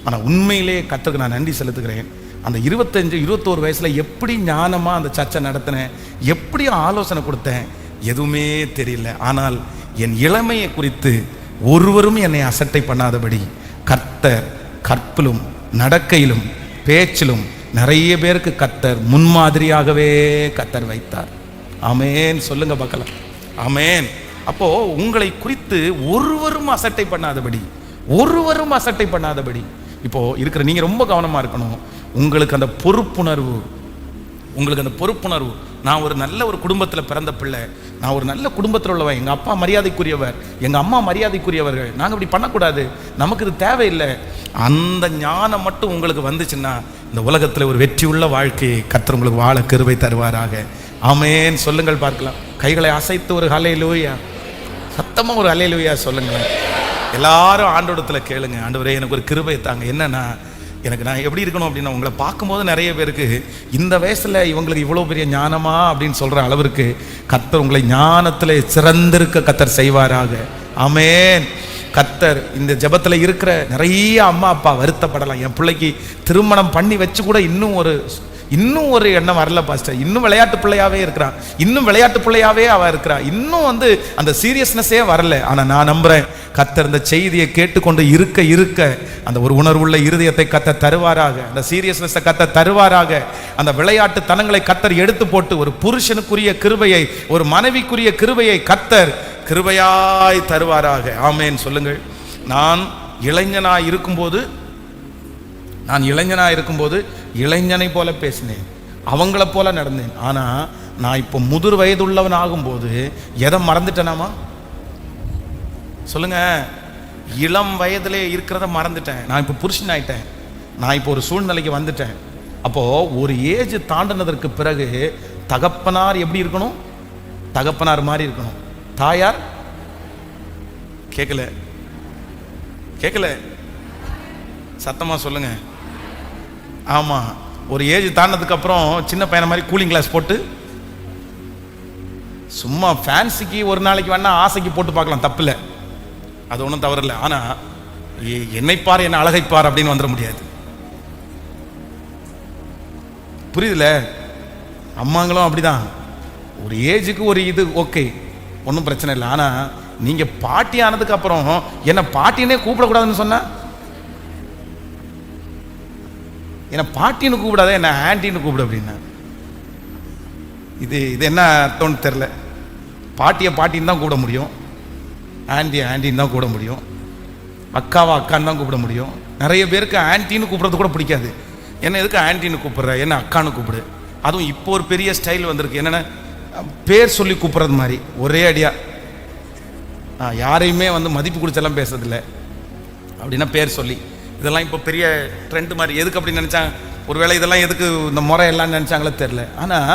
ஆனால் உண்மையிலே கர்த்தருக்கு நான் நன்றி செலுத்துகிறேன். அந்த 25-21 வயசில் எப்படி ஞானமாக அந்த சர்ச்சை நடத்தினேன், எப்படி ஆலோசனை கொடுத்தேன், எதுவுமே தெரியல. ஆனால் என் இளமையை குறித்து ஒருவரும் என்னை அசட்டை பண்ணாதபடி கர்த்தர் கற்பிலும் நடக்கையிலும் பேச்சிலும் நிறைய பேருக்கு கர்த்தர் முன்மாதிரியாகவே கர்த்தர் வைத்தார். ஆமேன், சொல்லுங்க பார்க்கலாம். ஆமேன். அப்போ உங்களை குறித்து ஒருவரும் அசட்டை பண்ணாதபடி, ஒருவரும் அசட்டை பண்ணாதபடி இப்போ இருக்கிற நீங்க ரொம்ப கவனமா இருக்கணும். உங்களுக்கு அந்த பொறுப்புணர்வு, உங்களுக்கு அந்த பொறுப்புணர்வு, நான் ஒரு நல்ல ஒரு குடும்பத்தில் பிறந்த பிள்ளை, நான் ஒரு நல்ல குடும்பத்தில் உள்ளவன், எங்கள் அப்பா மரியாதைக்குரியவர், எங்கள் அம்மா மரியாதைக்குரியவர்கள், நாங்கள் இப்படி பண்ணக்கூடாது, நமக்கு இது தேவையில்லை. அந்த ஞானம் மட்டும் உங்களுக்கு வந்துச்சுன்னா இந்த உலகத்தில் ஒரு வெற்றியுள்ள வாழ்க்கையை கர்த்தர் உங்களுக்கு வாழ கிருபை தருவாராக. ஆமேன், சொல்லுங்கள் பார்க்கலாம். கைகளை அசைத்து ஒரு ஹல்லேலூயா, சத்தமாக ஒரு ஹல்லேலூயா சொல்லுங்களேன். எல்லாரும் ஆண்டவரிடத்தில் கேளுங்க, ஆண்டவரே எனக்கு ஒரு கிருபை தாங்க. என்னன்னா, எனக்கு நான் எப்படி இருக்கணும் அப்படின்னா, உங்களை பார்க்கும்போது நிறைய பேருக்கு இந்த வயசில் இவங்களுக்கு இவ்வளோ பெரிய ஞானமா அப்படின்னு சொல்கிற அளவிற்கு கர்த்தர் உங்களை ஞானத்தில் சிறந்திருக்க கர்த்தர் செய்வாராக. ஆமேன். கர்த்தர் இந்த ஜெபத்தில் இருக்கிற நிறைய அம்மா அப்பா வருத்தப்படலாம், என் பிள்ளைக்கு திருமணம் பண்ணி வச்சு கூட இன்னும் ஒரு எண்ணம் வரல பாஸ்டர், இன்னும் விளையாட்டு பிள்ளையாவே இருக்கிறான், இன்னும் விளையாட்டு பிள்ளையாவே அவ இருக்கிறா, இன்னும் வந்து அந்த சீரியஸ்னஸே வரல. ஆனால் நான் நம்புறேன் கர்த்தர் இந்த செய்தியை கேட்டுக்கொண்டு இருக்க அந்த ஒரு உணர்வுள்ள இருதயத்தை கர்த்தர் தருவாராக, அந்த சீரியஸ்னஸை கர்த்தர் தருவாராக, அந்த விளையாட்டு தனங்களை கர்த்தர் எடுத்து போட்டு ஒரு புருஷனுக்குரிய கிருபையை, ஒரு மனைவிக்குரிய கிருபையை கர்த்தர் கிருபையாய் தருவாராக. ஆமேன், சொல்லுங்கள். நான் இளைஞனாய் இருக்கும்போது இளைஞனை போல பேசினேன், அவங்கள போல நடந்தேன். ஆனால் நான் இப்போ முதிர் வயதுள்ளவன் ஆகும்போது எதை மறந்துட்டேனாமா சொல்லுங்க? இளம் வயதிலே இருக்கிறத மறந்துட்டேன். நான் இப்போ புருஷன் ஆயிட்டேன், நான் இப்போ ஒரு சூழ்நிலைக்கு வந்துட்டேன். அப்போ ஒரு ஏஜ் தாண்டினதற்கு பிறகு தகப்பனார் எப்படி இருக்கணும்? தகப்பனார் மாதிரி இருக்கணும். தாயார் கேட்கல சத்தமா சொல்லுங்க. ஆமா, ஒரு ஏஜ் தாண்டதுக்கு அப்புறம் சின்ன பையனை மாதிரி கூலிங் கிளாஸ் போட்டு சும்மா ஃபேன்சிக்கு ஒரு நாளைக்கு வேணா ஆசைக்கு போட்டு பார்க்கலாம், தப்பில்லை, அது ஒன்றும் தவறில்லை. ஆனா என்னைப்பார் என்ன அழகைப்பார் அப்படின்னு வந்துட முடியாது. புரியுதுல? அம்மாங்களும் அப்படிதான், ஒரு ஏஜுக்கு ஒரு இது ஓகே, ஒன்றும் பிரச்சனை இல்லை. ஆனால் நீங்கள் பாட்டி ஆனதுக்கு அப்புறம் என்ன பாட்டினே கூப்பிடக்கூடாதுன்னு சொன்னா, என்ன பாட்டின்னு கூப்பிடாத, என்ன ஆன்டின்னு கூப்பிடு அப்படின்னா, இது என்ன அர்த்தம்னு தெரில. பாட்டியை பாட்டின்னு தான் கூப்பிட முடியும், ஆன்டின்னு தான் கூப்பிட முடியும், அக்காவை அக்கான்னு தான் கூப்பிட முடியும். நிறைய பேருக்கு ஆன்டின்னு கூப்பிட்றது கூட பிடிக்காது. என்ன எதுக்கு ஆன்ட்டின்னு கூப்பிடுற, என்ன அக்கான்னு கூப்பிடு. அதுவும் இப்போ ஒரு பெரிய ஸ்டைல் வந்திருக்கு, என்னென்ன பேர் சொல்லி கூப்பிட்றது மாதிரி. ஒரே அடியா யாரையுமே மதிப்பு கொடுத்தெல்லாம் பேசுறதில்ல, அப்படின்னா பேர் சொல்லி. இதெல்லாம் இப்போ பெரிய ட்ரெண்ட் மாதிரி. எதுக்கு அப்படின்னு நினச்சாங்க, ஒருவேளை இதெல்லாம் எதுக்கு இந்த முறை எல்லாம் நினச்சாங்களே தெரில. ஆனால்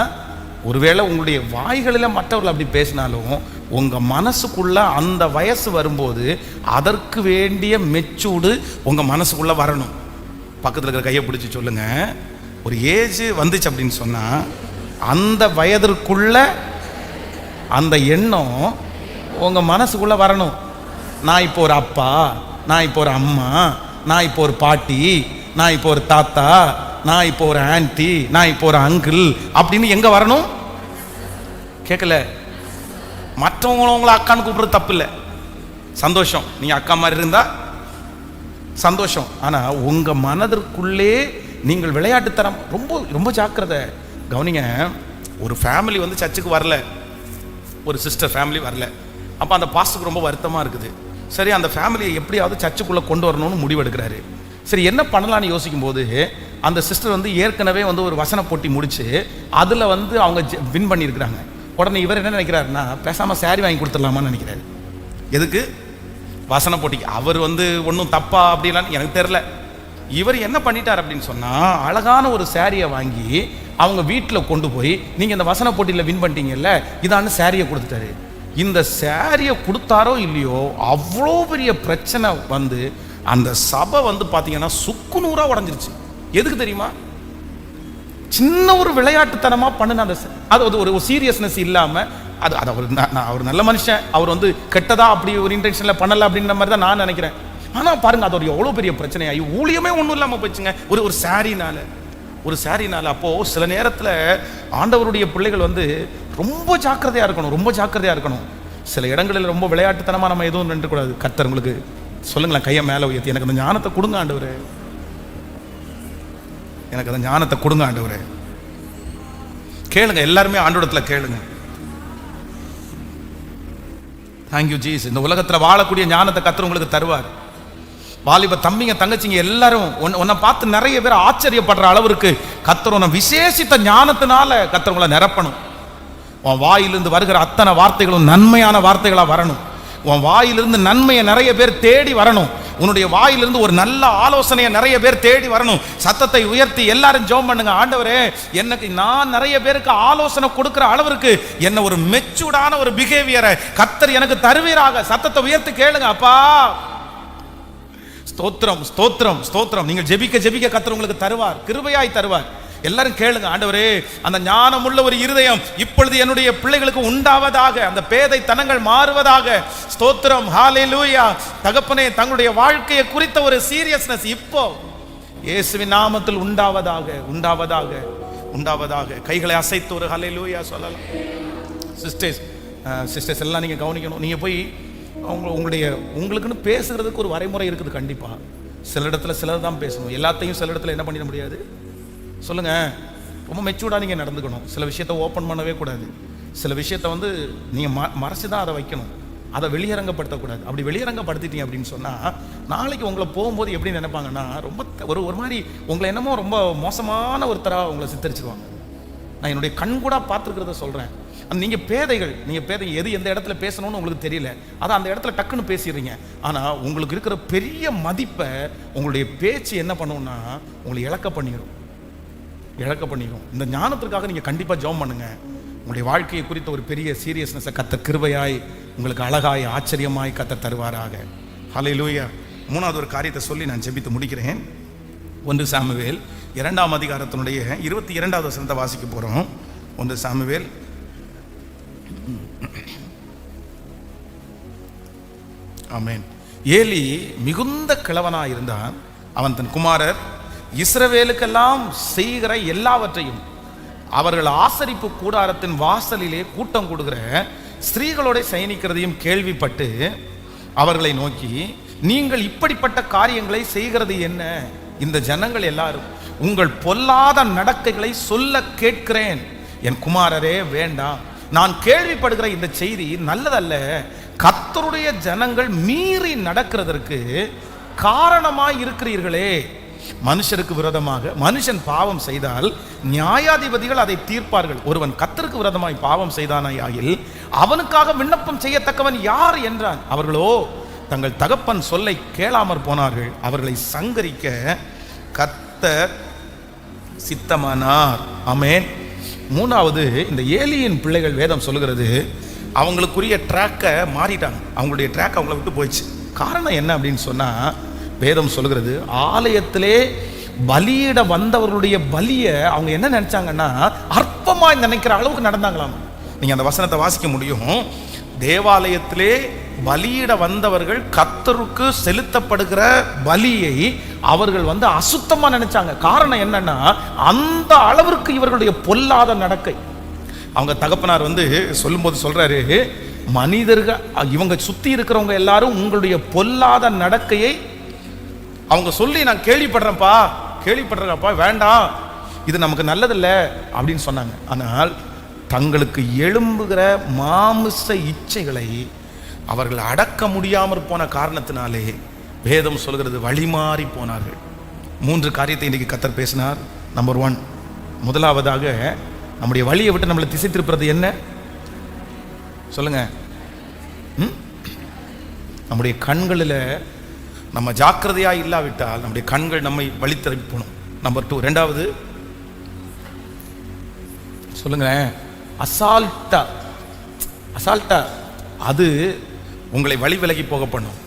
ஒருவேளை உங்களுடைய வாய்களில் மற்றவர்கள் அப்படி பேசினாலும் உங்கள் மனசுக்குள்ள அந்த வயசு வரும்போது அதற்கு வேண்டிய மெச்சூர்டு உங்கள் மனசுக்குள்ளே வரணும். பக்கத்தில் இருக்கிற கையை பிடிச்சி சொல்லுங்க, ஒரு ஏஜ் வந்துச்சு அப்படின்னு சொன்னால் அந்த வயதிற்குள்ள அந்த எண்ணம் உங்கள் மனசுக்குள்ளே வரணும். நான் இப்போ ஒரு அப்பா, நான் இப்போ ஒரு அம்மா, நான் இப்போ ஒரு பாட்டி, நான் இப்போ ஒரு தாத்தா, நான் இப்போ ஒரு ஆன்ட்டி, நான் இப்போ ஒரு அங்கிள் அப்படின்னு எங்கே வரணும்? கேட்கல. மற்றவங்கள உங்களை அக்கான்னு கூப்பிடுறது தப்பு இல்லை, சந்தோஷம். நீங்கள் அக்கா மாதிரி இருந்தால் சந்தோஷம். ஆனால் உங்கள் மனதிற்குள்ளே நீங்கள் விளையாட்டுத்தனம் ரொம்ப ரொம்ப ஜாக்கிரதை. கவனிங்க, ஒரு ஃபேமிலி சர்ச்சுக்கு வரல, ஒரு சிஸ்டர் ஃபேமிலி வரல. அப்போ அந்த பாஸ்டருக்கு ரொம்ப வருத்தமாக இருக்குது. சரி, அந்த ஃபேமிலியை எப்படியாவது சர்ச்சுக்குள்ளே கொண்டு வரணும்னு முடிவெடுக்கிறாரு. சரி, என்ன பண்ணலான்னு யோசிக்கும் போது அந்த சிஸ்டர் ஏற்கனவே ஒரு வசன போட்டி முடிச்சு அதில் அவங்க வின் பண்ணியிருக்கிறாங்க. உடனே இவர் என்ன நினைக்கிறாருன்னா, பேசாமல் சாரி வாங்கி கொடுத்துடலாமான்னு நினைக்கிறாரு. எதுக்கு? வசன போட்டிக்கு. அவர் ஒன்றும் தப்பா அப்படிலாம் எனக்கு தெரில. இவர் என்ன பண்ணிட்டார் அப்படின்னு சொன்னால், அழகான ஒரு சாரியை வாங்கி அவங்க வீட்டில் கொண்டு போய், நீங்கள் இந்த வசன போட்டியில் வின் பண்ணிட்டீங்கல்ல, இதான்னு சாரியை கொடுத்துட்டாரு. இந்த சாரியை கொடுத்தாரோ இல்லையோ, அவ்வளோ பெரிய பிரச்சனை அந்த சபை பார்த்தீங்கன்னா சுக்கு நூறாக உடஞ்சிருச்சு. எதுக்கு தெரியுமா? சின்ன ஒரு விளையாட்டுத்தனமாக பண்ணின அந்த அது ஒரு சீரியஸ்னஸ் இல்லாமல், அது அவர் நல்ல மனுஷன், அவர் கெட்டதா அப்படி ஒரு இன்டென்ஷனில் பண்ணலை அப்படின்ற மாதிரி தான் நான் நினைக்கிறேன். ஆனால் பாருங்க, அது ஒரு எவ்வளோ பெரிய பிரச்சனையாகி ஊழியமே ஒன்றும் இல்லாமல் போச்சுங்க, ஒரு சாரினால. அப்போது சில நேரத்தில் ஆண்டவருடைய பிள்ளைகள் ரொம்ப ஜாக்கிரதையாக இருக்கணும், ரொம்ப ஜாக்கிரதையாக இருக்கணும். சில இடங்களில் ரொம்ப விளையாட்டுத்தனமாக நம்ம எதுவும் நின்றுக்கூடாது. கர்த்தர் உங்களுக்கு சொல்லுங்களேன், கையை மேலே உயர்த்தி, எனக்கு அந்த ஞானத்தை கொடுங்க ஆண்டவரே, எனக்கு அந்த ஞானத்தை கொடுங்க ஆண்டவரே. கேளுங்க, எல்லாருமே ஆண்டவரத்தில் கேளுங்க. Thank you Jesus. இந்த உலகத்தில் வாழக்கூடிய ஞானத்தை கர்த்தர் உங்களுக்கு தருவார். வாலிப தம்பிங்க தங்கச்சிங்க எல்லாரும் உன்னை பார்த்து நிறைய பேர் ஆச்சரியப்படுற அளவிற்கு கர்த்தர் உன்னை விசேஷித்த ஞானத்தினால கர்த்தர் உங்களை நிரப்பணும். உன் வாயிலிருந்து வருகிற அத்தனை வார்த்தைகளும் நன்மையான வார்த்தைகளாக வரணும். உன் வாயிலிருந்து நன்மையை நிறைய பேர் தேடி வரணும். உன்னுடைய வாயிலிருந்து ஒரு நல்ல ஆலோசனையை நிறைய பேர் தேடி வரணும். சத்தத்தை உயர்த்தி எல்லாரும் ஜெபம் பண்ணுங்க, ஆண்டவரே எனக்கு நான் நிறைய பேருக்கு ஆலோசனை கொடுக்கிற அளவிற்கு என்ன ஒரு மெச்சூர்டான ஒரு பிஹேவியரை கர்த்தர் எனக்கு தருவீராக. சத்தத்தை உயர்த்தி கேளுங்க. அப்பா ஸ்தோத்திரம், ஸ்தோத்திரம், ஸ்தோத்திரம். நீங்கள் ஜெபிக்க ஜெபிக்க கர்த்தர் உங்களுக்கு தருவார், கிருபையாய் தருவார். எல்லாரும் கேளுங்க, ஆண்டவரே அந்த ஞானமுள்ள ஒரு இருதயம் இப்பொழுது என்னுடைய பிள்ளைகளுக்கு உண்டாவதாக, அந்த பேதை தனங்கள் மாறுவதாக. ஸ்தோத்திரம், ஹalleluya. தகப்பனே, தங்களுடைய வாழ்க்கையை குறித்த ஒரு சீரியஸ்னஸ் இப்போ இயேசுவின் நாமத்தில் உண்டாவதாக, உண்டாவதாக, உண்டாவதாக. கைகளை அசைத்து ஒரு ஹalleluya சொல்லலாம். சிஸ்டர்ஸ் எல்லாம் நீங்கள் கவனிக்கணும். நீங்கள் போய் உங்களுக்குன்னு பேசுகிறதுக்கு ஒரு வரைமுறை இருக்குது கண்டிப்பாக. சில இடத்துல சிலர் தான் பேசணும், எல்லாத்தையும் சில இடத்துல என்ன பண்ணிட முடியாது. சொல்லுங்க, ரொம்ப மெச்சூர்டாக நீங்கள் நடந்துக்கணும். சில விஷயத்தை ஓப்பன் பண்ணவே கூடாது. சில விஷயத்தை நீங்கள் மறைச்சு தான் அதை வைக்கணும், அதை வெளியரங்கப்படுத்தக்கூடாது. அப்படி வெளியரங்கப்படுத்திட்டீங்க அப்படின்னு சொன்னால் நாளைக்கு உங்களை போகும்போது எப்படி நினைப்பாங்கன்னா, ரொம்ப ஒரு மாதிரி உங்களை என்னமோ ரொம்ப மோசமான ஒருத்தராக உங்களை சித்தரிச்சிருவாங்க. நான் என்னுடைய கண் கூட பார்த்துருக்கிறத சொல்கிறேன். நீங்கள் பேதைகள், எது எந்த இடத்துல பேசணும்னு உங்களுக்கு தெரியல, அதை அந்த இடத்துல டக்குன்னு பேசிடுறீங்க. ஆனால் உங்களுக்கு இருக்கிற பெரிய மதிப்பை உங்களுடைய பேச்சு என்ன பண்ணுன்னா உங்களை இழக்க பண்ணிடும். இந்த ஞானத்திற்காக நீங்கள் கண்டிப்பாக ஜெபம் பண்ணுங்க. உங்களுடைய வாழ்க்கையை குறித்த ஒரு பெரிய சீரியஸ்னஸை கர்த்தர் கிருபையாய் உங்களுக்கு அழகாய் ஆச்சரியமாய் கர்த்தர் தருவாராக. ஹல்லேலூயா. மூணாவது ஒரு காரியத்தை சொல்லி நான் ஜெபித்து முடிக்கிறேன். 1 சாமுவேல் 2ஆம் அதிகாரத்தினுடைய 22வது வசனத்தை வாசிக்க போகிறோம். 1 சாமுவேல் ஆமென். ஏலி மிகுந்த கிழவனாக இருந்தான். அவன் தன் குமாரர் இஸ்ரவேலுக்கெல்லாம் செய்கிற எல்லாவற்றையும், அவர்கள் ஆசரிப்பு கூடாரத்தின் வாசலிலே கூட்டம் கூடுகிற ஸ்திரீகளோட சயனிக்கிறதையும் கேள்விப்பட்டு அவர்களை நோக்கி, நீங்கள் இப்படிப்பட்ட காரியங்களை செய்கிறது என்ன? இந்த ஜனங்கள் எல்லாரும் உங்கள் பொல்லாத நடக்கைகளை சொல்ல கேட்கிறேன். என் குமாரரே வேண்டாம், நான் கேள்விப்படுகிற இந்த செய்தி நல்லதல்ல. கர்த்தருடைய ஜனங்கள் மீறி நடக்கிறதற்கு காரணமாய் இருக்கிறீர்களே. மனுஷருக்கு விரோதமாக மனுஷன் பாவம் செய்தால் நியாயாதிபதிகள் அதை தீர்ப்பார்கள். ஒருவன் கர்த்தருக்கு விரோதமாய் பாவம் செய்தானாயில் அவனுக்காக விண்ணப்பம் செய்யத்தக்கவன் யார் என்றான். அவர்களோ தங்கள் தகப்பன் சொல்லை கேளாமற் போனார்கள். அவர்களை சங்கரிக்க கர்த்தர் சித்தமானார். ஆமென். மூணாவது, இந்த ஏலியின் பிள்ளைகள் வேதம் சொல்லுகிறது அவங்களுக்குரிய ட்ராக்கை மாறிட்டாங்க. அவங்களுடைய ட்ராக் அவங்கள விட்டு போயிடுச்சு. காரணம் என்ன அப்படின்னு சொன்னா, வேதம் சொல்லுகிறது ஆலயத்திலே பலியிட வந்தவர்களுடைய பலியை அவங்க என்ன நினைச்சாங்கன்னா அற்பமா நினைக்கிற அளவுக்கு நடந்தாங்களாம். நீங்க அந்த வசனத்தை வாசிக்க முடியும். தேவாலயத்திலே பலியிட வந்தவர்கள் கர்த்தருக்கு செலுத்தப்படுகிற பலியை அவர்கள் அசுத்தமா நினைச்சாங்க. காரணம் என்னன்னா, அந்த அளவிற்கு இவர்களுடைய பொல்லாத நடக்கை. அவங்க தகப்பனார் சொல்லும்போது சொல்றாரு, மனிதர்கள் இவங்க சுத்தி இருக்கிறவங்க எல்லாரும் உங்களுடைய பொல்லாத நடக்கையை அவங்க சொல்லி நான் கேள்விப்படுறேன்ப்பா, வேண்டாம், இது நமக்கு நல்லதில்லை அப்படின்னு சொன்னாங்க. ஆனால் தங்களுக்கு எழும்புகிற மாமிச இச்சைகளை அவர்கள் அடக்க முடியாமற் போன காரணத்தினாலே வேதம் சொல்கிறது வழிமாறி போனார்கள். 3 காரியத்தை இன்றைக்கு கர்த்தர் பேசினார். நம்பர் 1, முதலாவதாக நம்முடைய வழியை விட்டு நம்மளை திசை திருப்புறது என்ன சொல்லுங்க? நம்முடைய கண்களில் நம்ம ஜாக்கிரதையா இல்லாவிட்டால் நம்முடைய கண்கள் நம்மை வழி திருப்பி போகணும். நம்பர் 2, ரெண்டாவது சொல்லுங்க, அசால்ட்டா அது உங்களை வழி விலகி போக பண்ணும்.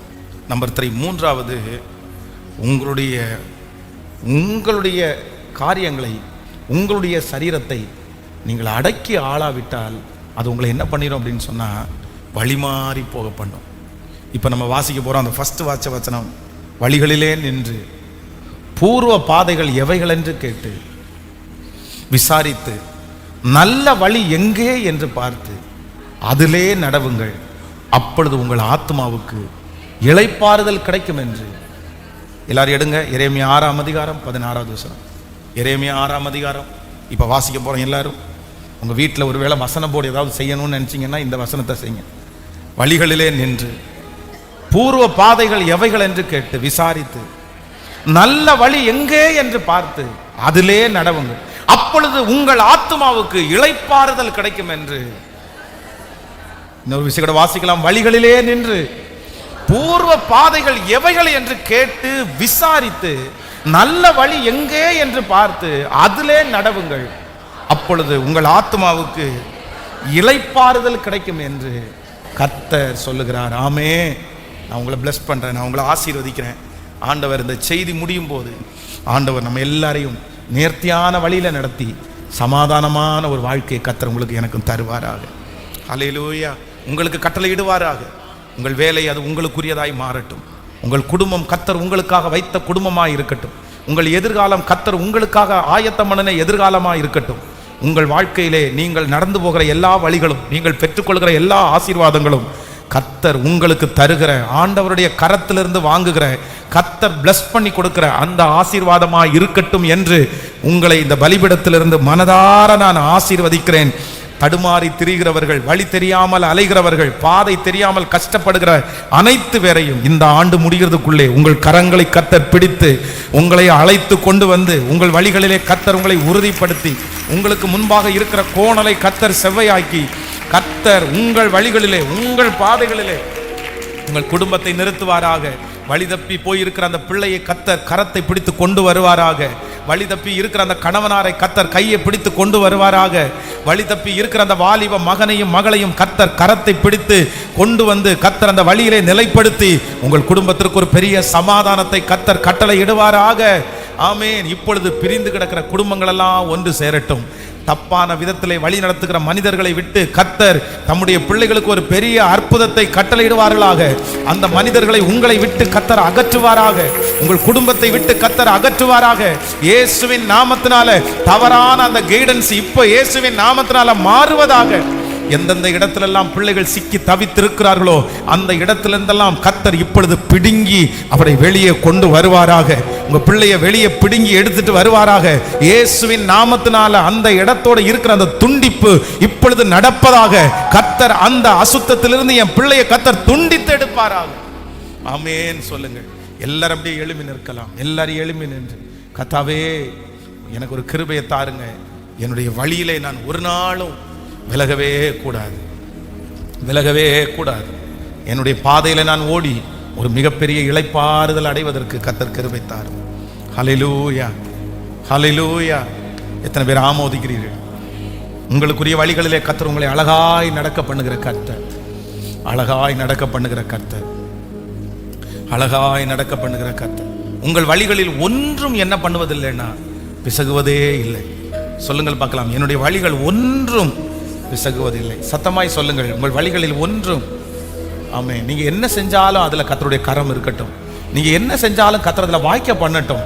நம்பர் 3, மூன்றாவது உங்களுடைய காரியங்களை, உங்களுடைய சரீரத்தை நீங்கள் அடக்கி ஆளாவிட்டால் அது உங்களை என்ன பண்ணிடும் அப்படின்னு சொன்னால் வழிமாறி போக பண்ணும். இப்போ நம்ம வாசிக்க போகிறோம் அந்த ஃபர்ஸ்ட் வசனம், வழிகளிலே நின்று பூர்வ பாதைகள் எவைகள் என்று கேட்டு விசாரித்து நல்ல வழி எங்கே என்று பார்த்து அதிலே நடவுங்கள், அப்பொழுது உங்கள் ஆத்மாவுக்கு இளைப்பாறுதல் கிடைக்கும் என்று. எல்லாரும் எடுங்க, எரேமியா 6ஆம் அதிகாரம் 16வது வசனம். எரேமியா 6ஆம் அதிகாரம் இப்போ வாசிக்க போகிறோம். எல்லாரும் உங்கள் வீட்டில் ஒருவேளை வசன போர்டு ஏதாவது செய்யணும்னு நினச்சிங்கன்னா இந்த வசனத்தை செய்யுங்க. வழிகளிலே நின்று பூர்வ பாதைகள் எவைகள் என்று கேட்டு விசாரித்து நல்ல வழி எங்கே என்று பார்த்து அதிலே நடவுங்க, அப்பொழுது உங்கள் ஆத்மாவுக்கு இளைப்பாறுதல் கிடைக்கும் என்று. இன்னொரு விஷயம் வாசிக்கலாம். வழிகளிலே நின்று பூர்வ பாதைகள் எவைகள் என்று கேட்டு விசாரித்து நல்ல வழி எங்கே என்று பார்த்து அதிலே நடவுங்கள், அப்பொழுது உங்கள் ஆத்மாவுக்கு இளைப்பாறுதல் கிடைக்கும் என்று கர்த்தர் சொல்லுகிறார். ஆமே. நான் உங்களை பிளஸ் பண்றேன், நான் உங்களை ஆசீர்வதிக்கிறேன். ஆண்டவர் இந்த செய்தி முடியும் போது ஆண்டவர் நம்ம எல்லாரையும் நேர்த்தியான வழியில நடத்தி சமாதானமான ஒரு வாழ்க்கையை கர்த்தர் உங்களுக்கு எனக்கும் தருவாராக. ஹல்லேலூயா. உங்களுக்கு கட்டளையிடுவாராக. உங்கள் வேலை அது உங்களுக்குரியதாய் மாறட்டும். உங்கள் குடும்பம் கர்த்தர் உங்களுக்காக வைத்த குடும்பமாய் இருக்கட்டும். உங்கள் எதிர்காலம் கர்த்தர் உங்களுக்காக ஆயத்தம் பண்ணின எதிர்காலமாய் இருக்கட்டும். உங்கள் வாழ்க்கையிலே நீங்கள் நடந்து போகிற எல்லா வழிகளும், நீங்கள் பெற்றுக்கொள்கிற எல்லா ஆசீர்வாதங்களும் கர்த்தர் உங்களுக்கு தருகிற, ஆண்டவருடைய கரத்திலிருந்து வாங்குகிற, கர்த்தர் பிளஸ் பண்ணி கொடுக்கிற அந்த ஆசீர்வாதமாய் இருக்கட்டும் என்று உங்களை இந்த பலிபீடத்திலிருந்து மனதார நான் ஆசீர்வதிக்கிறேன். தடுமாறி திரிகிறவர்கள், வழி தெரியாமல் அலைகிறவர்கள், பாதை தெரியாமல் கஷ்டப்படுகிற அனைத்து பேரையும் இந்த ஆண்டு முடிகிறதுக்குள்ளே உங்கள் கரங்களை கர்த்தர் பிடித்து உங்களை அழைத்து கொண்டு வந்து உங்கள் வழிகளிலே கர்த்தர் உங்களை உறுதிப்படுத்தி உங்களுக்கு முன்பாக இருக்கிற கோணலை கர்த்தர் செவ்வையாக்கி கர்த்தர் உங்கள் வழிகளிலே, உங்கள் பாதைகளிலே உங்கள் குடும்பத்தை நிறுத்துவாராக. வழி தப்பி போயிருக்கிற அந்த பிள்ளையை கர்த்தர் கரத்தை பிடித்து கொண்டு வருவாராக. வழி தப்பி இருக்கிற அந்த கணவனாரை கர்த்தர் கையை பிடித்து கொண்டு வருவாராக. வழி தப்பி இருக்கிற அந்த வாலிப மகனையும் மகளையும் கர்த்தர் கரத்தை பிடித்து கொண்டு வந்து கர்த்தர் அந்த வழியிலே நிலைப்படுத்தி உங்கள் குடும்பத்திற்கு ஒரு பெரிய சமாதானத்தை கர்த்தர் கட்டளை இடுவாராக. ஆமேன். இப்பொழுது பிரிந்து கிடக்கிற குடும்பங்கள் எல்லாம் ஒன்று சேரட்டும். தப்பான விதத்திலே வழி நடத்துகிற மனிதர்களை விட்டு கர்த்தர் தம்முடைய பிள்ளைகளுக்கு ஒரு பெரிய அற்புதத்தை கட்டளையிடுவார்களாக. அந்த மனிதர்களை உங்களை விட்டு கர்த்தர் அகற்றுவாராக. உங்கள் குடும்பத்தை விட்டு கர்த்தர் அகற்றுவாராக. இயேசுவின் நாமத்தினால தவறான அந்த கைடன்ஸ் இப்போ இயேசுவின் நாமத்தினால மாறுவதாக. எந்தெந்த இடத்திலெல்லாம் பிள்ளைகள் சிக்கி தவித்திருக்கிறார்களோ அந்த இடத்திலிருந்தெல்லாம் கர்த்தர் இப்பொழுது பிடுங்கி அவரை வெளியே கொண்டு வருவாராக. உங்க பிள்ளைய வெளியே பிடுங்கி எடுத்துட்டு வருவாராக. இயேசுவின் நாமத்தினால அந்த இடத்தோட இருக்கிற அந்த துண்டிப்பு இப்பொழுது நடப்பதாக. கர்த்தர் அந்த அசுத்தத்திலிருந்து என் பிள்ளையை கர்த்தர் துண்டித்து எடுப்பாராக. ஆமென் சொல்லுங்கள். எல்லாரும் அப்படியே எழும்பி நிற்கலாம். எல்லாரும் எழும்பி நின்று கர்த்தாவே எனக்கு ஒரு கிருபையை தாருங்க, என்னுடைய வழியிலே நான் ஒரு நாளும் விலகவே கூடாது, விலகவே கூடாது. என்னுடைய பாதையில நான் ஓடி ஒரு மிகப்பெரிய இளைப்பாறுதல் அடைவதற்கு கர்த்தர் கிருபை தாரும். ஹல்லேலூயா, ஹல்லேலூயா. எத்தனை பேர் ஆமோதிக்கிறீர்கள்? உங்களுக்குரிய வழிகளிலே கர்த்தர் உங்களை அழகாய் நடக்க பண்ணுகிற கர்த்தர், அழகாய் நடக்க பண்ணுகிற கர்த்தர், அழகாய் நடக்க பண்ணுகிற கர்த்தர். உங்கள் வழிகளில் ஒன்றும் என்ன பண்ணுவதில்லைன்னா பிசகுவதே இல்லை. சொல்லுங்கள் பார்க்கலாம், என்னுடைய வழிகள் ஒன்றும் பிசகுவதில்லை. சத்தமாய் சொல்லுங்கள், உங்கள் வழிகளில் ஒன்றும். ஆமென். நீங்க என்ன செஞ்சாலும் அதுல கர்த்தருடைய கரம் இருக்கட்டும். நீங்க என்ன செஞ்சாலும் கர்த்தர் அதுல வாய்க்க பண்ணட்டும்.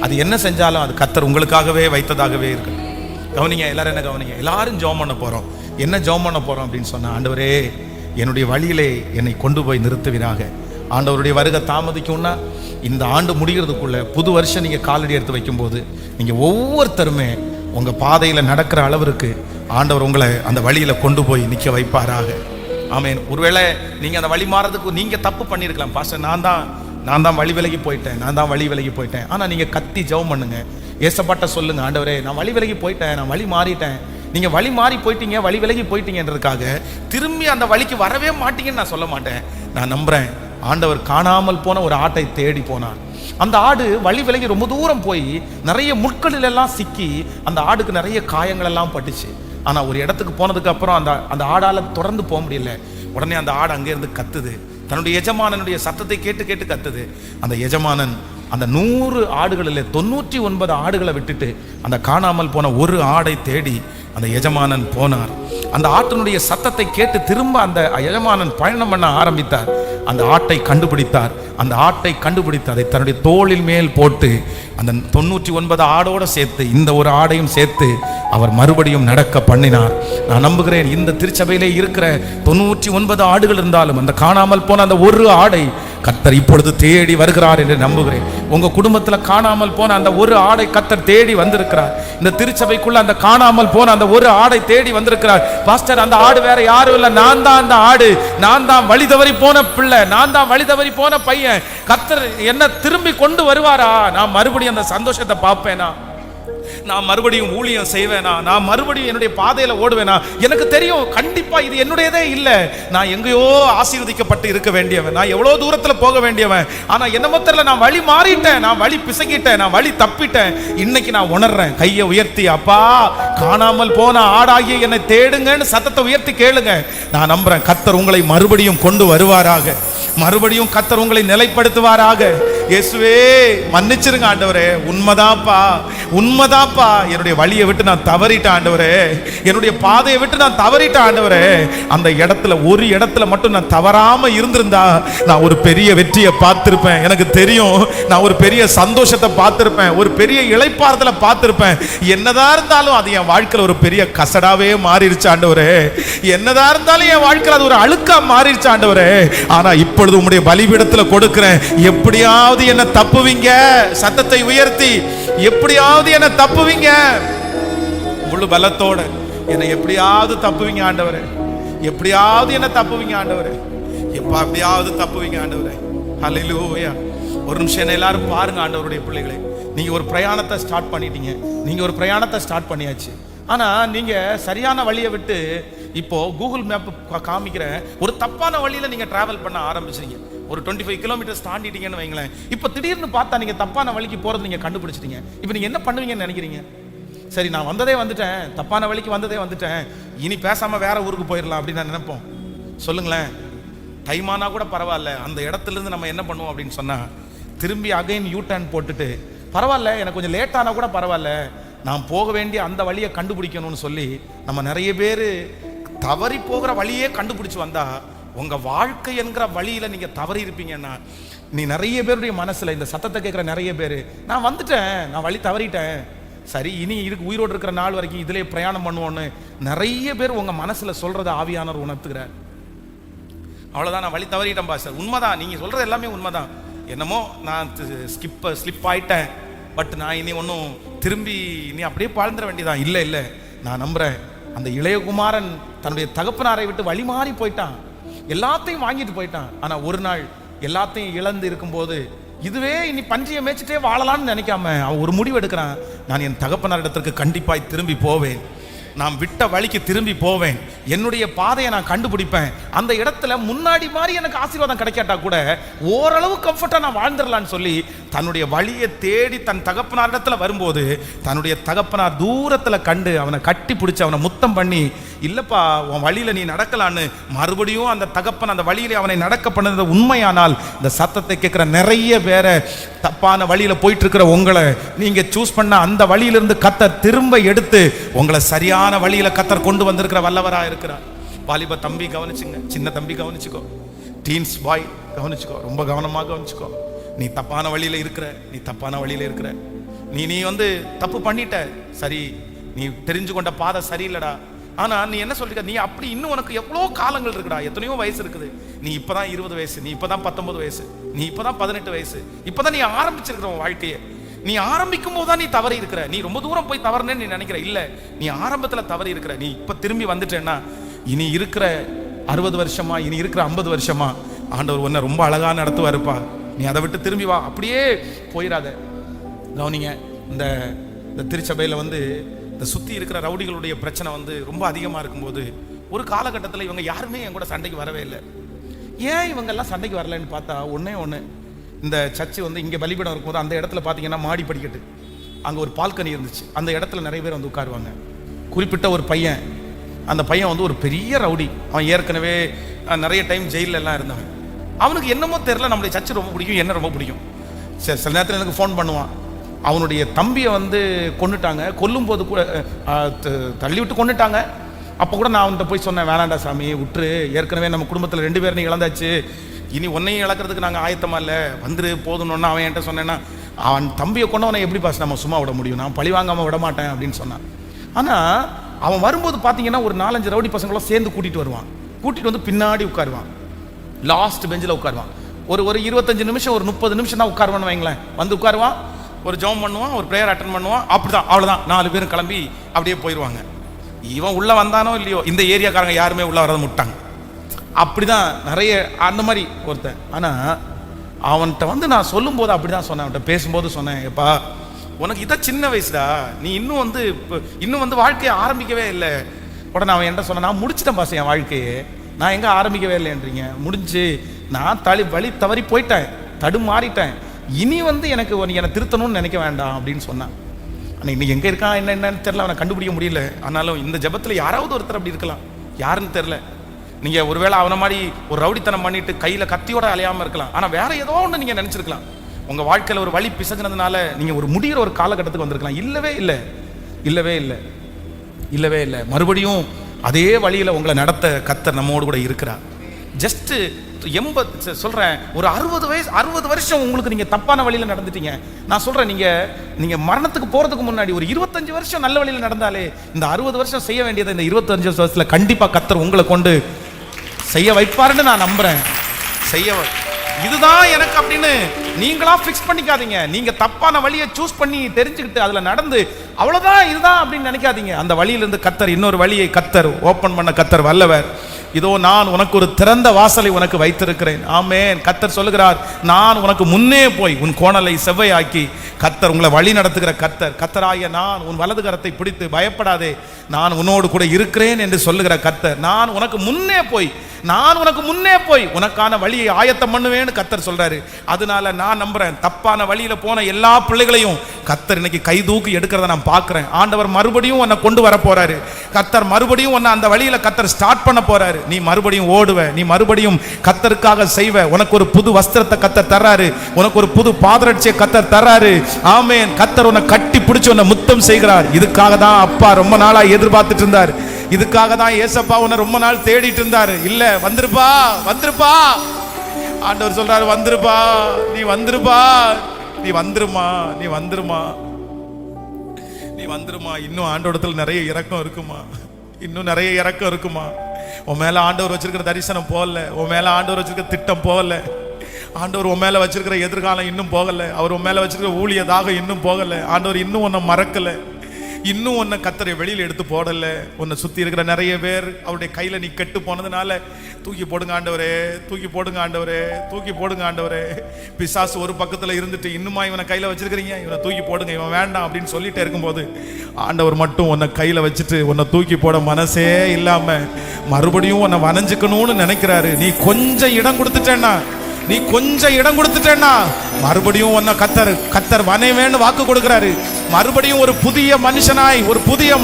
அது என்ன செஞ்சாலும் அது கர்த்தர் உங்களுக்காகவே வைத்ததாகவே இருக்கட்டும். கவனிங்க, எல்லாரும் என்ன கவனிங்க. எல்லாரும் ஜெபம் பண்ண போறோம். என்ன ஜெபம் பண்ண போறோம் அப்படின்னு சொன்னா, ஆண்டவரே என்னுடைய வழியிலே என்னை கொண்டு போய் நிறுத்துவீராக. ஆண்டவருடைய வருகை தாமதிக்கும்னா இந்த ஆண்டு முடிகிறதுக்குள்ள புது வருஷம் நீங்க காலடி எடுத்து வைக்கும்போது நீங்க ஒவ்வொருத்தருமே உங்க பாதையில நடக்கிற அளவிற்கு ஆண்டவர் உங்களை அந்த வழியில கொண்டு போய் நிற்க வைப்பாராக. ஆமென். ஒருவேளை நீங்க அந்த வழி மாறதுக்கு நீங்க தப்பு பண்ணியிருக்கலாம். பாஸ்டர், நான் தான் வழி விலகி போயிட்டேன், நான் தான் வழி விலகி போயிட்டேன். ஆனா நீங்க கத்தி ஜெபம் பண்ணுங்க, ஏசப்பாட்ட சொல்லுங்க, ஆண்டவரே நான் வழி விலகி போயிட்டேன், நான் வழி மாறிட்டேன். நீங்க வழி மாறி போயிட்டீங்க, வழி விலகி போயிட்டீங்கன்றதுக்காக திரும்பி அந்த வழிக்கு வரவே மாட்டீங்கன்னு நான் சொல்ல மாட்டேன். நான் நம்புறேன், ஆண்டவர் காணாமல் போன ஒரு ஆட்டை தேடி போனார். அந்த ஆடு வழி விலகி ரொம்ப தூரம் போய் நிறைய முட்களில் எல்லாம் சிக்கி அந்த ஆடுக்கு நிறைய காயங்கள் எல்லாம் பட்டுச்சு. ஆனா ஒரு இடத்துக்கு போனதுக்கு அப்புறம் அந்த ஆடால தொடர்ந்து போக முடியல. உடனே அந்த ஆடு அங்கே இருந்து கத்துது, தன்னுடைய எஜமானனுடைய சத்தத்தை கேட்டு கேட்டு கத்துது. அந்த எஜமானன் அந்த 100 ஆடுகளில் 99 ஆடுகளை விட்டுட்டு அந்த காணாமல் போன ஒரு ஆடை தேடி அந்த எஜமானன் போனார். அந்த ஆட்டினுடைய சத்தத்தை கேட்டு திரும்ப அந்த எஜமானன் பயணம் பண்ண ஆரம்பித்தார். அந்த ஆட்டை கண்டுபிடித்தார். அந்த ஆட்டை கண்டுபிடித்து அதை தன்னுடைய தோளில் மேல் போட்டு அந்த 99 ஆடோடு சேர்த்து இந்த ஒரு ஆடையும் சேர்த்து அவர் மறுபடியும் நடக்க பண்ணினார். நான் நம்புகிறேன், இந்த திருச்சபையிலே இருக்கிற 99 ஆடுகள் இருந்தாலும் அந்த காணாமல் போன அந்த ஒரு ஆடை கர்த்தர் இப்பொழுது தேடி வருகிறார் என்று நம்புகிறேன். உங்க குடும்பத்துல காணாமல் போன அந்த ஒரு ஆடை கர்த்தர் தேடி வந்திருக்கிறார். இந்த திருச்சபைக்குள்ள அந்த காணாமல் போன அந்த ஒரு ஆடை தேடி வந்திருக்கிறார். பாஸ்டர், அந்த ஆடு வேற யாரும் இல்லை, நான் தான் அந்த ஆடு, நான் தான் வழி தவறி போன பிள்ளை, நான் தான் வழி தவறி போன பையன். கர்த்தர் என்ன திரும்பி கொண்டு வருவாரா? நான் மறுபடியும் அந்த சந்தோஷத்தை பார்ப்பேனா? நான் மறுபடியும் ஊழியம் செய்வேனா? நான் மறுபடியும் என்னுடைய பாதையில ஓடுவேனா? எனக்கு தெரியும், கண்டிப்பா இது என்னுடையதே இல்லை. நான் எங்கேயோ ஆசீர்வதிக்கப்பட்டு இருக்க வேண்டியவன், நான் எவ்வளவு தூரத்துல போக வேண்டியவன். ஆனா என்னமோ தெரியல, நான் வழி மாறிட்டேன், நான் வழி பிசகிட்டேன், நான் வழி தப்பிட்டேன். இன்னைக்கு நான் உணர்றேன். கையை உயர்த்தி, அப்பா காணாமல் போன ஆடாகிய என்னை தேடுங்கன்னு சத்தத்தை உயர்த்தி கேளுங்க. நான் நம்புறேன், கர்த்தர் உங்களை மறுபடியும் கொண்டு வருவாராக, மறுபடியும் கர்த்தர் உங்களை நிலைப்படுத்துவாராக. இயேசுவே மன்னிச்சிருங்க ஆண்டவரே, உண்மைதான்ப்பா, உண்மைதான்ப்பா, என்னுடைய வழியை விட்டு நான் தவறிட்டேன் ஆண்டவரே, என்னுடைய பாதையை விட்டு நான் தவறிட்டேன் ஆண்டவரே. அந்த இடத்துல ஒரு இடத்துல மட்டும் நான் தவறாம இருந்திருந்தா நான் ஒரு பெரிய வெற்றியை பார்த்திருப்பேன். எனக்கு தெரியும், நான் ஒரு பெரிய சந்தோஷத்தை பார்த்திருப்பேன், ஒரு பெரிய இளைப்பாறுதலை பார்த்திருப்பேன். என்னதான் இருந்தாலும் அது என் வாழ்க்கையில் ஒரு பெரிய கசடாவே மாறிடுச்சு ஆண்டவரே. என்னதான் இருந்தாலும் என் வாழ்க்கையில் அது ஒரு அழுக்கா மாறிடுச்சு ஆண்டவரே. ஆனா இப்பொழுது உம்முடைய பலிபீடத்துல கொடுக்கிறேன், எப்படியாவது என்ன தப்புவீங்க. சத்தத்தை உயர்த்தி, எப்படியாவது என்ன தப்புவீங்க, முழு பலத்தோட என்னை எப்படியாவது தப்புவீங்க ஆண்டவரே, எப்படியாவது என்ன தப்புவீங்க ஆண்டவரே, எப்படியாவது தப்புவீங்க ஆண்டவரே. ஹல்லேலூயா. ஒரு நிமிஷம் என்ன எல்லாரும் பாருங்க ஆண்டவருடைய பிள்ளைகளை. நீங்க ஒரு பிரயாணத்தை ஸ்டார்ட் பண்ணிட்டீங்க, நீங்க ஒரு பிரயாணத்தை ஸ்டார்ட் பண்ணியாச்சு. ஆனா நீங்க சரியான வழியை விட்டு இப்போ கூகுள் மேப் காமிக்கிற ஒரு தப்பான வழியில நீங்க டிராவல் பண்ண ஆரம்பிச்சீங்க. ஒரு 25 கிலோமீட்டர்ஸ் தாண்டிட்டீங்கன்னு வைங்களேன். இப்போ திடீர்னு பார்த்தா நீங்க தப்பான வழிக்கு போறது நீங்க கண்டுபிடிச்சிட்டீங்க. இப்போ நீங்க என்ன பண்ணுவீங்கன்னு நினைக்கிறீங்க? சரி, நான் வந்ததே வந்துட்டேன், தப்பான வழிக்கு வந்ததே வந்துட்டேன், இனி பேசாம வேற ஊருக்கு போயிடலாம் அப்படின்னு நான் நினைப்போம். சொல்லுங்களேன், டைம் ஆனா கூட பரவாயில்ல, அந்த இடத்துல இருந்து நம்ம என்ன பண்ணுவோம் அப்படின்னு சொன்னா, திரும்பி அகைன் யூ டர்ன் போட்டுட்டு, பரவாயில்ல எனக்கு கொஞ்சம் லேட் ஆனா கூட பரவாயில்ல, நான் போக வேண்டிய அந்த வழியை கண்டுபிடிக்கணும்னு சொல்லி நம்ம நிறைய பேர் தவறி போகிற வழியே கண்டுபிடிச்சு வந்தா, உங்க வாழ்க்கை என்கிற வழியில நீங்க தவறி இருப்பீங்கன்னா, நீ நிறைய பேருடைய மனசுல இந்த சத்தத்தை கேட்கிற நிறைய பேர், நான் வந்துட்டேன், நான் வழி தவறிட்டேன், சரி இனி இருக்கு உயிரோடு இருக்கிற நாள் வரைக்கும் இதிலே பிரயாணம் பண்ணுவோன்னு நிறைய பேர் உங்க மனசுல சொல்றதை ஆவியானவர் உணர்த்துகிறார். அவ்வளவுதான், நான் வழி தவறிட்டேன் பாஸ்டர். உண்மைதான், நீங்க சொல்றது எல்லாமே உண்மைதான். என்னமோ நான் ஸ்லிப் ஆயிட்டேன், பட் நான் இனி ஒன்றும் திரும்பி இனி அப்படியே வாழ்ந்துட வேண்டியதான். இல்லை இல்லை, நான் நம்புறேன், அந்த இளையகுமாரன் தன்னுடைய தகப்பனாரை விட்டு வழி மாறி போயிட்டான், எல்லாத்தையும் வாங்கிட்டு போயிட்டான். ஆனா ஒரு நாள் எல்லாத்தையும் இழந்து இருக்கும்போது இதுவே இனி பன்றியை மேய்ச்சிட்டே வாழலாம்னு நினைக்காம அவன் ஒரு முடிவு எடுக்கிறான். நான் என் தகப்பனாரிடத்திற்கு கண்டிப்பாய் திரும்பி போவேன், நான் விட்ட வழிக்கு திரும்பி போவேன், என்னுடைய பாதையை நான் கண்டுபிடிப்பேன். அந்த இடத்துல முன்னாடி மாதிரி எனக்கு ஆசீர்வாதம் கிடைக்காட்டா கூட ஓரளவு கம்ஃபர்ட்டா நான் வாழ்ந்துடலான்னு சொல்லி தன்னுடைய வழியை தேடி தன் தகப்பனார் இடத்துல வரும்போது தன்னுடைய தகப்பனார் தூரத்துல கண்டு அவனை கட்டி பிடிச்சி அவனை முத்தம் பண்ணி, இல்லப்பா உன் வழியில நீ நடக்கலான்னு மறுபடியும் அந்த தகப்பன் அந்த வழியில அவனை நடக்க பண்ணது உண்மையானால் இந்த சத்தத்தை கேட்கிற நிறைய பேரை தப்பான வழியில போயிட்டு இருக்கிற உங்களை நீங்க சூஸ் பண்ண அந்த வழியிலிருந்து கர்த்தர் திரும்ப எடுத்து உங்களை சரியான வழியில கர்த்தர் கொண்டு வந்திருக்கிற வல்லவரா இருக்கிறார். வாலிப தம்பி கவனிச்சுங்க, சின்ன தம்பி கவனிச்சுக்கோ, டீன்ஸ் பாய் கவனிச்சுக்கோ, ரொம்ப கவனமாக கவனிச்சுக்கோ. நீ தப்பான வழியில இருக்கிற, நீ தப்பான வழியில இருக்கிற, நீ வந்து தப்பு பண்ணிட்ட, சரி, நீ தெரிஞ்சு கொண்ட பாதை சரியில்லடா. ஆனா நீ என்ன சொல்ற, நீ அப்படி இன்னும் உனக்கு எவ்வளோ காலங்கள் இருக்குடா, எத்தனையோ வயசு இருக்குது. நீ இப்பதான் 20 வயசு, நீ இப்பதான் 19 வயசு, நீ இப்பதான் 18 வயசு, இப்பதான் நீ ஆரம்பிச்சிருக்கிற உன் வாழ்க்கையை. நீ ஆரம்பிக்கும் போதுதான் நீ தவறி இருக்கிற. நீ ரொம்ப தூரம் போய் தவறுனேன்னு நீ நினைக்கிற. இல்ல, நீ ஆரம்பத்துல தவறி இருக்கிற. நீ இப்ப திரும்பி வந்துட்டேன்னா இனி இருக்கிற 60 வருஷமா, இனி இருக்கிற 50 வருஷமா ஆண்டவர் உன்னை ரொம்ப அழகா நடத்துவாருப்பா. நீ அதை விட்டு திரும்பி வா, அப்படியே போயிடாத. கவனிங்க, இந்த திருச்சபையில வந்து இந்த சுத்தி இருக்கிற ரவுடிகளுடைய பிரச்சனை வந்து ரொம்ப அதிகமா இருக்கும்போது ஒரு காலகட்டத்தில் இவங்க யாருமே என் கூட சண்டைக்கு வரவே இல்லை. ஏன் இவங்க எல்லாம் சண்டைக்கு வரலன்னு பார்த்தா ஒண்ணே ஒன்று, இந்த சர்ச்சு வந்து இங்கே பலிபீடம் இருக்கும்போது அந்த இடத்துல பார்த்தீங்கன்னா மாடி படிக்கட்டு, அங்கே ஒரு பால்கனி இருந்துச்சு. அந்த இடத்துல நிறைய பேர் வந்து உட்காருவாங்க. குறிப்பிட்ட ஒரு பையன், அந்த பையன் வந்து ஒரு பெரிய ரவுடி. அவன் ஏற்கனவே நிறைய டைம் ஜெயிலில் எல்லாம் இருந்தவன். அவனுக்கு என்னமோ தெரியல, நம்மளுடைய சர்ச்சு ரொம்ப பிடிக்கும், என்ன ரொம்ப பிடிக்கும். சரி, சில நேரத்தில் எனக்கு ஃபோன் பண்ணுவான். அவனுடைய தம்பியை வந்து கொண்டுட்டாங்க, கொல்லும் போது கூட தள்ளி விட்டு கொண்டுட்டாங்க. அப்போ கூட நான் அவன்கிட்ட போய் சொன்னேன், வேணாண்டா சாமி விட்டுரு, ஏற்கனவே நம்ம குடும்பத்தில் 2 பேர் நீ இழந்தாச்சு, இனி உன்னையும் இழக்கிறதுக்கு நாங்கள் ஆயத்தமா இல்லை, வந்துரு போதுன்னு அவன் என்கிட்ட சொன்னேன்னா, அவன் தம்பியை கொண்டவனை எப்படி பாஸ் நம்ம சும்மா விட முடியும், நான் பழி வாங்காமல் விட மாட்டேன் அப்படின்னு சொன்னான். ஆனால் அவன் வரும்போது பார்த்தீங்கன்னா ஒரு 4-5 ரவுடி பசங்களும் சேர்ந்து கூட்டிகிட்டு வருவான். கூட்டிகிட்டு வந்து பின்னாடி உட்காருவான், லாஸ்ட் பெஞ்சில் உட்காருவான். ஒரு 25 நிமிஷம், ஒரு 30 நிமிஷம் தான் உட்காருவான்னு வைங்களேன். வந்து உட்காருவான், ஒரு ஜெபம் பண்ணுவான், ஒரு ப்ரேயர் அட்டன் பண்ணுவான், அப்படிதான், அவ்வளோதான். 4 பேரும் கிளம்பி அப்படியே போயிடுவாங்க. இவன் உள்ள வந்தானோ இல்லையோ, இந்த ஏரியாக்காரங்க யாருமே உள்ள வரதை முட்டாங்க. அப்படிதான் நிறைய அந்த மாதிரி ஒருத்தன். ஆனால் அவன்கிட்ட வந்து நான் சொல்லும் போது அப்படிதான் சொன்னேன், அவன்கிட்ட பேசும்போது சொன்னேன், எப்பா உனக்கு இதை சின்ன வயசுடா, நீ இன்னும் வந்து வாழ்க்கையை ஆரம்பிக்கவே இல்லை. உடனே அவன் என்ன சொன்ன, நான் முடிச்சிட்டேன் பாஸ் என் வாழ்க்கையே, நான் எங்கே ஆரம்பிக்கவே இல்லைன்றீங்க, முடிஞ்சு நான் வழி தவறி போயிட்டேன், தடுமாறிட்டேன், இனி வந்து எனக்கு என்னை திருத்தணும்னு நினைக்க வேண்டாம் அப்படின்னு சொன்னான். ஆனால் இன்னைக்கு எங்கே இருக்கான் என்னன்னு தெரியல, அவனை கண்டுபிடிக்க முடியல. ஆனாலும் இந்த ஜபத்தில் யாராவது ஒருத்தர் அப்படி இருக்கலாம், யாருன்னு தெரில. நீங்கள் ஒருவேளை அவனை மாதிரி ஒரு ரவுடித்தனம் பண்ணிட்டு கையில் கத்தியோட அலையாமல் இருக்கலாம். ஆனால் வேற ஏதோ ஒன்று நீங்கள் நினச்சிருக்கலாம். உங்கள் வாழ்க்கையில் ஒரு வழி பிசகுனதுனால நீங்கள் ஒரு முடிகிற ஒரு காலகட்டத்துக்கு வந்திருக்கலாம். இல்லவே இல்லை, இல்லவே இல்லை, இல்லவே இல்லை. மறுபடியும் அதே வழியில் உங்களை நடத்த கர்த்தர் நம்மோடு கூட இருக்கிறார். ஜஸ்ட்டு 80 சொல்கிறேன், ஒரு 60 வருஷம் உங்களுக்கு நீங்கள் தப்பான வழியில் நடந்துட்டீங்க. நான் சொல்கிறேன், நீங்கள் மரணத்துக்கு போகிறதுக்கு முன்னாடி ஒரு 25 வருஷம் நல்ல வழியில் நடந்தாலே இந்த 60 வருஷம் செய்ய வேண்டியதை இந்த 25 வருஷத்தில் கண்டிப்பாக கர்த்தர் உங்களை கொண்டு செய்ய வைப்பாருன்னு நான் நம்புகிறேன். இதுதான் எனக்கு அப்படின்னு நீங்களா ஃபிக்ஸ் பண்ணிக்காதீங்க. நீங்க தப்பான வழியை சூஸ் பண்ணி தெரிஞ்சுக்கிட்டு அதுல நடந்து அவ்வளவுதான் இதுதான் அப்படின்னு நினைக்காதீங்க. அந்த வழியிலிருந்து கர்த்தர் இன்னொரு வழியை கர்த்தர் ஓபன் பண்ண கர்த்தர் வல்லவர். இதோ நான் உனக்கு ஒரு திறந்த வாசலை உனக்கு வைத்திருக்கிறேன். ஆமென். கர்த்தர் சொல்லுகிறார், நான் உனக்கு முன்னே போய் உன் கோணலை செவ்வையாக்கி. கர்த்தர் உங்களை வழி நடத்துகிற கர்த்தர். கர்த்தராகிய நான் உன் வலது கரத்தை பிடித்து பயப்படாதே, நான் உன்னோடு கூட இருக்கிறேன் என்று சொல்லுகிற கர்த்தர். நான் உனக்கு முன்னே போய் உனக்கான வழியை ஆயத்தம் பண்ணுவேன்னு கர்த்தர் சொல்றாரு. அதனால நான் நம்புறேன், தப்பான வழியில போன எல்லா பிள்ளைகளையும் கர்த்தர் இன்னைக்கு கை தூக்கி எடுக்கிறத நான் பார்க்கிறேன். ஆண்டவர் மறுபடியும் உன்னை கொண்டு வர போறாரு. கர்த்தர் மறுபடியும் உன்னை அந்த வழியில கர்த்தர் ஸ்டார்ட் பண்ண போறாரு. நீ மறுபடியும் ஓடுவ, நீ மறுபடியும் கர்த்தருக்காக செய்வ. உனக்கு ஒரு புது வஸ்திரத்தை கர்த்தர் தர்றாரு, உனக்கு ஒரு புது பாதரட்சியை கர்த்தர் தர்றாரு. ஆமென். கர்த்தர் உன்னை கட்டி பிடிச்சு உன்னை முத்தம் செய்கிறார். இதுக்காக தான் அப்பா ரொம்ப நாளா எதிர்பார்த்துட்டு இருந்தார். இதுக்காக தான் ஏசப்பா உன்னை ரொம்ப நாள் தேடிட்டு இருந்தாரு. இல்ல, வந்திருப்பா வந்திருப்பா. ஆண்டவர் சொல்றாரு, வந்திருப்பா, நீ வந்திருப்பா, நீ வந்துருமா, நீ வந்துருமா, நீ வந்துருமா. இன்னும் ஆண்டவரத்தில் நிறைய இரக்கம் இருக்குமா, இன்னும் நிறைய இரக்கம் இருக்குமா. உன் மேல ஆண்டவர் வச்சிருக்கிற தரிசனம் போகல, உன் மேல ஆண்டவர் வச்சிருக்கிற திட்டம் போகல, ஆண்டவர் உன் மேல வச்சிருக்கிற எதிர்காலம் இன்னும் போகல, அவர் உன் மேல வச்சிருக்கிற ஊழியதாக இன்னும் போகல. ஆண்டவர் இன்னும் உன்னை மறக்கல. இன்னும் உன்னை கத்தரை வெளியில எடுத்து போடல. உன்னை சுத்தி இருக்கிற நிறைய பேர் அவருடைய கையில நீ கெட்டு போனதுனால தூக்கி போடுங்க ஆண்டவரே, தூக்கி போடுங்க ஆண்டவரே, தூக்கி போடுங்க ஆண்டவரே. பிசாசு ஒரு பக்கத்துல இருந்துட்டு இன்னுமா இவனை கையில வச்சிருக்கிறீங்க, இவனை தூக்கி போடுங்க, இவன் வேண்டாம் அப்படின்னு சொல்லிட்டே இருக்கும்போது ஆண்டவர் மட்டும் உன்னை கையில வச்சுட்டு உன்னை தூக்கி போட மனசே இல்லாம மறுபடியும் உன்னை வனைஞ்சுக்கணும்னு நினைக்கிறாரு. நீ கொஞ்சம் இடம் கொடுத்துட்டேன்னா, நீ கொஞ்சம் இடம் கொடுத்துட்டேன்னா மறுபடியும் உன்னை கத்தர் வனைவேன்னு வாக்கு கொடுக்கிறாரு. மறுபடியும் ஒரு புதிய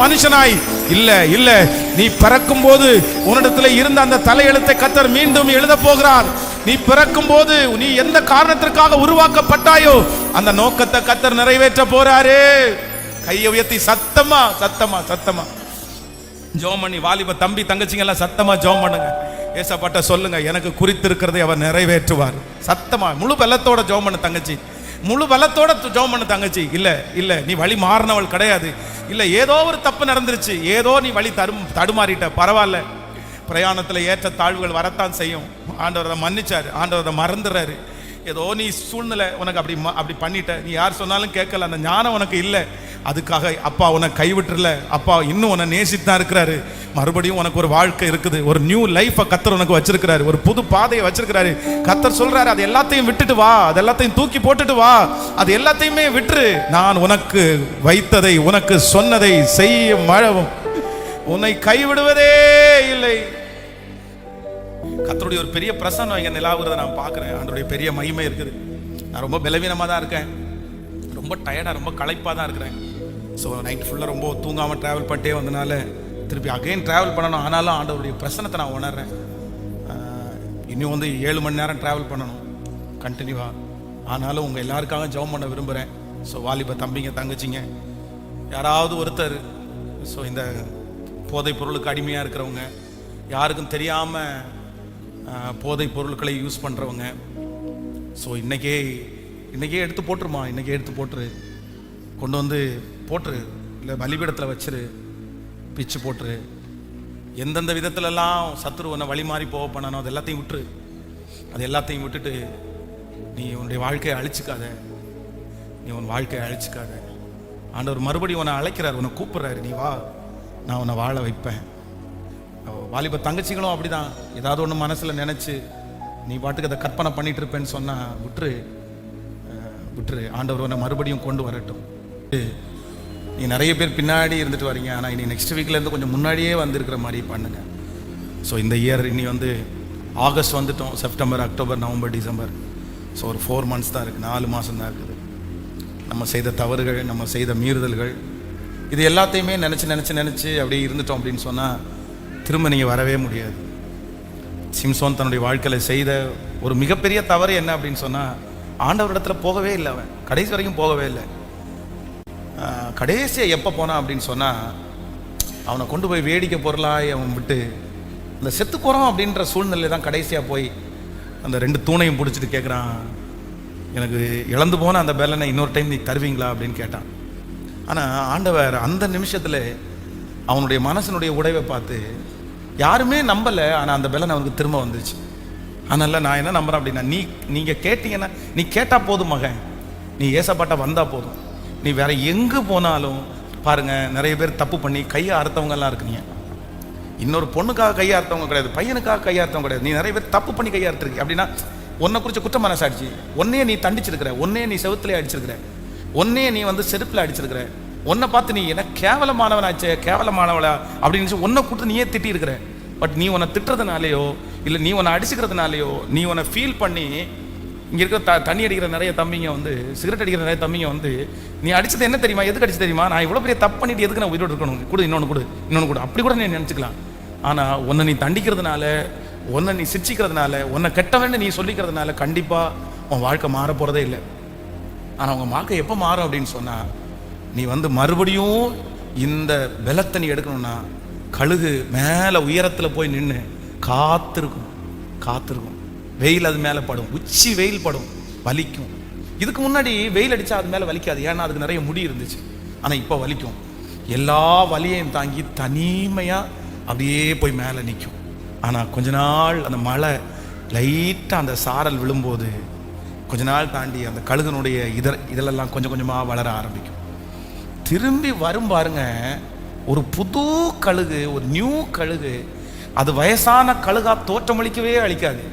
மனுஷனாய் இல்ல நீ பிறக்கும் போது உன்னிடத்துல இருந்த அந்த தலையெழுத்தை கத்தர் மீண்டும் எழுத போகிறார். நீ பிறக்கும் போது நீ எந்த காரணத்திற்காக உருவாக்கப்பட்டாயோ அந்த நோக்கத்தை கத்தர் நிறைவேற்ற போறாரு. கையை உயர்த்தி சத்தமா சத்தமா சத்தமா ஜெபம் பண்ணி, வாலிப தம்பி தங்கச்சிங்க எல்லாம் சத்தமா ஜெபம் பண்ணுங்க. ஏசப்பாட்ட சொல்லுங்க, எனக்கு குறித்திருக்கிறதை அவர் நிறைவேற்றுவார். சத்தமா முழு பலத்தோட ஜெபம் பண்ணு தங்கச்சி, முழு பலத்தோட ஜெபம் பண்ணு தங்கச்சி. இல்ல நீ வழி மாறினவள் கிடையாது. இல்ல ஏதோ ஒரு தப்பு நடந்துருச்சு, ஏதோ நீ வழி தடுமாறிட்ட, பரவாயில்ல. பிரயாணத்துல ஏற்ற தாழ்வுகள் வரத்தான் செய்யும். ஆண்டவர் அதை மன்னிச்சாரு, ஆண்டவர் அதை மறந்துறாரு. ஏதோ நீ சூழ்நிலை உனக்கு அப்படி பண்ணிட்ட, நீ யார் சொன்னாலும் கேட்கல, அந்த ஞானம் உனக்கு இல்லை. அதுக்காக அப்பா உன்னை கைவிட்டுல, அப்பா இன்னும் உன்னை நேசித்து தான் இருக்கிறாரு. மறுபடியும் உனக்கு ஒரு வாழ்க்கை இருக்குது, ஒரு நியூ லைஃபை கத்தர் உனக்கு வச்சிருக்கிறாரு, ஒரு புது பாதையை வச்சிருக்கிறாரு. கத்தர் சொல்றாரு, அது எல்லாத்தையும் விட்டுட்டு வா, அது எல்லாத்தையும் தூக்கி போட்டுட்டு வா, அது எல்லாத்தையுமே விட்டுரு. நான் உனக்கு வைத்ததை, உனக்கு சொன்னதை செய்ய மழவும் உன்னை கைவிடுவதே இல்லை. கத்தருடைய ஒரு பெரிய பிரசன்னம் இங்க நிலாவுறதை நான் பார்க்கிறேன். ஆண்டவருடைய பெரிய மகிமை இருக்குது. நான் ரொம்ப பலவீனமா தான் இருக்கேன், ரொம்ப டயர்டா, ரொம்ப களைப்பா தான் இருக்கிறேன். ஸோ நைட் ஃபுல்லாக ரொம்ப தூங்காமல் ட்ராவல் பண்ணிட்டே வந்தனால திருப்பி அகைன் ட்ராவல் பண்ணணும். ஆனாலும் ஆண்டவருடைய பிரசனத்தை நான் உணர்றேன். இன்னும் 7 மணி நேரம் ட்ராவல் பண்ணணும் கண்டினியூவா. ஆனாலும் உங்கள் எல்லாருக்காக ஜெபம் பண்ண விரும்புகிறேன். ஸோ வாலிப தம்பிங்க தங்கச்சிங்க யாராவது ஒருத்தர், ஸோ இந்த போதைப் பொருளுக்கு அடிமையாக இருக்கிறவங்க, யாருக்கும் தெரியாமல் போதைப் பொருட்களை யூஸ் பண்ணுறவங்க, ஸோ இன்றைக்கே எடுத்து போட்டுருமா, இன்றைக்கே எடுத்து போட்டுரு, கொண்டு வந்து போட்டுரு, இல்லை பலிபீடத்தில் வச்சிரு, பிச்சு போட்டுரு. எந்தெந்த விதத்துலலாம் சத்துருவனை வழி மாறி போக பண்ணணும் அது எல்லாத்தையும் விட்டுரு. அது எல்லாத்தையும் விட்டுட்டு நீ உன்னுடைய வாழ்க்கையை அழிச்சிக்காத, நீ உன் வாழ்க்கையை அழிச்சிக்காத. ஆண்டவர் மறுபடியும் உன்னை அழைக்கிறார், உன்னை கூப்பிட்றாரு, நீ வா, நான் உன்னை வாழ வைப்பேன். வாலிப தங்கச்சிகளும் அப்படிதான், ஏதாவது ஒன்று மனசில் நினச்சி நீ பாட்டுக்கு அதை கற்பனை பண்ணிட்டு இருப்பேன்னு சொன்னால் விட்டுரு. ஆண்டவர் உன்னை மறுபடியும் கொண்டு வரட்டும். நீ நிறைய பேர் பின்னாடி இருந்துட்டு வரீங்க, ஆனால் இனி நெக்ஸ்ட் வீக்லேருந்து கொஞ்சம் முன்னாடியே வந்திருக்கிற மாதிரி பண்ணுங்க. ஸோ இந்த இயர் இனி ஆகஸ்ட் வந்துட்டோம், September, October, November, December. So ஒரு 4 months தான் இருக்குது, 4 மாதம் தான் இருக்குது. நம்ம செய்த தவறுகள், நம்ம செய்த மீறுதல்கள், இது எல்லாத்தையுமே நினச்சி அப்படியே இருந்துட்டோம் அப்படின்னு சொன்னால் திரும்ப நீங்கள் வரவே முடியாது. சிம்சோன் தன்னுடைய வாழ்க்கையில் செய்த ஒரு மிகப்பெரிய தவறு என்ன அப்படின்னு சொன்னால், ஆண்டவரிடத்துல போகவே இல்லை. அவன் கடைசி வரைக்கும் போகவே இல்லை. கடைசியாக எப்போ போனான் அப்படின்னு சொன்னால், அவனை கொண்டு போய் வேடிக்கை பொருளாய் அவன் விட்டு அந்த செத்து போகிறான் அப்படின்ற சூழ்நிலை தான் கடைசியாக போய் அந்த 2 தூணையும் பிடிச்சிட்டு கேட்குறான், எனக்கு இழந்து போன அந்த பெலனை இன்னொரு டைம் நீ தருவீங்களா அப்படின்னு கேட்டான். ஆனால் ஆண்டவர் அந்த நிமிஷத்தில் அவனுடைய மனசனுடைய உடைவை பார்த்து யாருமே நம்பலை, ஆனால் அந்த பெலன் அவனுக்கு திரும்ப வந்துச்சு. அதனால நான் என்ன நம்புறேன் அப்படின்னா, நீங்கள் கேட்டீங்கன்னா, நீ கேட்டால் போதும் மகன், நீ ஏசப்பாட்ட வந்தால் போதும். நீ வேற எங்கே போனாலும் பாருங்கள், நிறைய பேர் தப்பு பண்ணி கையை அறுத்தவங்கெல்லாம் இருக்குங்க. இன்னொரு பொண்ணுக்காக கையை அறுத்தவங்க கிடையாது, பையனுக்காக கையை அறுத்தவங்க கிடையாது. நீ நிறைய பேர் தப்பு பண்ணி கையை அறுத்துருக்கு அப்படின்னா, உன்னை குறித்த குற்ற மனசாட்சி, ஒன்னையே நீ தண்டிச்சிருக்கிற, ஒன்னையே நீ செவுத்துலேயே அடிச்சிருக்கிற, ஒன்னையே நீ செருப்பில் அடிச்சிருக்கிற, உன்னை பார்த்து நீ என்ன கேவலமானவனாச்சே, கேவலமானவளா அப்படின்னு ஒன்றை கூட்டு நீயே திட்டி இருக்கிற. பட் நீ உன்னை திட்டுறதுனாலையோ இல்லை நீ உன்னை அடிச்சுக்கிறதுனாலையோ நீ உன்னை ஃபீல் பண்ணி, இங்கே இருக்கிற தண்ணி அடிக்கிற நிறைய தம்பிங்க சிகரெட் அடிக்கிற நிறைய தம்பிங்க நீ அடிச்சது என்ன தெரியுமா, எதுக்கு அடிச்சு தெரியுமா, நான் இவ்வளோ பெரிய தப்பு பண்ணிட்டு எதுக்கு நான் உயிரோடு இருக்கணும், இன்னொன்று கொடு அப்படி கூட நீ நினச்சிக்கலாம். ஆனால் உன்னை நீ தண்டிக்கிறதுனால, உன்னை நீ சிரிச்சிக்கிறதுனால, உன்னை கெட்டவன்னு நீ சொல்லிக்கிறதுனால கண்டிப்பாக உன் வாழ்க்கை மாற போகிறதே இல்லை. ஆனால் உங்கள் வாழ்க்கை எப்போ மாறும் அப்படின்னு சொன்னால், நீ மறுபடியும் இந்த பலத்தை நீ எடுக்கணும்னா, கழுகு மேலே உயரத்தில் போய் நின்று காத்திருக்கும். வெயில் அது மேலே படும், உச்சி வெயில் படும், வலிக்கும். இதுக்கு முன்னாடி வெயில் அடித்தா அது மேலே வலிக்காது, ஏன்னா அதுக்கு நிறைய முடி இருந்துச்சு. ஆனால் இப்போ வலிக்கும். எல்லா வலியையும் தாங்கி தனிமையாக அப்படியே போய் மேலே நிற்கும். ஆனால் கொஞ்ச நாள் அந்த மழை லைட்டாக அந்த சாரல் விழும்போது கொஞ்ச நாள் தாண்டி அந்த கழுகனுடைய இதழெல்லாம் கொஞ்சம் கொஞ்சமாக வளர ஆரம்பிக்கும். திரும்பி வரும் பாருங்க, ஒரு புது கழுகு, ஒரு நியூ கழுகு. அது வயசான கழுகா தோற்றமளிக்கவே அளிக்காது.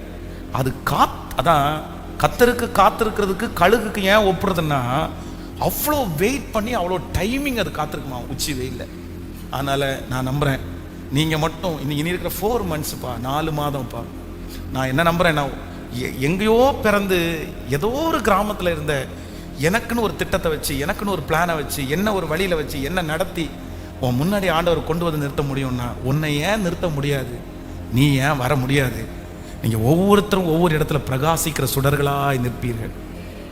அது அதான் கத்தருக்கு காத்திருக்கிறதுக்கு கழுகுக்கு ஏன் ஒப்புறதுன்னா, அவ்வளோ வெயிட் பண்ணி அவ்வளோ டைமிங் அது காத்திருக்குமா உச்சி வெயில்ல. அதனால நான் நம்புறேன், நீங்க மட்டும் இனி இருக்கிற 4 monthsப்பா, 4 மாதம்ப்பா, நான் என்ன நம்புறேன், நான் எங்கேயோ பிறந்து ஏதோ ஒரு கிராமத்தில் இருந்த எனக்குன்னு ஒரு திட்டத்தை வச்சு, எனக்குன்னு ஒரு பிளானை வச்சு, என்ன ஒரு வழியில வச்சு என்ன நடத்தி உன் முன்னாடி ஆண்டவர் கொண்டு வந்து நிறுத்த முடியும்னா, உன்னை ஏன் நிறுத்த முடியாது? நீ ஏன் வர முடியாது? நீங்க ஒவ்வொருத்தரும் ஒவ்வொரு இடத்துல பிரகாசிக்கிற சுடர்களாய் நிற்பீர்கள்.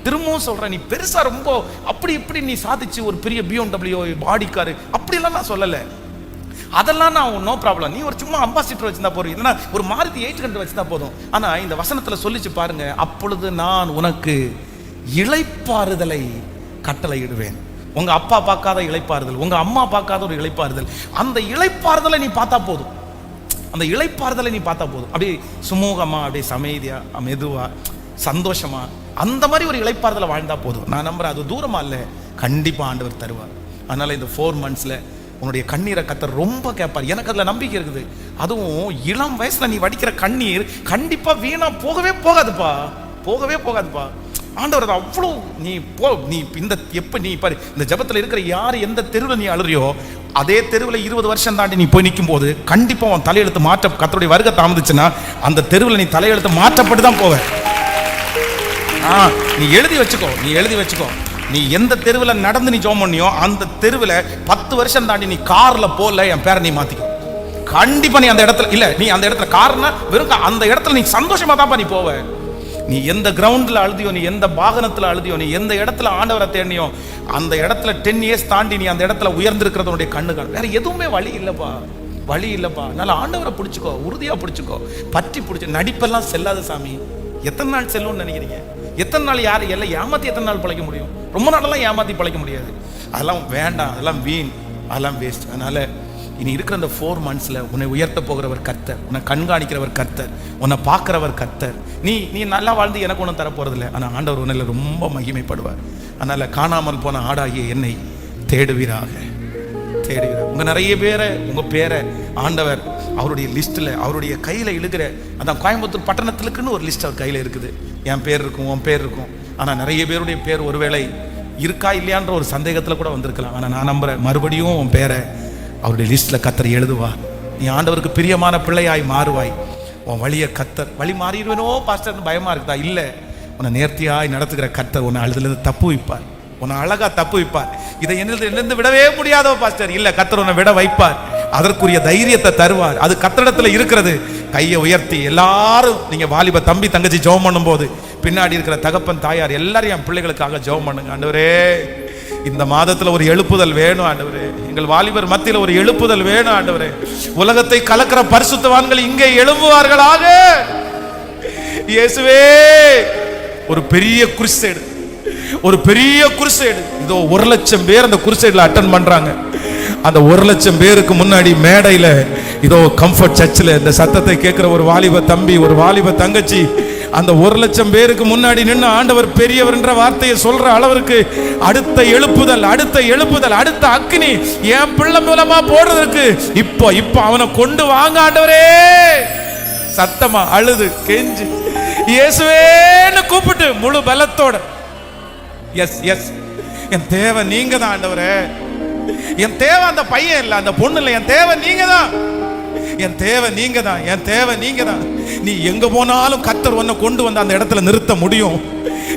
திரும்பவும் சொல்றேன், நீ பெருசா ரொம்ப அப்படி இப்படி நீ சாதிச்சு ஒரு பெரிய BMW பாடிக்காரு அப்படிலாம் நான் சொல்லலை. அதெல்லாம் நான் நோ ப்ராப்ளம். நீ ஒரு சும்மா அம்பாசிடர் வச்சிருந்தா போதும், இல்லைன்னா ஒரு மாருதி 800 வச்சிருந்தா போதும். ஆனா இந்த வசனத்துல சொல்லிச்சு பாருங்க, அப்பொழுது நான் உனக்கு இளைப்பாறுதலை கட்டளையிடுவேன். உங்க அப்பா பார்க்காத இளைப்பாறுதல், உங்க அம்மா பார்க்காத ஒரு இளைப்பாறுதல், அந்த இளைப்பாறுதலை நீ பார்த்தா போதும். அந்த இளைப்பாறுதலை நீ பார்த்தா போதும். அப்படியே சுமூகமா, அப்படியே சமைதியா, மெதுவா, சந்தோஷமா, அந்த மாதிரி ஒரு இளைப்பாறுதலை வாழ்ந்தா போதும். நான் நம்புறேன், அது தூரமா இல்லை, கண்டிப்பா ஆண்டவர் தருவார். அதனால இந்த 4 monthsல உன்னுடைய கண்ணீரை கத்தர் ரொம்ப கேட்பார். எனக்கு அதுல நம்பிக்கை இருக்குது. அதுவும் இளம் வயசுல நீ வடிக்கிற கண்ணீர் கண்டிப்பா வீணா போகவே போகாதுப்பா, போகவே போகாதுப்பா. ஆண்டவர் அவ்வளோ நீ இந்த எப்ப நீ பாரு, இந்த ஜபத்துல இருக்கிற யார் எந்த தெருவில் நீ அழுறியோ, அதே தெருவில் 20 வருஷம் தாண்டி நீ போய் நிற்கும் போது கண்டிப்பா உன் தலையெழுத்து மாற்ற, கர்த்தருடைய வருகை தாமதிச்சுன்னா அந்த தெருவில் நீ தலையெழுத்து மாற்றப்பட்டு தான் போவ. நீ எழுதி வச்சுக்கோ, நீ எந்த தெருவில் நடந்து நீ ஜெபம் பண்ணியோ அந்த தெருவில் 10 வருஷம் தாண்டி நீ கார்ல போல என் பேரை நீ மாத்திக்கோ. கண்டிப்பா நீ அந்த இடத்துல இல்ல, நீ அந்த இடத்துல கார்னா வெறும் அந்த இடத்துல நீ சந்தோஷமா தான் நீ போவ. நீ எந்த கிரவுண்ட்ல அழுதியோ, நீ எந்த வாகனத்துல அழுதியோ, நீ எந்த இடத்துல ஆண்டவரை தேடியோ, அந்த இடத்துல 10 years தாண்டி நீ அந்த இடத்துல உயர்ந்திருக்கிறதுடைய கண்ணுகள். வேற எதுவுமே வழி இல்லப்பா. அதனால ஆண்டவரை பிடிச்சுக்கோ, உறுதியா பிடிச்சுக்கோ, பற்றி பிடிச்சு. நடிப்பெல்லாம் செல்லாத சாமி. எத்தனை நாள் செல்லும்னு நினைக்கிறீங்க? எத்தனை நாள் யார் எல்லாம் ஏமாத்தி எத்தனை நாள் பிழைக்க முடியும்? ரொம்ப நாளெல்லாம் ஏமாத்தி பிழைக்க முடியாது. அதெல்லாம் வேண்டாம், அதெல்லாம் வீண், அதெல்லாம் வேஸ்ட். அதனால இனி இருக்கிற அந்த 4 monthsல உன்னை உயர்த்த போகிறவர் கர்த்தர், உன்னை கண்காணிக்கிறவர் கர்த்தர், உன்னை பார்க்கிறவர் கர்த்தர். நீ நல்லா வாழ்ந்து எனக்கு ஒன்றும் தரப்போறதில்லை, ஆனால் ஆண்டவர் உன்னில் ரொம்ப மகிமைப்படுவார். அதனால காணாமல் போன ஆடாகிய என்னை தேடுவீராக. உங்க நிறைய பேரை, உங்க பேரை ஆண்டவர் அவருடைய லிஸ்ட்ல, அவருடைய கையில இழுக்கிற, அதான் கோயம்புத்தூர் பட்டணத்திலுக்குன்னு ஒரு லிஸ்ட் அவர் கையில இருக்குது. என் பேர் இருக்கும், உன் பேர் இருக்கும். ஆனா நிறைய பேருடைய பேர் ஒருவேளை இருக்கா இல்லையான்ற ஒரு சந்தேகத்துல கூட வந்திருக்கலாம். ஆனா நான் நம்புறேன், மறுபடியும் உன் பேரை அவருடைய லிஸ்ட்ல கத்தர் எழுதுவார். நீ ஆண்டவருக்கு பிரியமான பிள்ளையாய் மாறுவாய். உன் வழியை கத்தர், வழி மாறிடுவேனோ பாஸ்டர் பயமா இருக்குதா? இல்லை, உன்னை நேர்த்தியாய் நடத்துகிற கத்தர் உன்னை அழுதுலேருந்து தப்பு வைப்பார், உன்னை அழகா தப்பு வைப்பார். இதை என்னிலிருந்து விடவே முடியாதோ பாஸ்டர், இல்லை, கத்தர் உன்னை விட வைப்பார். அதற்குரிய தைரியத்தை தருவார். அது கத்தரிடத்துல இருக்கிறது. கையை உயர்த்தி எல்லாரும், நீங்க வாலிப தம்பி தங்கச்சி ஜெபம் பண்ணும் போது பின்னாடி இருக்கிற தகப்பன் தாயார் எல்லாரும் என் பிள்ளைகளுக்காக ஜெபம் பண்ணுங்க. ஆண்டவரே, இந்த மாதத்துல ஒரு எழுப்புதல் வேணும் ஆண்டவரே. எங்கள் வாலிபர் மத்தியில் ஒரு எழுப்புதல் வேணும் ஆண்டவரே. உலகத்தை கலக்கிற பரிசுத்தவான்கள் இங்கே எழும்புவார்களாக. இயேசுவே, ஒரு பெரிய குருசேடு, இதோ 1,00,000 பேர் அந்த குருசேட்ல அட்டெண்ட் பண்றாங்க. அந்த 1,00,000 பேருக்கு முன்னாடி மேடையில இதோ கம்ஃபர்ட் சர்ச்சில் இந்த சத்தத்தை கேட்கிற ஒரு வாலிப தம்பி, ஒரு வாலிப தங்கச்சி அந்த 1,00,000 பேருக்கு முன்னாடி நின்று ஆண்டவர் பெரியவர் என்ற வார்த்தையை சொல்ற அளவிற்கு அடுத்த எழுப்புதல், அடுத்த அக்னி என் பிள்ளை மூலமா போடுறதுக்கு இப்போ அவனை கொண்டு வாங்க ஆண்டவரே. சத்தமா அழுது கெஞ்சு இயேசுவேன்னு கூப்பிட்டு முழு பலத்தோட, எஸ் என் தேவை நீங்க தான் ஆண்டவரே. என் தேவை அந்த பையன் இல்ல, அந்த பொண்ணு இல்ல, என் தேவை நீங்க தான். நீ எங்க போனாலும் கர்த்தர் உன்னை கொண்டு வந்து அந்த இடத்துல நிறுத்த முடியும்.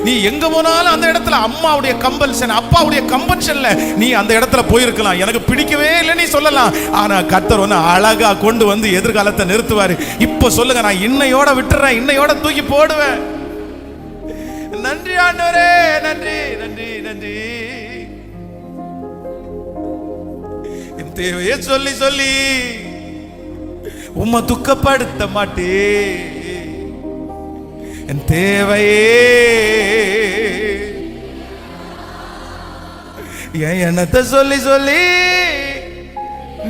நீ எங்க போனாலும் அந்த இடத்துல அம்மாவுடைய கம்பல்ஷன், அப்பாவுடைய கம்பல்ஷன்ல நீ அந்த இடத்துல போயிருக்கலாம். எனக்கு பிடிக்கவே இல்லை நீ சொல்லலாம். ஆனா கர்த்தர் உன்னை அழகா கொண்டு வந்து எதிர்காலத்தை நிறுத்துவாரு. இப்ப சொல்லுங்க, நான் இன்னையோட விட்டுறேன், இன்னையோட தூக்கி போடுவேன். நன்றி ஆண்டவரே, நன்றி. என் தேவையை சொல்லி உம்மை துக்கப்படுத்த மாட்டே. என் தேவையே என் எண்ணத்தை சொல்லி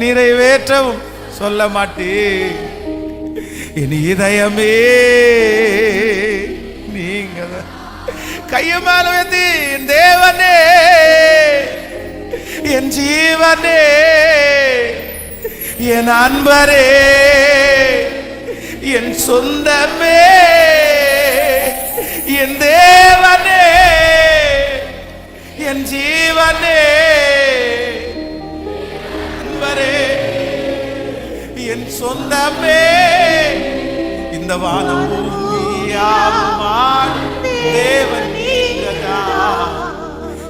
நிறைவேற்றவும் சொல்ல மாட்டே. என் இதயமே நீங்க கைய மேல வைத்து, தேவனே என் ஜீவனே, என் அன்பரே, என் சொந்தமே, என் தேவனே, என் ஜீவனே, அன்பரே, என் சொந்தமே. இந்த வானம் பூமியாவும் தேவன் நீங்கதான்.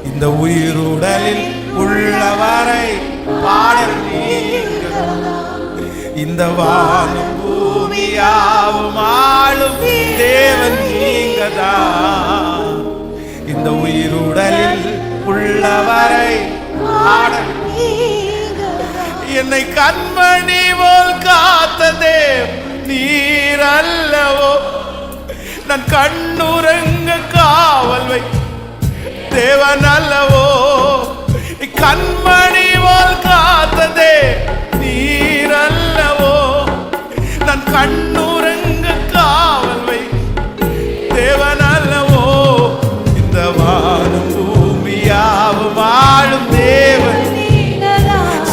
இந்த உயிருடலில் உள்ளவரை பாடல் நீங்கதான். இந்த வானம் பூமியாவும் ஆளும் தேவன் நீங்கதான். இந்த உயிருடலில் உள்ளவரை பாடல். என்னை கண்மணி போல் காத்ததே நீர் அல்லவோ. நான் கண்ணுறங்க காவல் வை தேவன் அல்லவோ. கண்மணி போல் காத்ததே நீர் அல்லவோ. நான் கண்ணுறங்க காவல் வை தேவன் அல்லவோ. இந்த வானம் பூமியாவும் வாழும் தேவன்.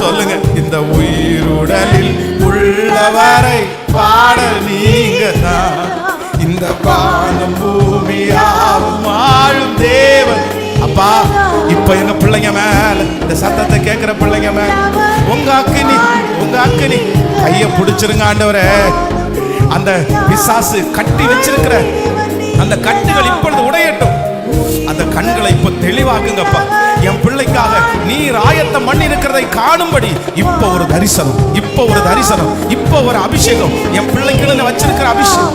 சொல்லுங்க, இந்த உயிருடலில் உள்ளவரை பாடல் நீங்கதான். இந்த வானம் பூமியாவும் வாழும் தேவன். அப்பா, இப்ப எங்க பிள்ளைங்க மேல இந்த சத்தத்தை கேட்கிற பிள்ளைங்க மேல உங்க அக்கினி கைய பிடிச்சிருங்க ஆண்டவரே. அந்த பிசாசு கட்டி வச்சிருக்கிற அந்த கட்டுகள் இப்பொழுது உடையட்டும். அந்த கண்களை இப்ப தெளிவாக்குங்கப்பா. என் பிள்ளைக்காக நீர் ஆயத்தம் பண்ணி இருக்கிறதை காணும்படி இப்ப ஒரு தரிசனம், இப்ப ஒரு தரிசனம், இப்ப ஒரு அபிஷேகம். என் பிள்ளைக்குன்னு வச்சிருக்கிற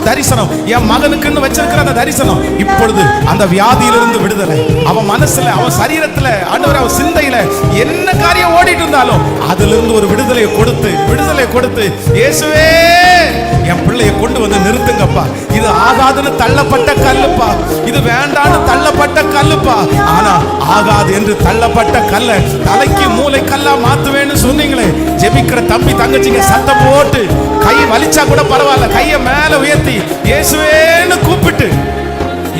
தரிசனம், என் மகனுக்குன்னு வச்சிருக்கிற அந்த தரிசனம். இப்பொழுது அந்த வியாதியிலிருந்து விடுதலை. அவன் மனசுல, அவன் சரீரத்துல, ஆண்டவரே அவன் சிந்தையில என்ன காரியம் ஓடிட்டு இருந்தாலும் அதுல இருந்து ஒரு விடுதலையை கொடுத்து இயேசுவே என் பிள்ளையை கொண்டு வந்து நிறுத்துங்கப்பா. இது ஆகாதுன்னு தள்ளப்பட்ட கல்லுப்பா, இது வேண்டான்னு தள்ளப்பட்ட கல்லுப்பா. ஆனா ஆகாது என்று தள்ளப்பட்ட கல்ல தலைக்கு மூளை கல்லா மாத்துவேன்னு சொன்னீங்களே. ஜெபிக்கிற தம்பி தங்கச்சிங்க சத்தம் போட்டு கை வலிச்சா கூட பரவாயில்ல, கையை மேல உயர்த்தி இயேசுவேன்னு கூப்பிட்டு,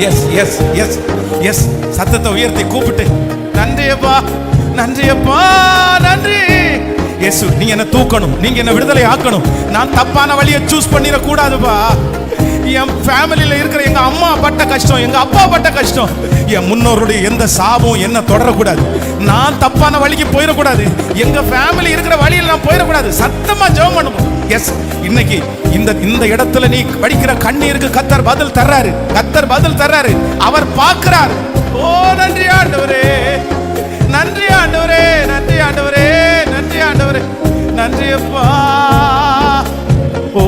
எஸ் எஸ் எஸ் எஸ் சத்தத்தை உயர்த்தி கூப்பிட்டு, நன்றியப்பா, நன்றியப்பா, நன்றி இயேசு. நீங்க என்ன தூக்கணும், நீங்க என்ன விடுதலை ஆக்கணும். நான் தப்பான வழியை சூஸ் பண்ணிட கூடாதுப்பா. என் ஃபேமிலியில இருக்கிற எங்க அம்மா பட்ட கஷ்டம், எங்க அப்பா பட்ட கஷ்டம், என் முன்னோருடைய எந்த சாபம் என்ன தொடரக்கூடாது. நான் தப்பான வழிக்கு போயிடக்கூடாது. எங்க ஃபேமிலி இருக்கிற வழியில் நான் போயிடக்கூடாது. சத்தமா ஜெபம் பண்ணணும். எஸ், இன்னைக்கு இந்த இடத்துல நீ வடிக்கிற கண்ணீருக்கு கர்த்தர் பதில் தர்றாரு. கர்த்தர் பதில் தர்றாரு. அவர் பார்க்கிறார். ஓ நன்றி ஆண்டவரே, நன்றி ஆண்டவரே, நன்றி ஆண்டவரே, நன்றி ஆண்டவரே, நன்றி அப்பா. ஓ,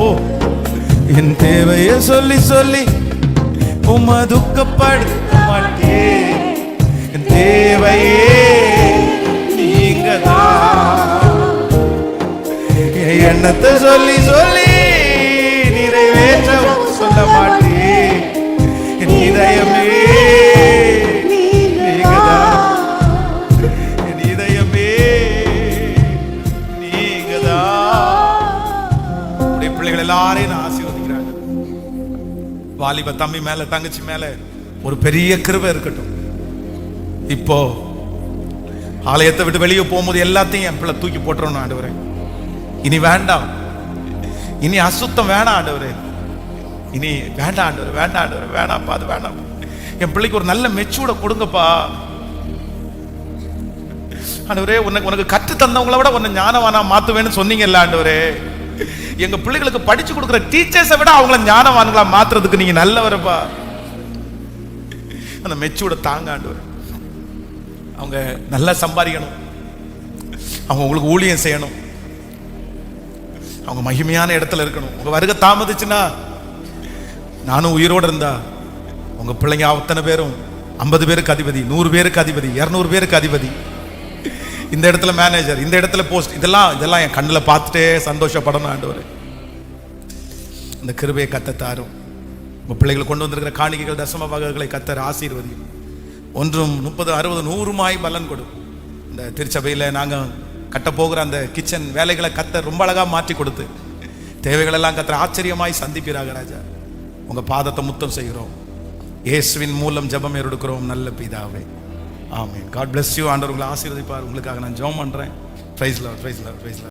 என் தேவையை சொல்லி சொல்லி உம்மை துக்கப்படுத்த மாட்டேன். என் தேவையே நீங்கதான். என் எண்ணத்தை சொல்லி சொல்லி நிறைவேற்ற சொல்ல மாட்டேன். என் இதயமே நீங்கதான். என் இதயமே நீங்கதான். உடைய பிள்ளைகள் எல்லாரையும் நான் ஆசீர்வதிக்கிறேன். வாலிப தம்பி மேல, தங்கச்சி மேல ஒரு பெரிய கிருபை இருக்கட்டும். இப்போ ஆலயத்தை விட்டு வெளியே போகும்போது எல்லாத்தையும் என் பிள்ளை தூக்கி போட்டுறோம் ஆண்டவரே. இனி வேண்டாம், இனி அசுத்தம் வேணாம் ஆண்டவரே, இனி வேண்டாம் ஆண்டவரே, வேண்டாம் ஆண்டவரே, வேணாம்ப்பா, அது வேணாம். என் பிள்ளைக்கு ஒரு நல்ல மெச்சூர்ட கொடுங்கப்பா ஆண்டவரே. உனக்கு கற்று தந்தவங்கள விட உன்னை ஞானவானா மாத்துவேன்னு சொன்னீங்கல்ல ஆண்டவரே. எங்க பிள்ளைகளுக்கு படிச்சு கொடுக்கிற டீச்சர்ஸை விட அவங்கள ஞானவான்களா மாத்துறதுக்கு நீங்க நல்லவரப்பா. அந்த மெச்சூர்ட தாங்க ஆண்டவரே. அவங்க நல்லா சம்பாதிக்கணும், அவங்க உங்களுக்கு ஊழியம் செய்யணும், அவங்க மகிமையான இடத்துல இருக்கணும். உங்க வருகை தாமதிச்சுன்னா, நானும் உயிரோடு இருந்தா உங்க பிள்ளைங்க அத்தனை பேரும் 50 பேருக்கு அதிபதி, 100 பேருக்கு அதிபதி, 200 பேருக்கு அதிபதி, இந்த இடத்துல மேனேஜர், இந்த இடத்துல போஸ்ட், இதெல்லாம் என் கண்ணில் பார்த்துட்டே சந்தோஷப்படணும் ஆண்டவரே. இந்த கிருபையை கத்த தாரும். உங்க பிள்ளைகளை கொண்டு வந்திருக்கிற காணிக்கைகள், தசம பாகங்களை கத்தர் ஆசீர்வதியும். 1, 30, 60, 100 பலன் கொடு. இந்த திருச்சபையில் நாங்கள் கட்டப்போகிற அந்த கிச்சன் வேலைகளை கத்தர் ரொம்ப அழகாக மாற்றி கொடுத்து தேவைகளெல்லாம் கத்தர் ஆச்சரியமாய் சந்திப்பீராக ராஜா. உங்கள் பாதத்தை முத்தம் செய்கிறோம். இயேசுவின் மூலம் ஜெபம் எடுக்கிறோம் நல்ல பிதாவே, ஆமென். God bless you. ஆண்டவர் உங்களை ஆசீர்வதிப்பார். உங்களுக்காக நான் ஜெபம் பண்றேன். Praise Lord, praise Lord, praise Lord.